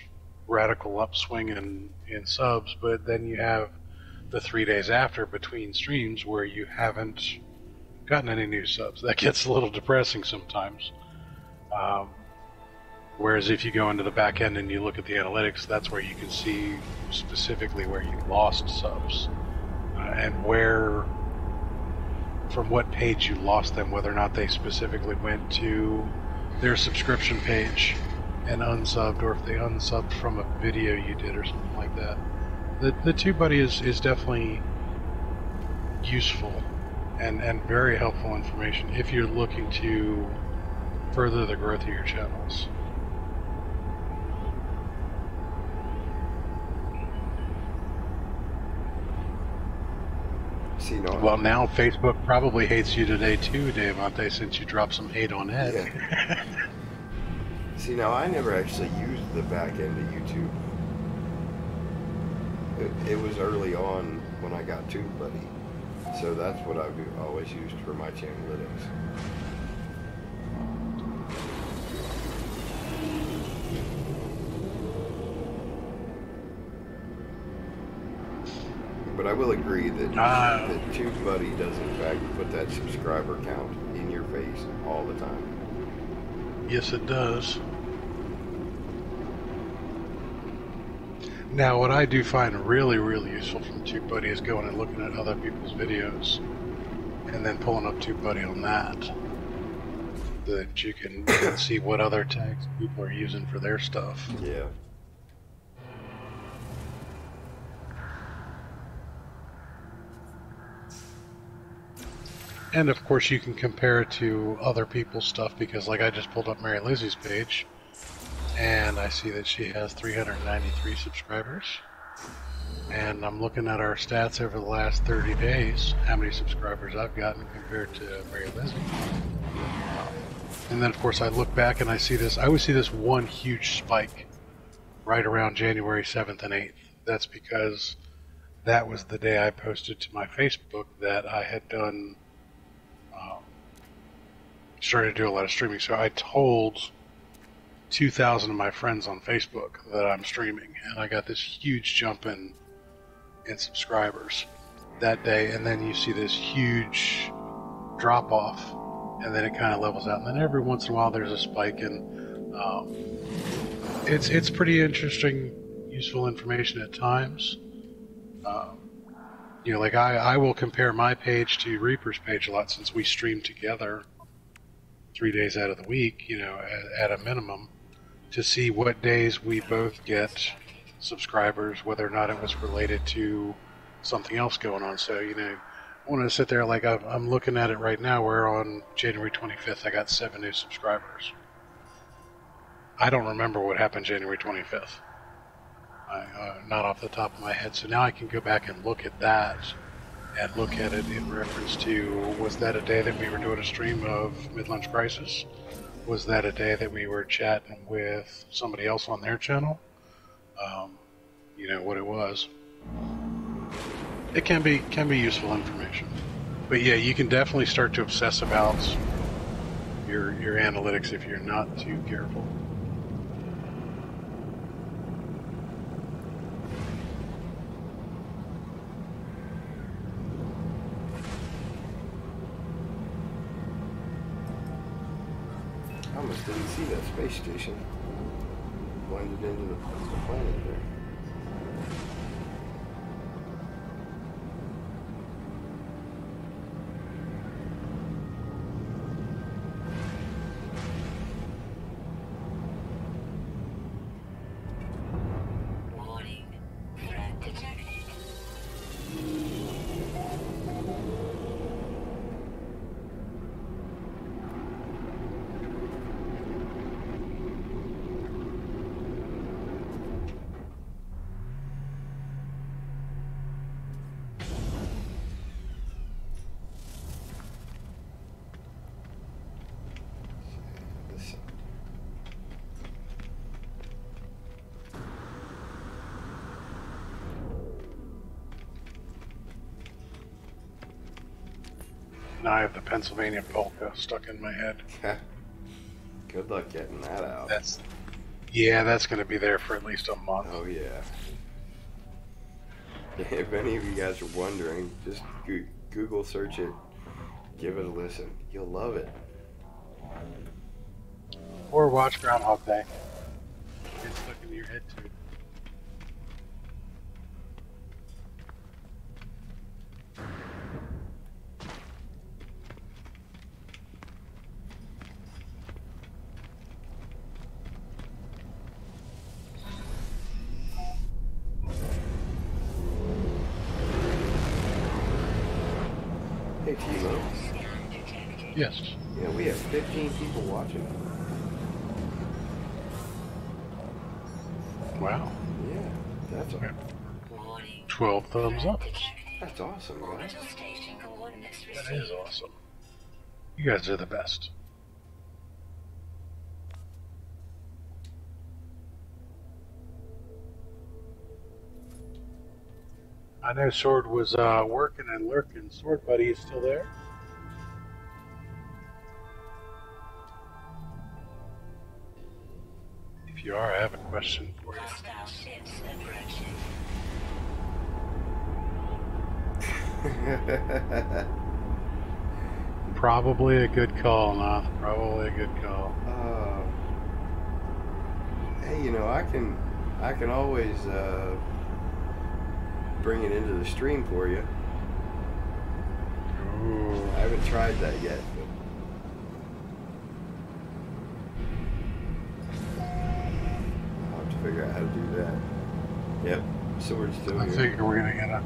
radical upswing in subs, but then you have the 3 days after between streams where you haven't gotten any new subs. That gets a little depressing sometimes. Whereas if you go into the back end and you look at the analytics, that's where you can see specifically where you lost subs and from what page you lost them, whether or not they specifically went to their subscription page and unsubbed, or if they unsubbed from a video you did or something like that. The TubeBuddy is definitely useful and very helpful information if you're looking to further the growth of your channels. Well, now Facebook probably hates you today too, Devante, since you dropped some hate on it. Yeah. See, now I never actually used the back end of YouTube. It was early on when I got TubeBuddy, so that's what I've always used for my Channelytics. But I will agree that TubeBuddy does in fact put that subscriber count in your face all the time. Yes, it does. Now, what I do find really, really useful from TubeBuddy is going and looking at other people's videos and then pulling up TubeBuddy on that. That you can see what other tags people are using for their stuff. Yeah. And of course you can compare it to other people's stuff, because like I just pulled up Mary Lizzie's page and I see that she has 393 subscribers, and I'm looking at our stats over the last 30 days, how many subscribers I've gotten compared to Mary Lizzie. And then of course I look back and I see this, I always see this one huge spike right around January 7th and 8th. That's because that was the day I posted to my Facebook that I had done started to do a lot of streaming. So I told 2,000 of my friends on Facebook that I'm streaming, and I got this huge jump in subscribers that day. And then you see this huge drop off, and then it kind of levels out, and then every once in a while there's a spike, and it's pretty interesting, useful information at times. Like I will compare my page to Reaper's page a lot, since we stream together 3 days out of the week, at a minimum, to see what days we both get subscribers, whether or not it was related to something else going on. So, I want to sit there, like I'm looking at it right now, where on January 25th I got 7 new subscribers. I don't remember what happened January 25th. Not off the top of my head. So now I can go back and look at that, and look at it in reference to, was that a day that we were doing a stream of Midlunch Crisis? Was that a day that we were chatting with somebody else on their channel? What it was. It can be useful information. But yeah, you can definitely start to obsess about your analytics if you're not too careful. I almost didn't see that space station blended into the planet there. Warning. Threat detected. Now I have the Pennsylvania polka stuck in my head. Good luck getting that out. That's going to be there for at least a month. Oh yeah. If any of you guys are wondering, just Google search it, give it a listen. You'll love it. Or watch Groundhog Day. It's stuck in your head too. Hey T-Mo. Yes. Yeah, we have 15 people watching. Wow. Yeah, that's Okay. Warning. 12 thumbs up. that's awesome, guys. Orbital station coordinates That is received. awesome. You guys are the best. I know Sword was working and lurking. Sword Buddy is still there. If you are, I have a question for you. Hostile ships approaching. Probably a good call, Noth. Probably a good call. Hey, you know, I can always bring it into the stream for you. Ooh. I haven't tried that yet. I'll have to figure out how to do that. Yep, Sword's still I here. figure we're gonna get a.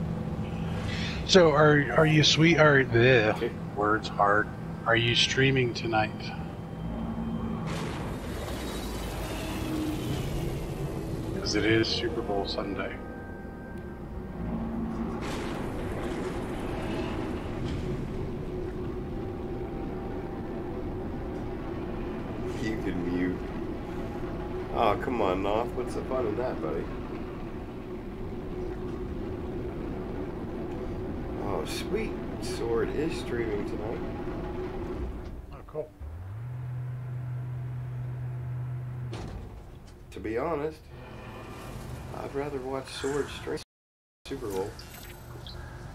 So are you sweet? Are the words hard? Are you streaming tonight? Because it is Super Bowl Sunday. You can mute. Oh, come on, Noth. What's the fun in that, buddy? Oh, sweet. Sword is streaming tonight. Oh, cool. To be honest, I'd rather watch Sword stream Super Bowl.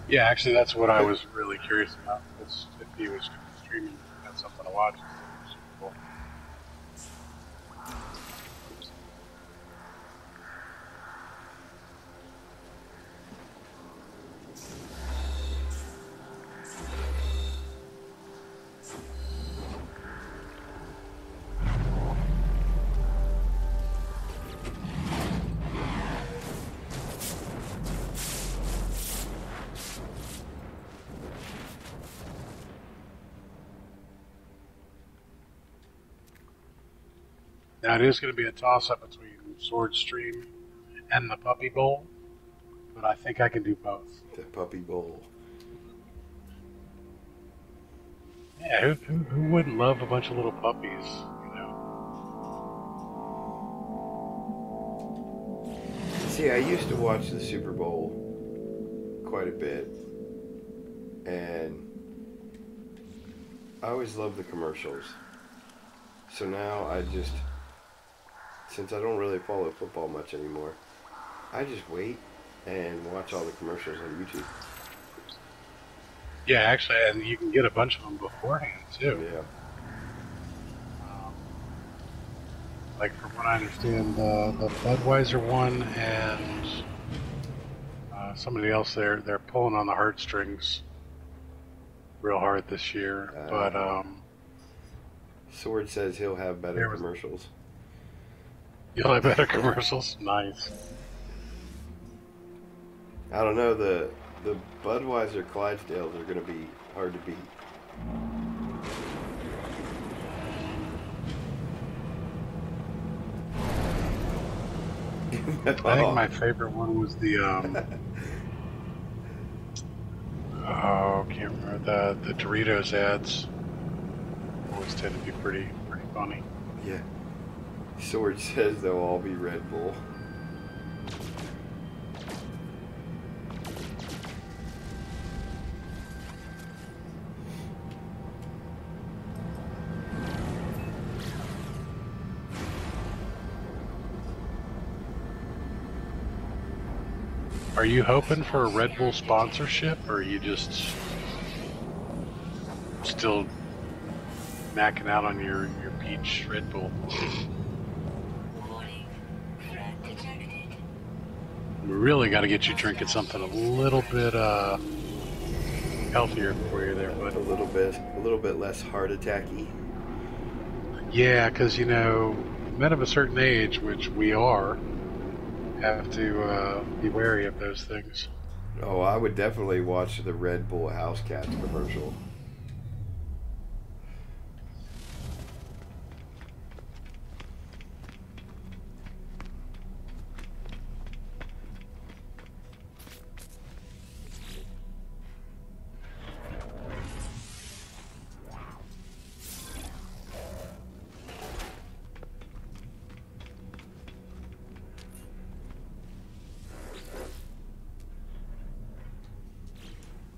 Yeah, actually, that's what I was really curious about. Was if he was streaming, that's something to watch. Super Bowl. Now it is going to be a toss-up between Sword Stream and the Puppy Bowl, but I think I can do both. The Puppy Bowl. Yeah, who wouldn't love a bunch of little puppies, you know? See, I used to watch the Super Bowl quite a bit, and I always loved the commercials. So now I just, since I don't really follow football much anymore, I just wait and watch all the commercials on YouTube. Yeah, actually, and you can get a bunch of them beforehand, too. Yeah. Like, from what I understand, the Budweiser one and somebody else they're pulling on the heartstrings real hard this year. But Sword says he'll have better commercials. you'll have better commercials. Nice. I don't know, the Budweiser Clydesdales are going to be hard to beat. I think my favorite one was the can't remember the Doritos ads. Always tend to be pretty funny. Yeah. Sword says they'll all be Red Bull. Are you hoping for a Red Bull sponsorship, or are you just still knacking out on your peach Red Bull? Warning. Threat detected. We really got to get you drinking something a little bit healthier for you there, bud. A little bit less heart attacky. Yeah, because men of a certain age, which we are, have to be wary of those things. Oh, I would definitely watch the Red Bull House Cats commercial.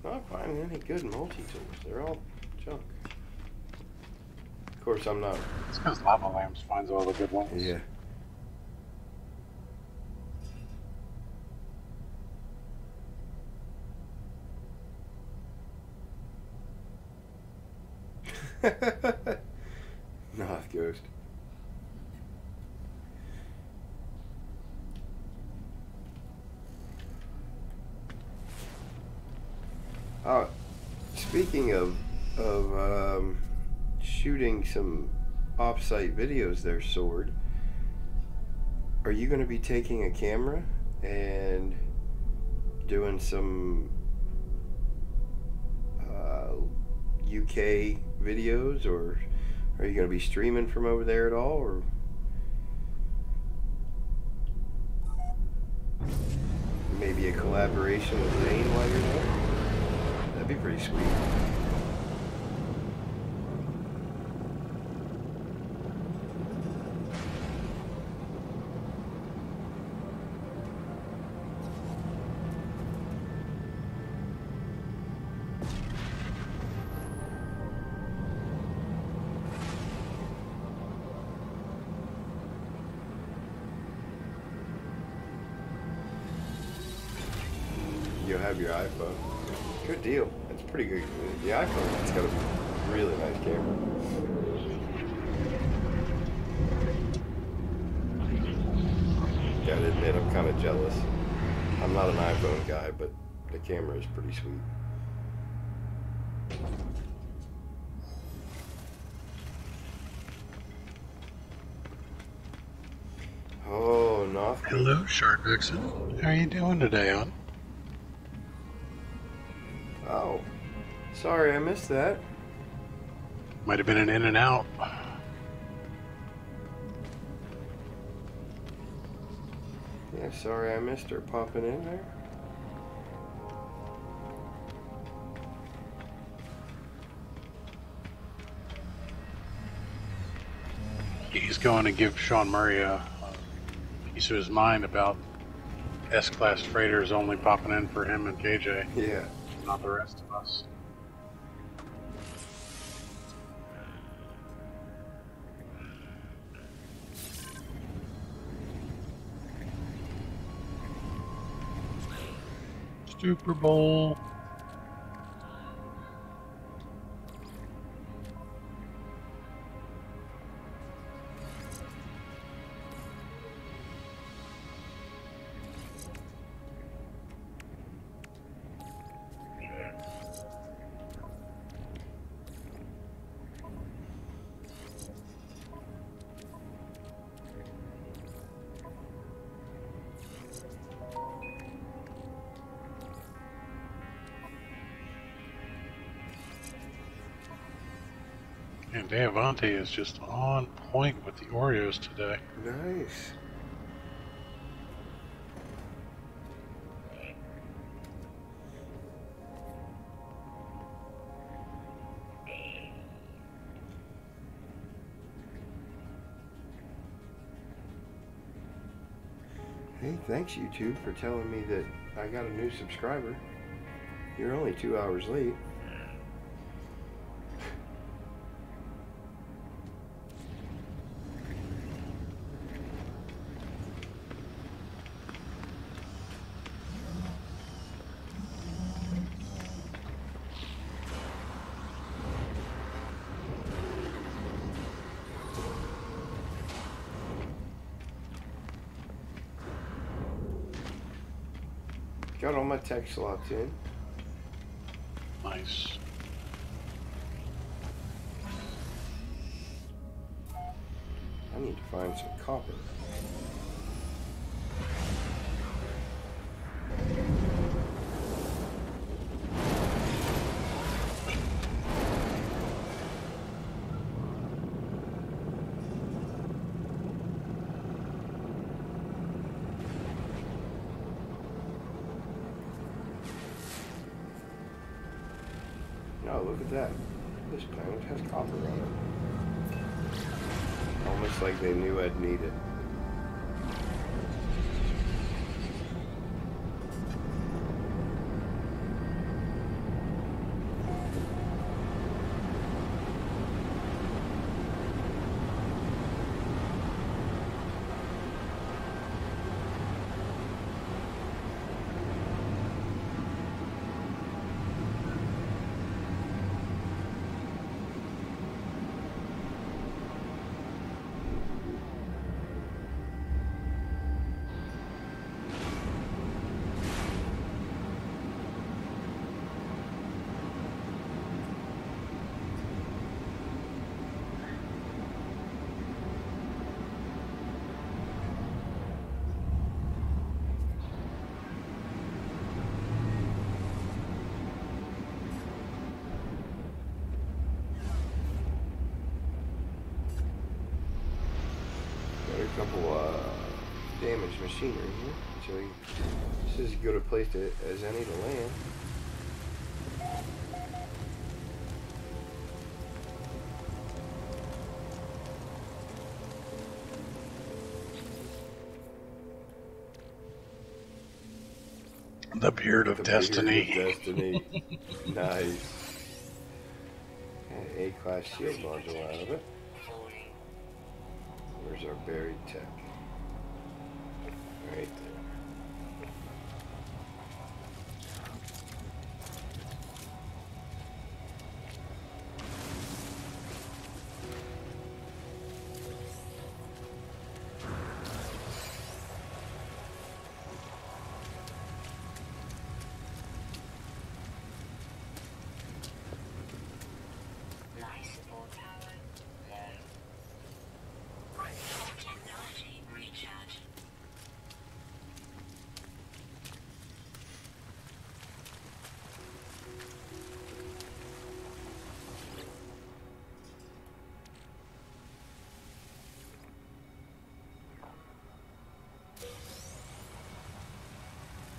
Not finding any good multi-tools. They're all junk. Of course, I'm not. It's because Lava Lamps finds all the good ones. Yeah. Noth Ghost. Speaking of shooting some off-site videos there, Sword, are you going to be taking a camera and doing some UK videos, or are you going to be streaming from over there at all, or maybe a collaboration with Zane while you're there? That'd be pretty sweet. You'll have your iPhone. Good deal. That's pretty good. The iPhone, that's got a really nice camera. Gotta admit, I'm kind of jealous. I'm not an iPhone guy, but the camera is pretty sweet. Oh, Noth. Hello, Shark Vixen. How are you doing today, hon? Oh, sorry, I missed that. Might have been an in and out. Yeah, sorry, I missed her popping in there. He's going to give Sean Murray a piece of his mind about S-Class freighters only popping in for him and KJ. Yeah. Not the rest of us. Super Bowl. And Davante is just on point with the Oreos today. Nice. Hey, thanks YouTube for telling me that I got a new subscriber. You're only 2 hours late. Got all my tech slots in. Nice. I need to find some copper. Oh, look at that. This planet has copper on it. Almost like they knew I'd need it. Couple damaged machinery here, so this is as good a place as any to land. The beard of destiny. Beard of destiny. Nice. And A-class shield module out of it. Where's our buried tech? Right there. Life support power low. Technology recharge.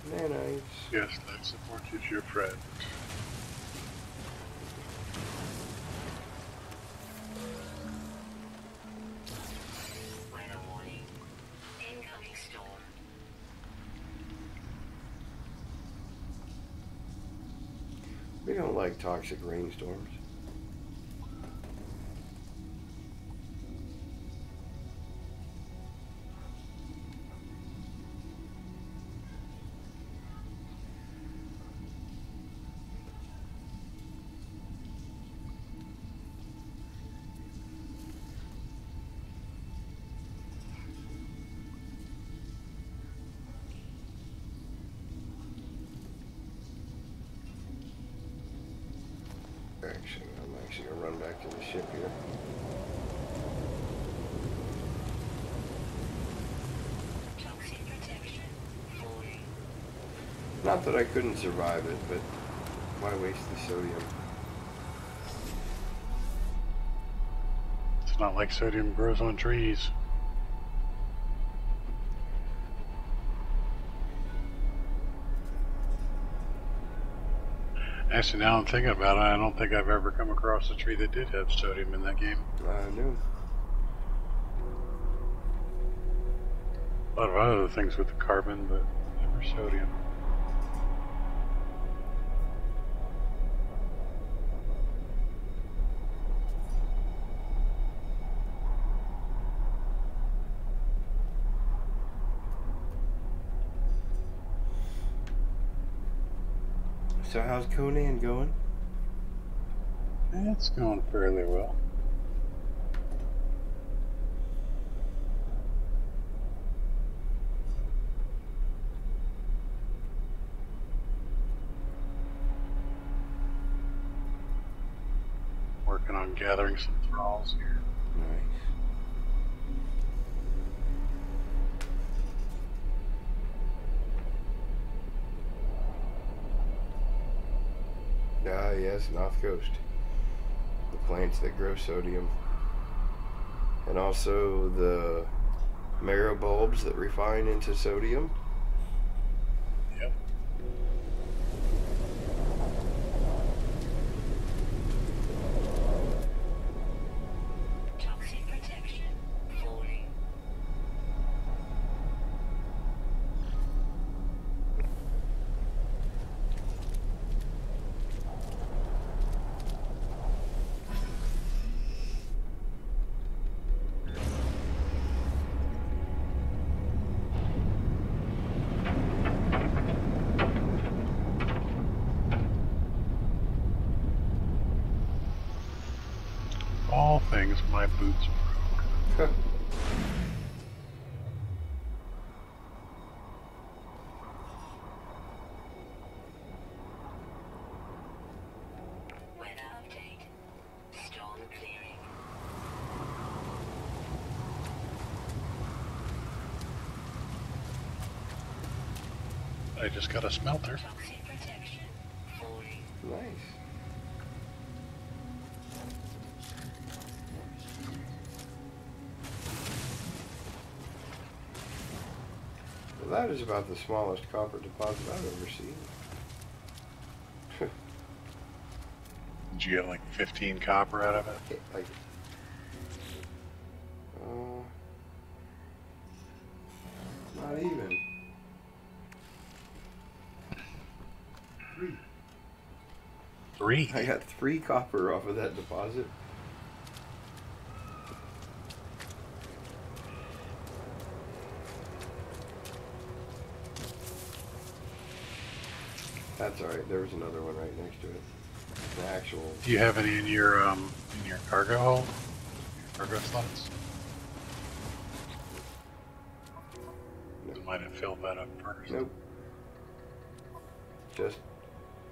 Nanites. Yes, life support is your friend. Weather warning. Incoming storm. We don't like toxic rainstorms. I'm actually going to run back to the ship here. Toxic protection. 40. Not that I couldn't survive it, but why waste the sodium? It's not like sodium grows on trees. Actually, now I'm thinking about it, I don't think I've ever come across a tree that did have sodium in that game. I knew. A lot of other things with the carbon, but never sodium. So how's Conan going? It's going fairly well. working on gathering some thralls here. Nice. Ah, yes, North Coast. The plants that grow sodium. And also the marrow bulbs that refine into sodium. Yep. Toxic protection falling. All things my boots broke. Weather update. Storm clearing. I just got a smelter. Toxic protection falling. Nice. Well, that is about the smallest copper deposit I've ever seen. Did you get like 15 copper out of it? Like, not even. 3. I got 3 copper off of that deposit. That's alright, there was another one right next to it. The actual... Do you have any in your cargo hold? Your cargo slots? Nope. Might have filled that up first. Nope. Just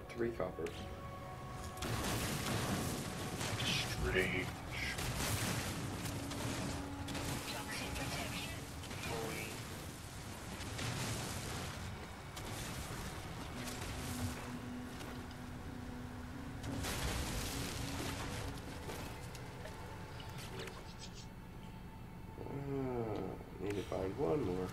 3 copper. Strange. Toxic protection falling. Need to find one more.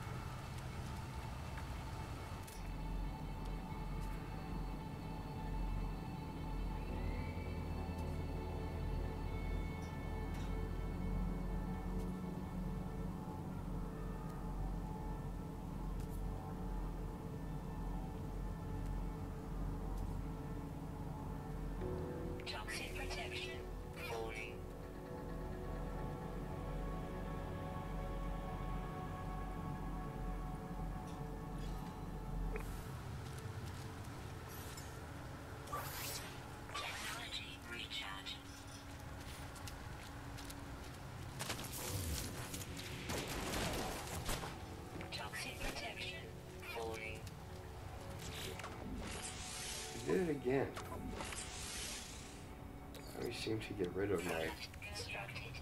Toxic protection falling. Technology recharge. Toxic protection falling. I did it again. I always seem to get rid of my... Constructed.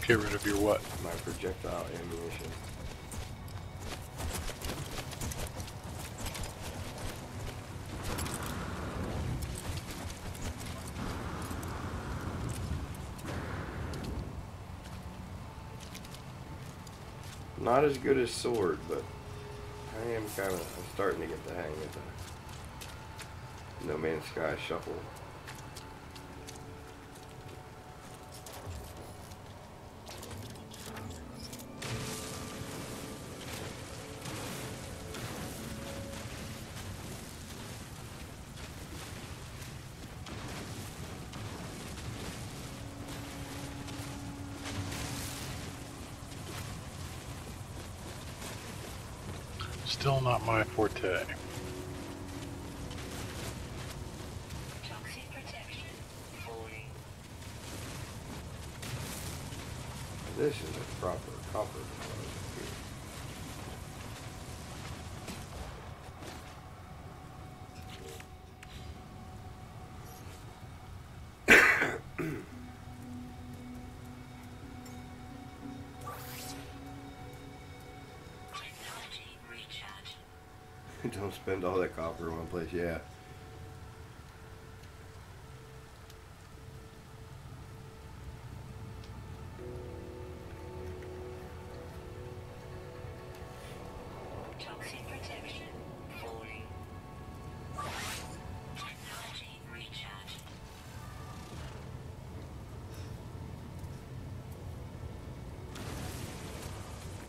Get rid of your what? my projectile ammunition. Not as good as sword, but I am I'm starting to get the hang of the No Man's Sky shuffle. Still not my forte. Toxic protection falling. This is a proper copper deposit here. Don't spend all that copper in one place, yeah. Toxic protection. Falling. Technology recharge.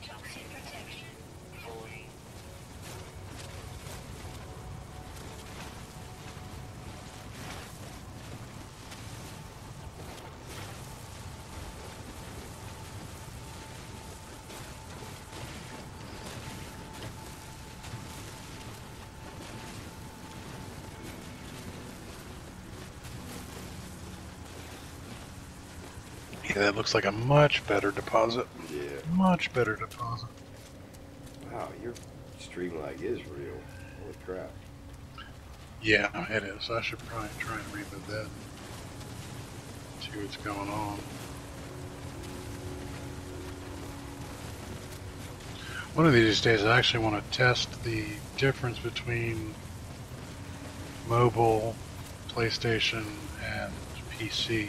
Toxic protection. Falling. Yeah, that looks like a much better deposit. Yeah. Much better deposit. Wow, your stream lag is real. Holy crap. Yeah, it is. I should probably try and reboot that. See what's going on. One of these days I actually want to test the difference between mobile, PlayStation, and PC.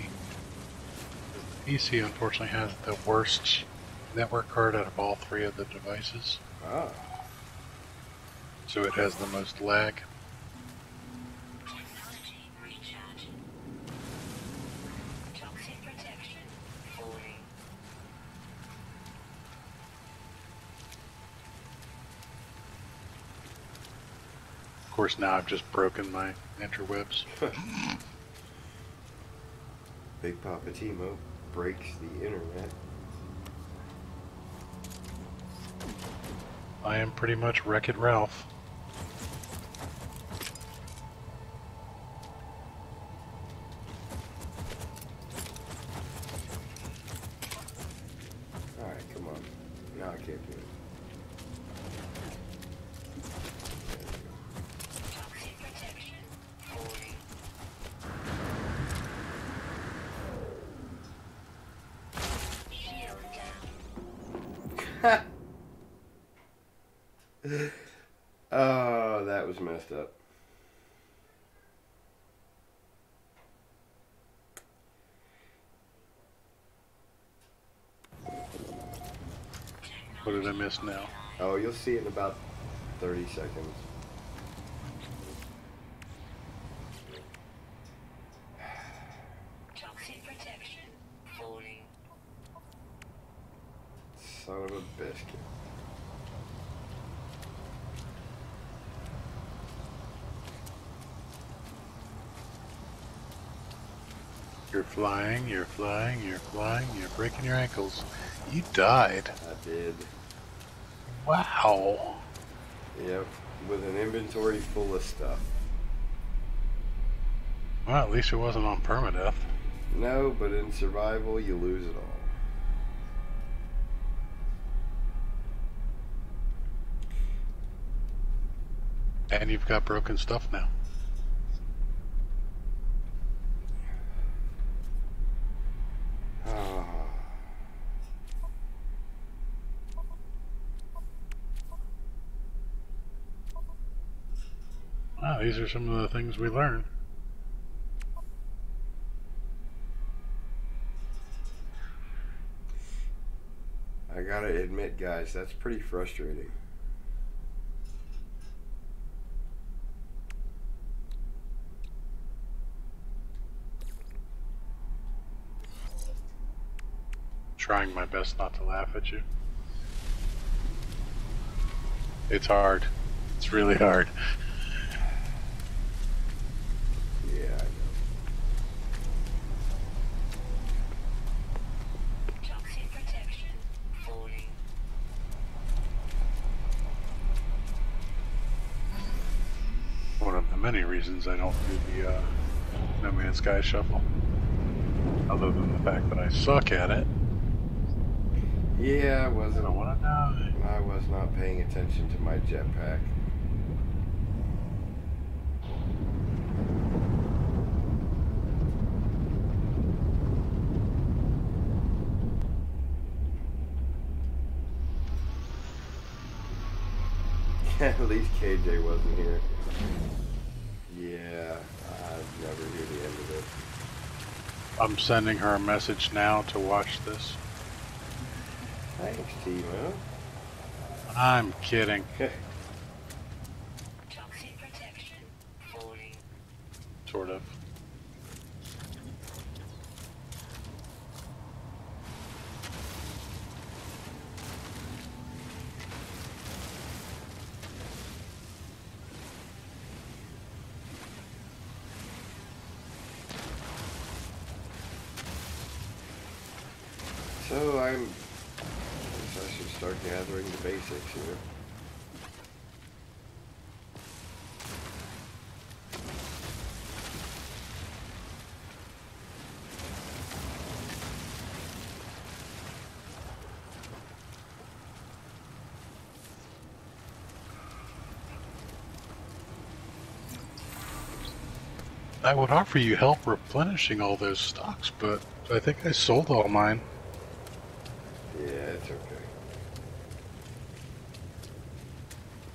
The PC unfortunately has the worst network card out of all three of the devices. Ah. So it has the most lag. Technology recharge. Toxic protection. Falling. Of course now I've just broken my interwebs. Big Poppa T-Mo breaks the internet. I am pretty much Wreck-It Ralph. Alright, come on. Now I can't do it. Toxic protection. Falling. Shield down. Oh, that was messed up. What did I miss now? Oh, you'll see it in about 30 seconds. Toxic protection. Falling. Son of a biscuit. You're flying, you're flying, you're flying, you're breaking your ankles. You died. I did. Wow. Yep, with an inventory full of stuff. Well, at least it wasn't on permadeath. No, but in survival, you lose it all. And you've got broken stuff now. Ah. Wow, these are some of the things we learn. I gotta admit, guys, that's pretty frustrating. Trying my best not to laugh at you. It's hard. It's really hard. Yeah, I know. Toxic protection. Falling. One of the many reasons I don't do the No Man's Sky shuffle. Other than the fact that I suck at it. Yeah, I I wasn't. don't want to die. I was not paying attention to my jetpack. At least KJ wasn't here. Yeah, I'd never hear the end of it. I'm sending her a message now to watch this. Thanks, T-Mo. I'm kidding. Toxic protection. Falling. Sort of. So I guess I should start gathering the basics here. I would offer you help replenishing all those stocks, but I think I sold all mine. Yeah, it's okay.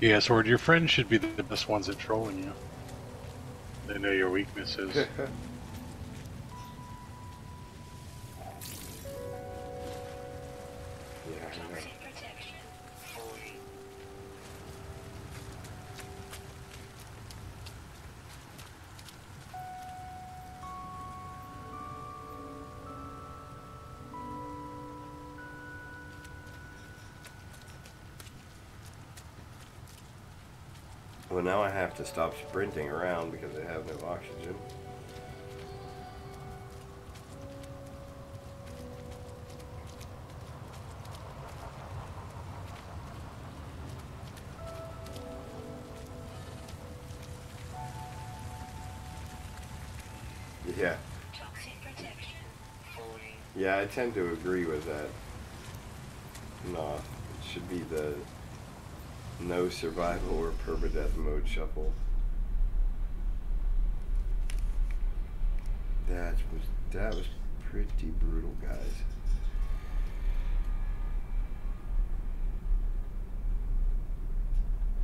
Yeah, Sword, your friends should be the best ones at trolling you. They know your weaknesses. Yeah, I know. Toxic protection. Falling. Well, now I have to stop sprinting around because I have no oxygen. Yeah, Toxic protection. Falling. yeah, I tend to agree with that. No, it should be the no survival or permadeath mode shuffle. That was pretty brutal, guys.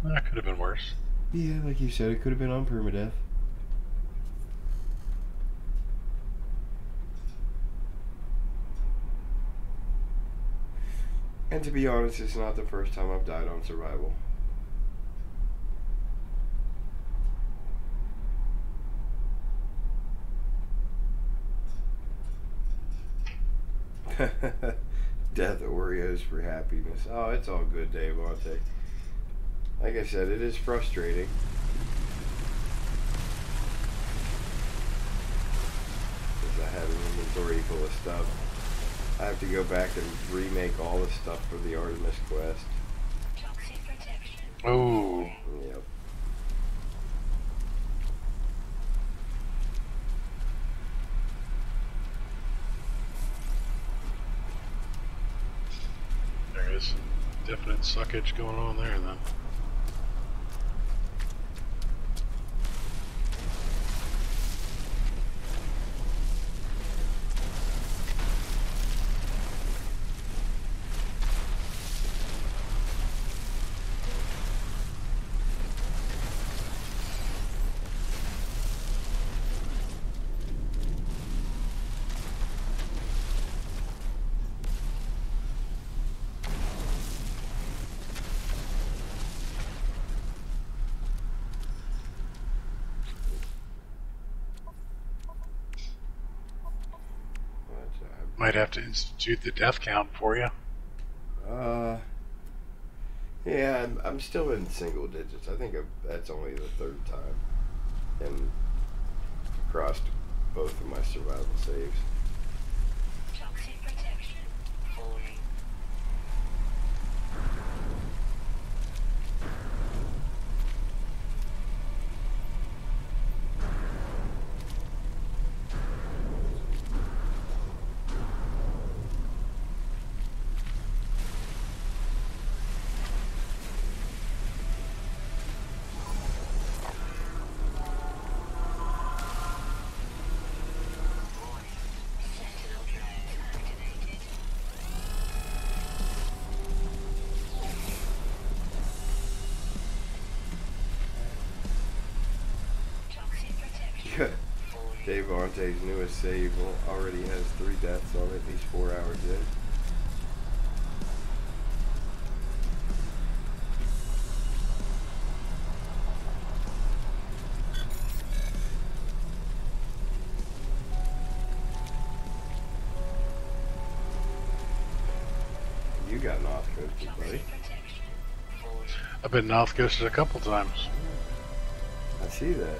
That could have been worse. Yeah, like you said, it could have been on permadeath. And to be honest, it's not the first time I've died on survival. Death Oreos for happiness. Oh, it's all good, Dave Monte. Like I said, it is frustrating. Because I have an inventory full of stuff. I have to go back and remake all the stuff for the Artemis quest. Toxic protection. Oh, Yep. there is some definite suckage going on there then. Might have to institute the death count for you. Yeah, I'm still in single digits. I think that's only the third time. And crossed both of my survival saves. Toxic protection. Falling. Davante's newest save already has 3 deaths on it. He's 4 hours in. You got North Coasted, buddy. I've been North Coasted a couple times. I see that.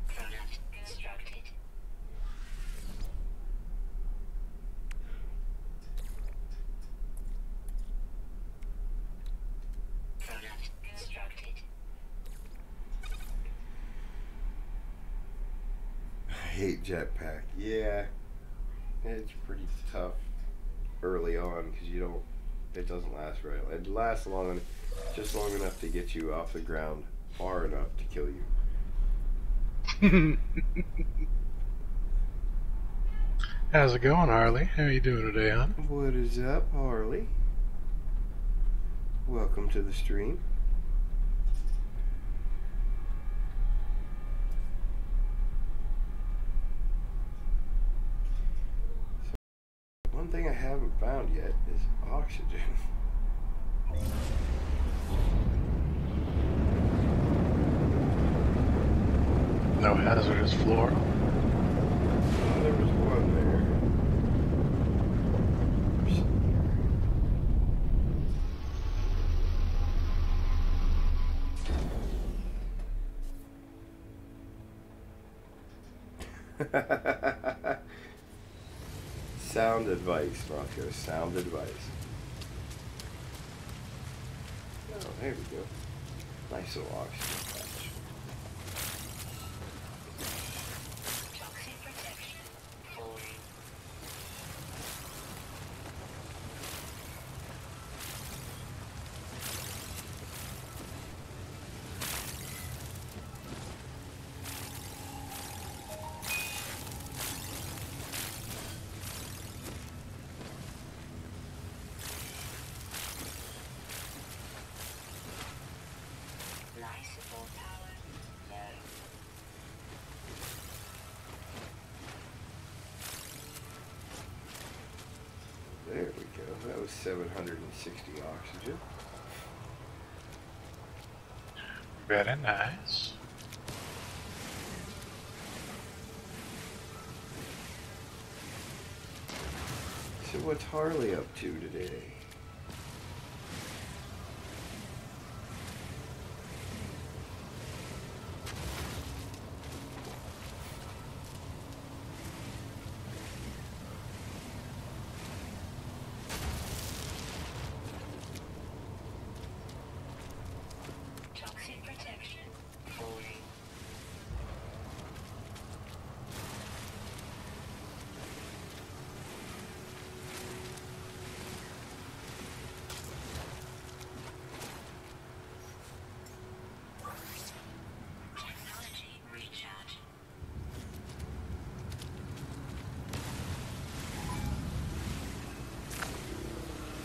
Product constructed. Product constructed. I hate jetpack. Yeah, it's pretty tough early on because you don't. It doesn't last very long. It lasts just long enough to get you off the ground, far enough to kill you. How's it going, Harley? How are you doing today, hon? What is up, Harley? Welcome to the stream. One thing I haven't found yet is oxygen. No hazardous flora. Oh, there was one there. Sound advice, Roscoe. Sound advice. Oh, there we go. Nice little oxygen patch. Toxic protection. Falling. Life support power. Low. There we go. That was 760 oxygen. Very nice. So what's Harley up to today? Toxic protection. Falling. Technology recharge.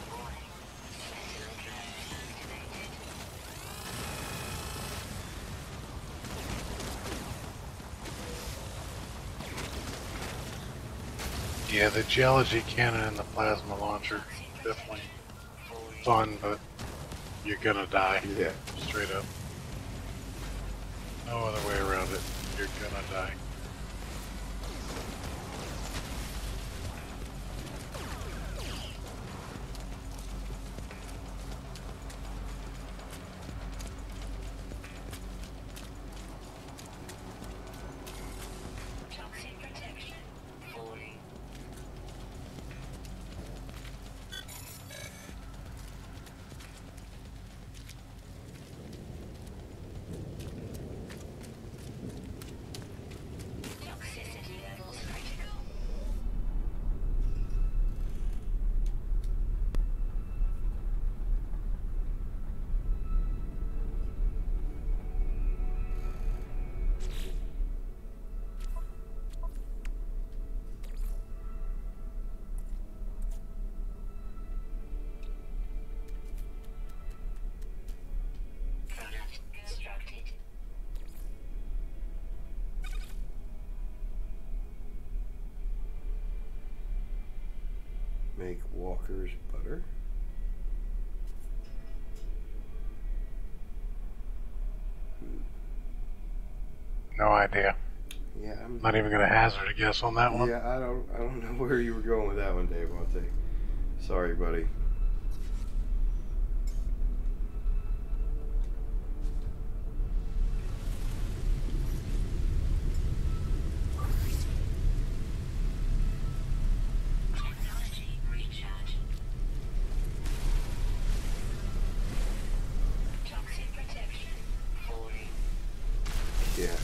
Warning. Special drone activated. Yeah, the geology cannon and the plasma launcher, definitely fun, but you're gonna die. Yeah. Straight up. No other way around it. You're gonna die. Toxic protection. Falling. make Walker's butter. No idea. Yeah, I'm Not even gonna hazard a guess on that one. Yeah, I don't know where you were going with that one, Dave. I'll take. Sorry, buddy. Technology recharge. Toxic protection falling. Yeah.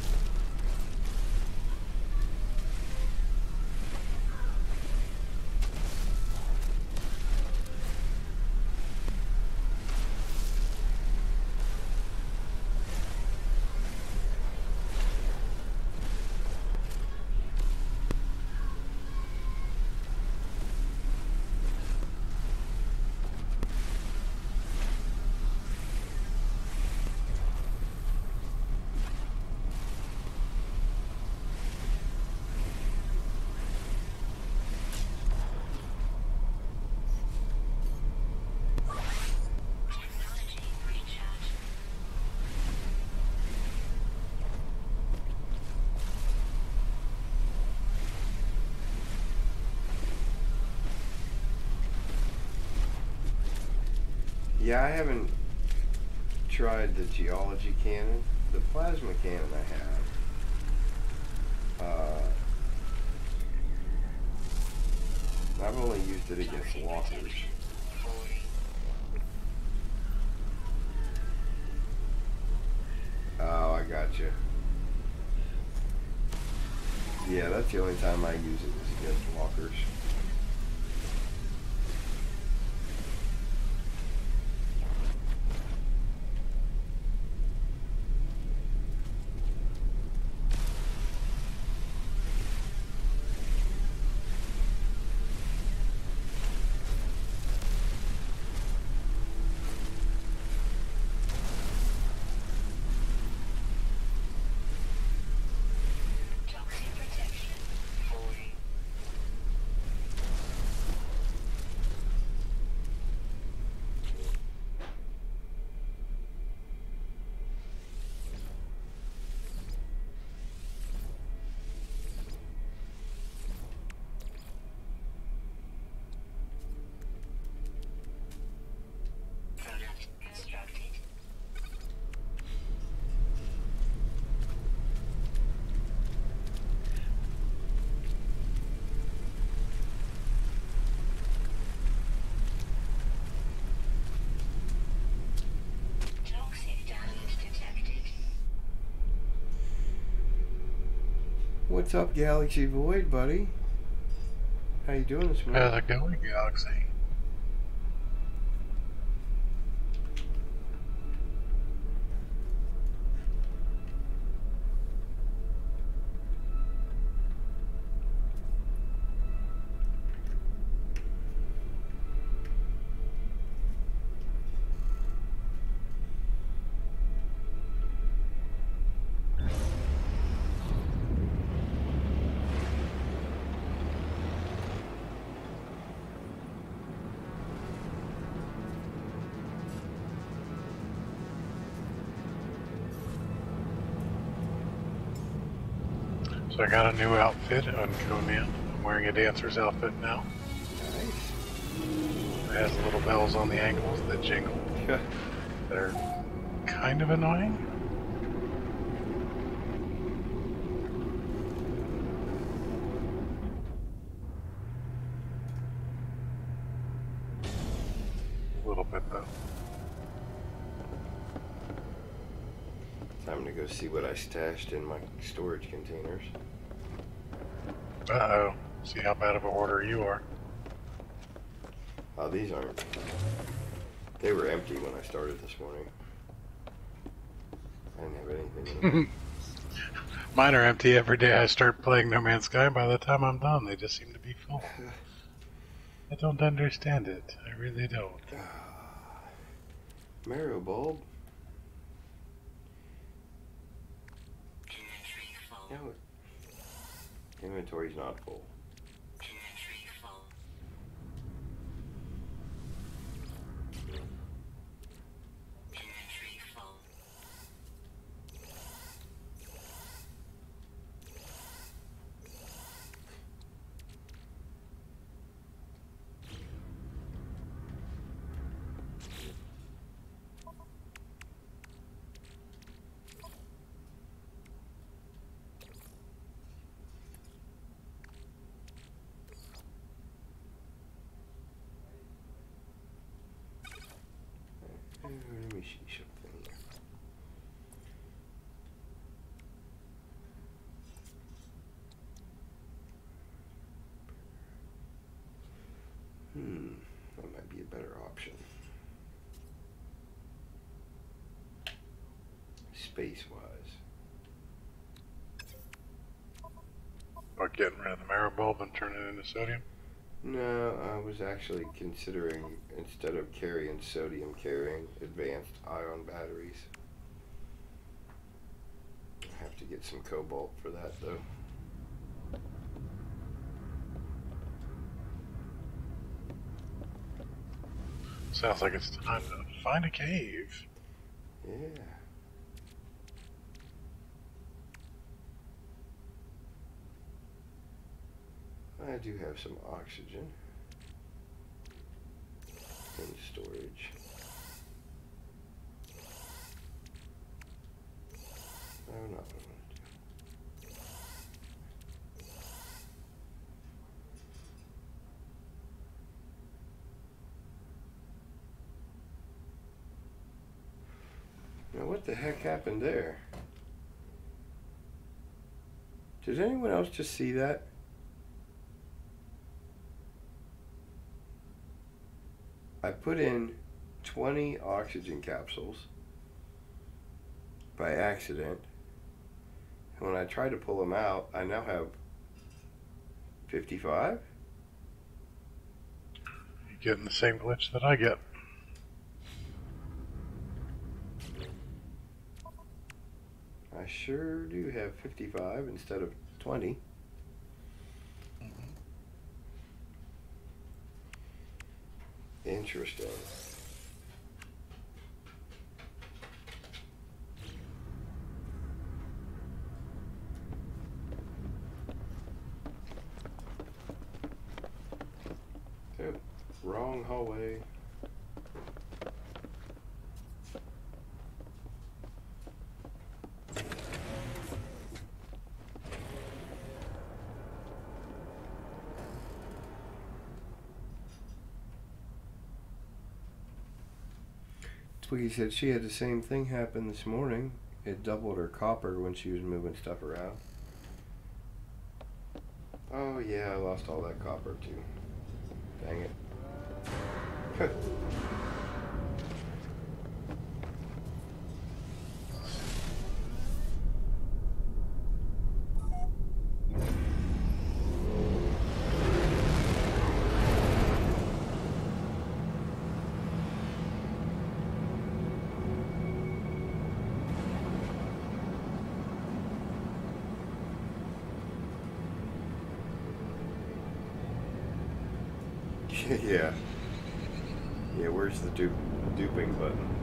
Technology recharge. Yeah, I haven't tried the geology cannon. The plasma cannon I have. I've only used it against Toxic walkers. protection falling. Oh, I gotcha. Yeah, that's the only time I use it is against walkers. Toxic protection falling. Product constructed. Toxic damage detected. What's up, Galaxy Void, buddy? How you doing this morning? How's it going, Galaxy? So I got a new outfit on Conan. I'm wearing a dancer's outfit now. Nice. It has little bells on the ankles that jingle. That are kind of annoying. A little bit though. Time to go see what I stashed in my storage containers. Uh-oh. See how bad of a hoarder you are. Oh, these aren't. They were empty when I started this morning. I didn't have anything in them. Mine are empty every day I start playing No Man's Sky. By the time I'm done, they just seem to be full. I don't understand it. I really don't. Mario bulb? Inventory full. No. Inventory's not full. Inventory full. That might be a better option. Space-wise. Or getting rid of the marrow bulb and turning it into sodium? No, I was actually considering, instead of carrying sodium, carrying advanced ion batteries. I have to get some cobalt for that, though. Sounds like it's time to find a cave. Yeah. I do have some oxygen in storage. No, not what I want to do. Now, what the heck happened there? Did anyone else just see that? I put in 20 oxygen capsules by accident, and when I tried to pull them out, I now have 55? You're getting the same glitch that I get. I sure do have 55 instead of 20. Interesting. Oh, wrong hallway. Twiggy said she had the same thing happen this morning. It doubled her copper when she was moving stuff around. Oh yeah, I lost all that copper too. Dang it. Yeah. Yeah, where's the duping button?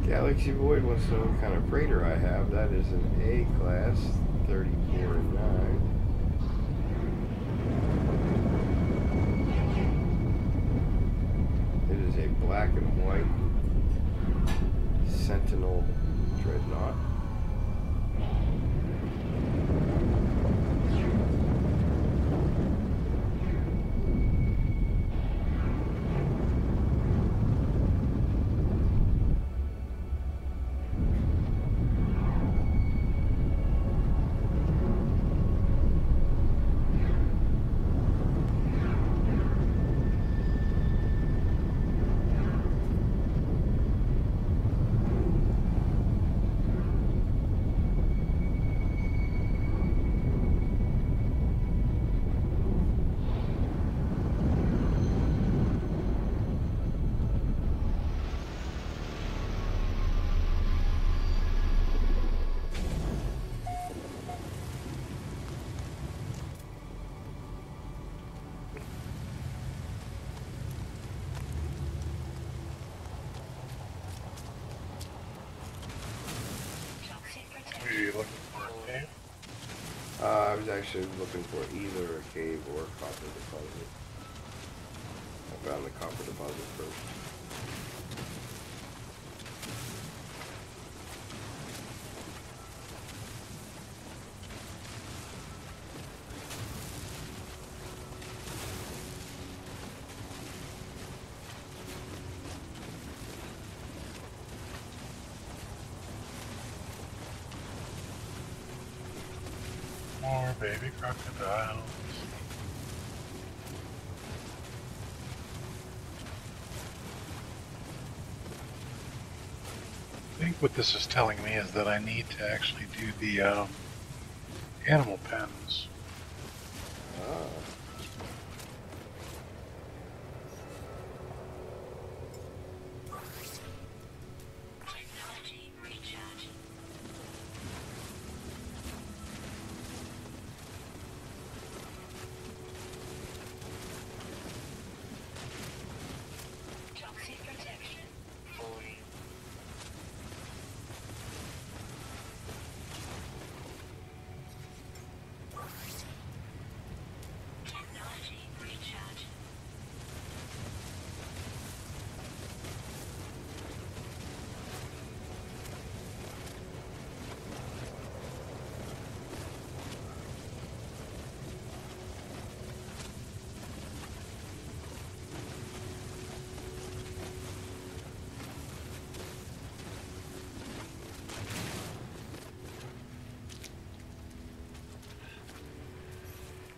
Galaxy Void wants to know what kind of freighter I have. That is an A-class, 34 and 9. It is a black and white Sentinel Dreadnought. I was actually looking for either a cave or a copper deposit. I found the copper deposit first. More baby crocodiles. I think what this is telling me is that I need to actually do the animal pens. Ah. Technology recharge. Toxic protection. 40. Technology recharge.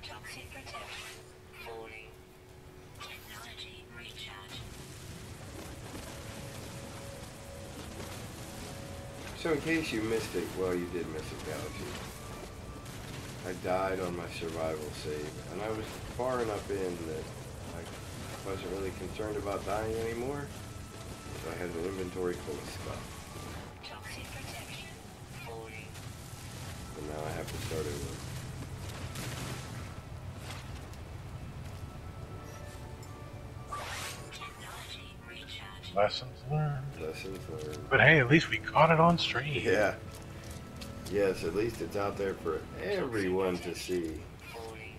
Toxic protection. 40. Technology recharge. So in case you missed it, well, you did miss it, Galaxy. I died on my survival save, and I was far enough in that I wasn't really concerned about dying anymore. So I had an inventory full of stuff, Toxic protection. 40. and now I have to start over. Technology recharge. Lessons learned. Lessons learned. But hey, at least we caught it on stream. Yeah. Yes, at least it's out there for everyone to see. 40.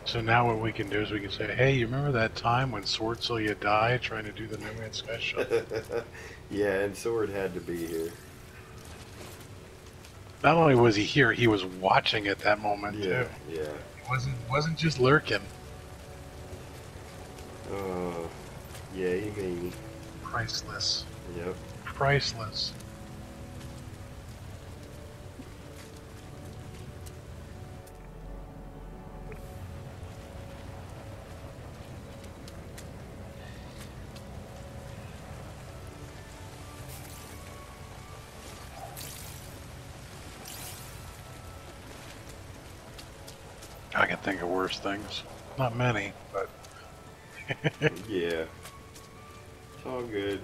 So now what we can do is we can say, hey, you remember that time when Sword Celia died trying to do the No Man's Sky shuttle? Yeah, and Sword had to be here. Not only was he here, he was watching at that moment Yeah, too. yeah. He wasn't just lurking. Yay me. Priceless. Yep. Priceless. I can think of worse things. Not many, but Yeah. It's all good.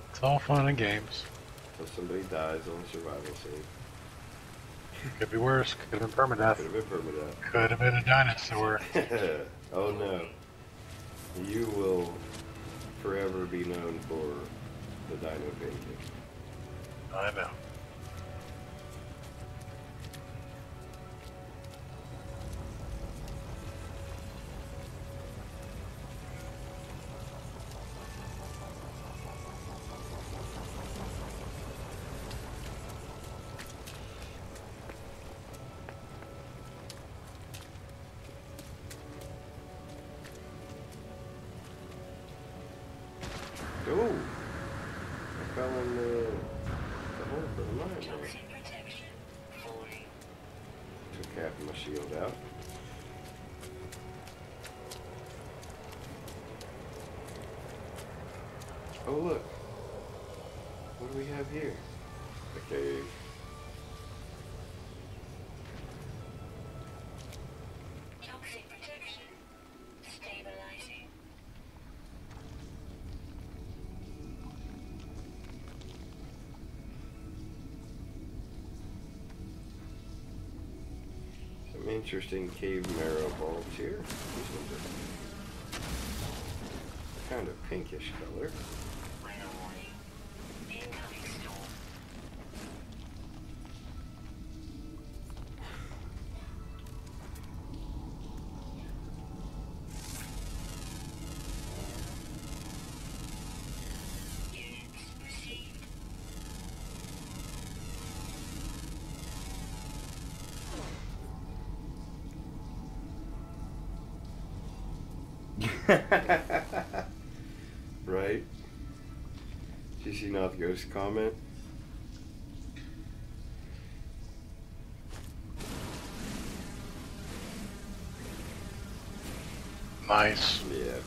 it's all fun and games. Until somebody dies on survival save. Could be worse. Could have been permadeath. Could have been permadeath. Could have been a dinosaur. Oh no. You will forever be known for the dino painting. I know. Oh! I fell in the hole for the mine there. Toxic protection. 40. Took half of my shield out. Oh look! What do we have here? A cave. Toxic protection. Stabilizing. Some interesting cave marrow bulbs here. kind of pinkish color. Weather warning. Incoming storm. Units received. Right? Did you see North Ghost comment? Nice. Yeah.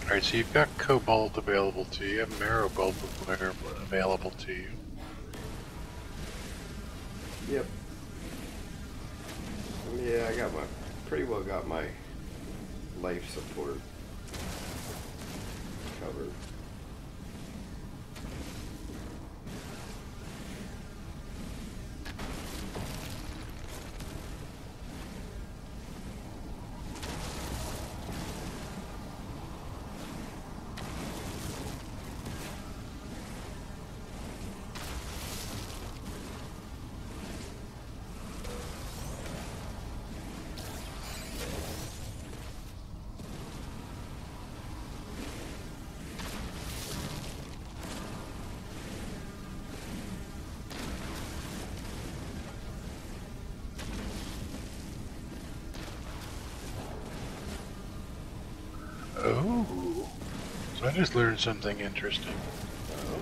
Alright, so you've got Cobalt available to you, you have Marrow Bulb available to you. Yep. Yeah, I got my, pretty well got my life support covered. Oh, so I just learned something interesting. Oh.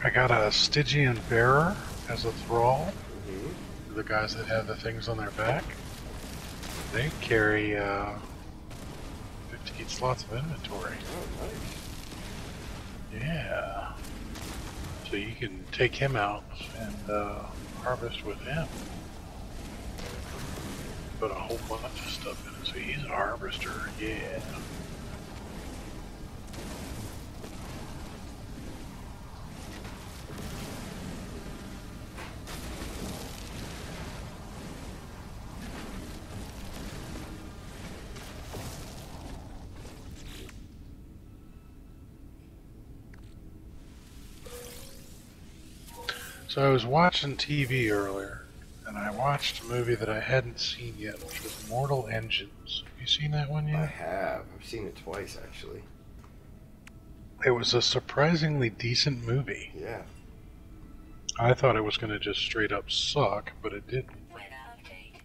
I got a Stygian Bearer as a thrall. Mm-hmm. The guys that have the things on their back, they carry 15 slots of inventory. Oh, nice. Yeah. So you can take him out and harvest with him. Put a whole bunch of stuff in it. So he's a harvester. Yeah. So I was watching TV earlier, and I watched a movie that I hadn't seen yet, which was Mortal Engines. Have you seen that one I yet? have. I've seen it twice, actually. It was a surprisingly decent movie. Yeah. I thought it was going to just straight up suck, but it didn't. Weather update.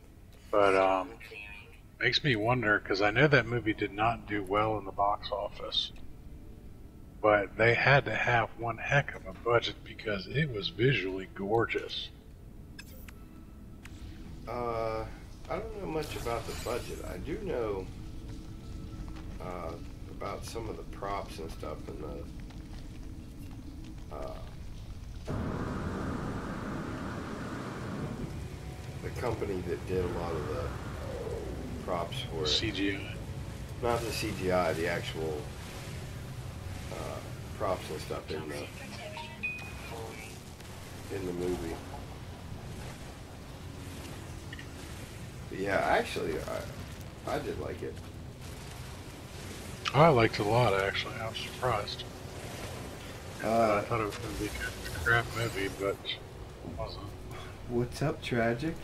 But Storm clearing. makes me wonder, because I know that movie did not do well in the box office. But they had to have one heck of a budget because it was visually gorgeous. I don't know much about the budget. I do know about some of the props and stuff and the company that did a lot of the props for it. CGI. Not the CGI, the actual props and stuff Toxic protection. Falling. in the movie. But yeah, actually, I did like it. I liked it a lot, actually. I was surprised. I Uh, thought it was going to be kind of a crap movie, but it wasn't. what's up, Tragic?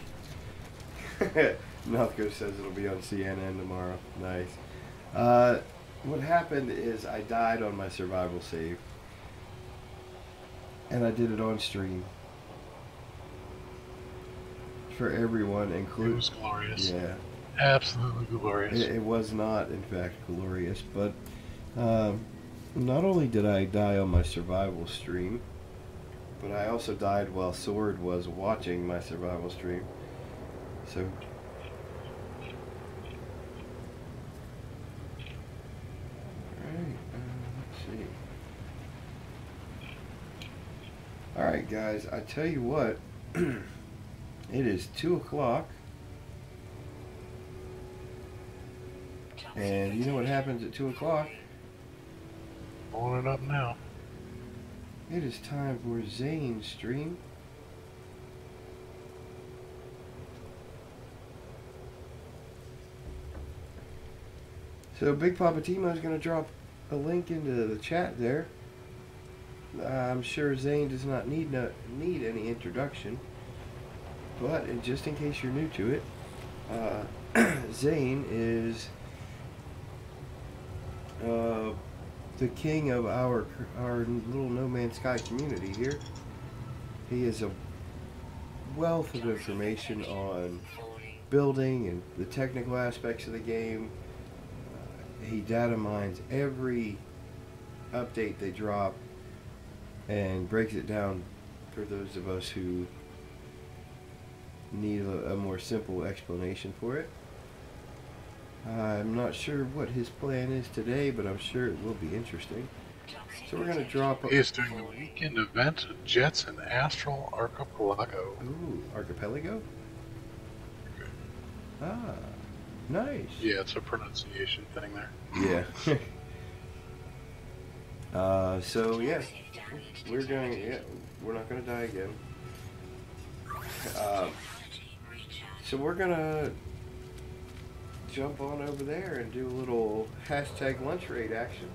Nalco says it'll be on CNN tomorrow. Nice. What happened is I died on my survival save. And I did it on stream. For everyone, It including... was glorious. Yeah. Absolutely glorious. It was not, in fact, glorious, but not only did I die on my survival stream, but I also died while Sword was watching my survival stream. So... Alright, let's see. Alright, guys, I tell you what, it is 2 o'clock. And you know what happens at 2 o'clock? Pulling it up now. It is time for Zane's stream. So Big Poppa T-Mo is going to drop a link into the chat there. I'm sure Zane does not need any introduction, but just in case you're new to it, Zane is the king of our little No Man's Sky community here. He is a wealth of information on building and the technical aspects of the game. He data mines every update they drop and breaks it down for those of us who need a more simple explanation for it. I'm not sure what his plan is today, but I'm sure it will be interesting. So we're going to drop... He is doing the weekend event, Jets and Astral Archipelago. Ooh, Archipelago? Ah, nice. Yeah, it's a pronunciation thing there. Yeah. So yeah, we're not gonna die again. So we're gonna jump on over there and do a little hashtag lunch raid action.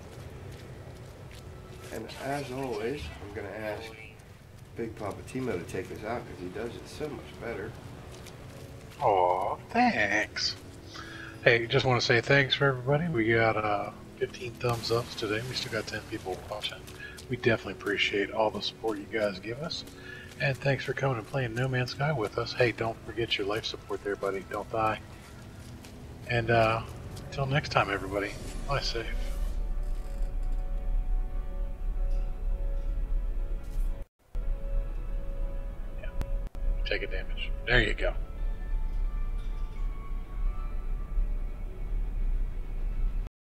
And as always, I'm gonna ask Big Poppa T-Mo to take us out because he does it so much better. Aw, thanks. Hey, just want to say thanks for everybody. We got 15 thumbs ups today. We still got 10 people watching. We definitely appreciate all the support you guys give us. And thanks for coming and playing No Man's Sky with us. Hey, don't forget your life support there, buddy. Don't die. And until next time, everybody, fly safe. Yeah. Take a damage. There you go.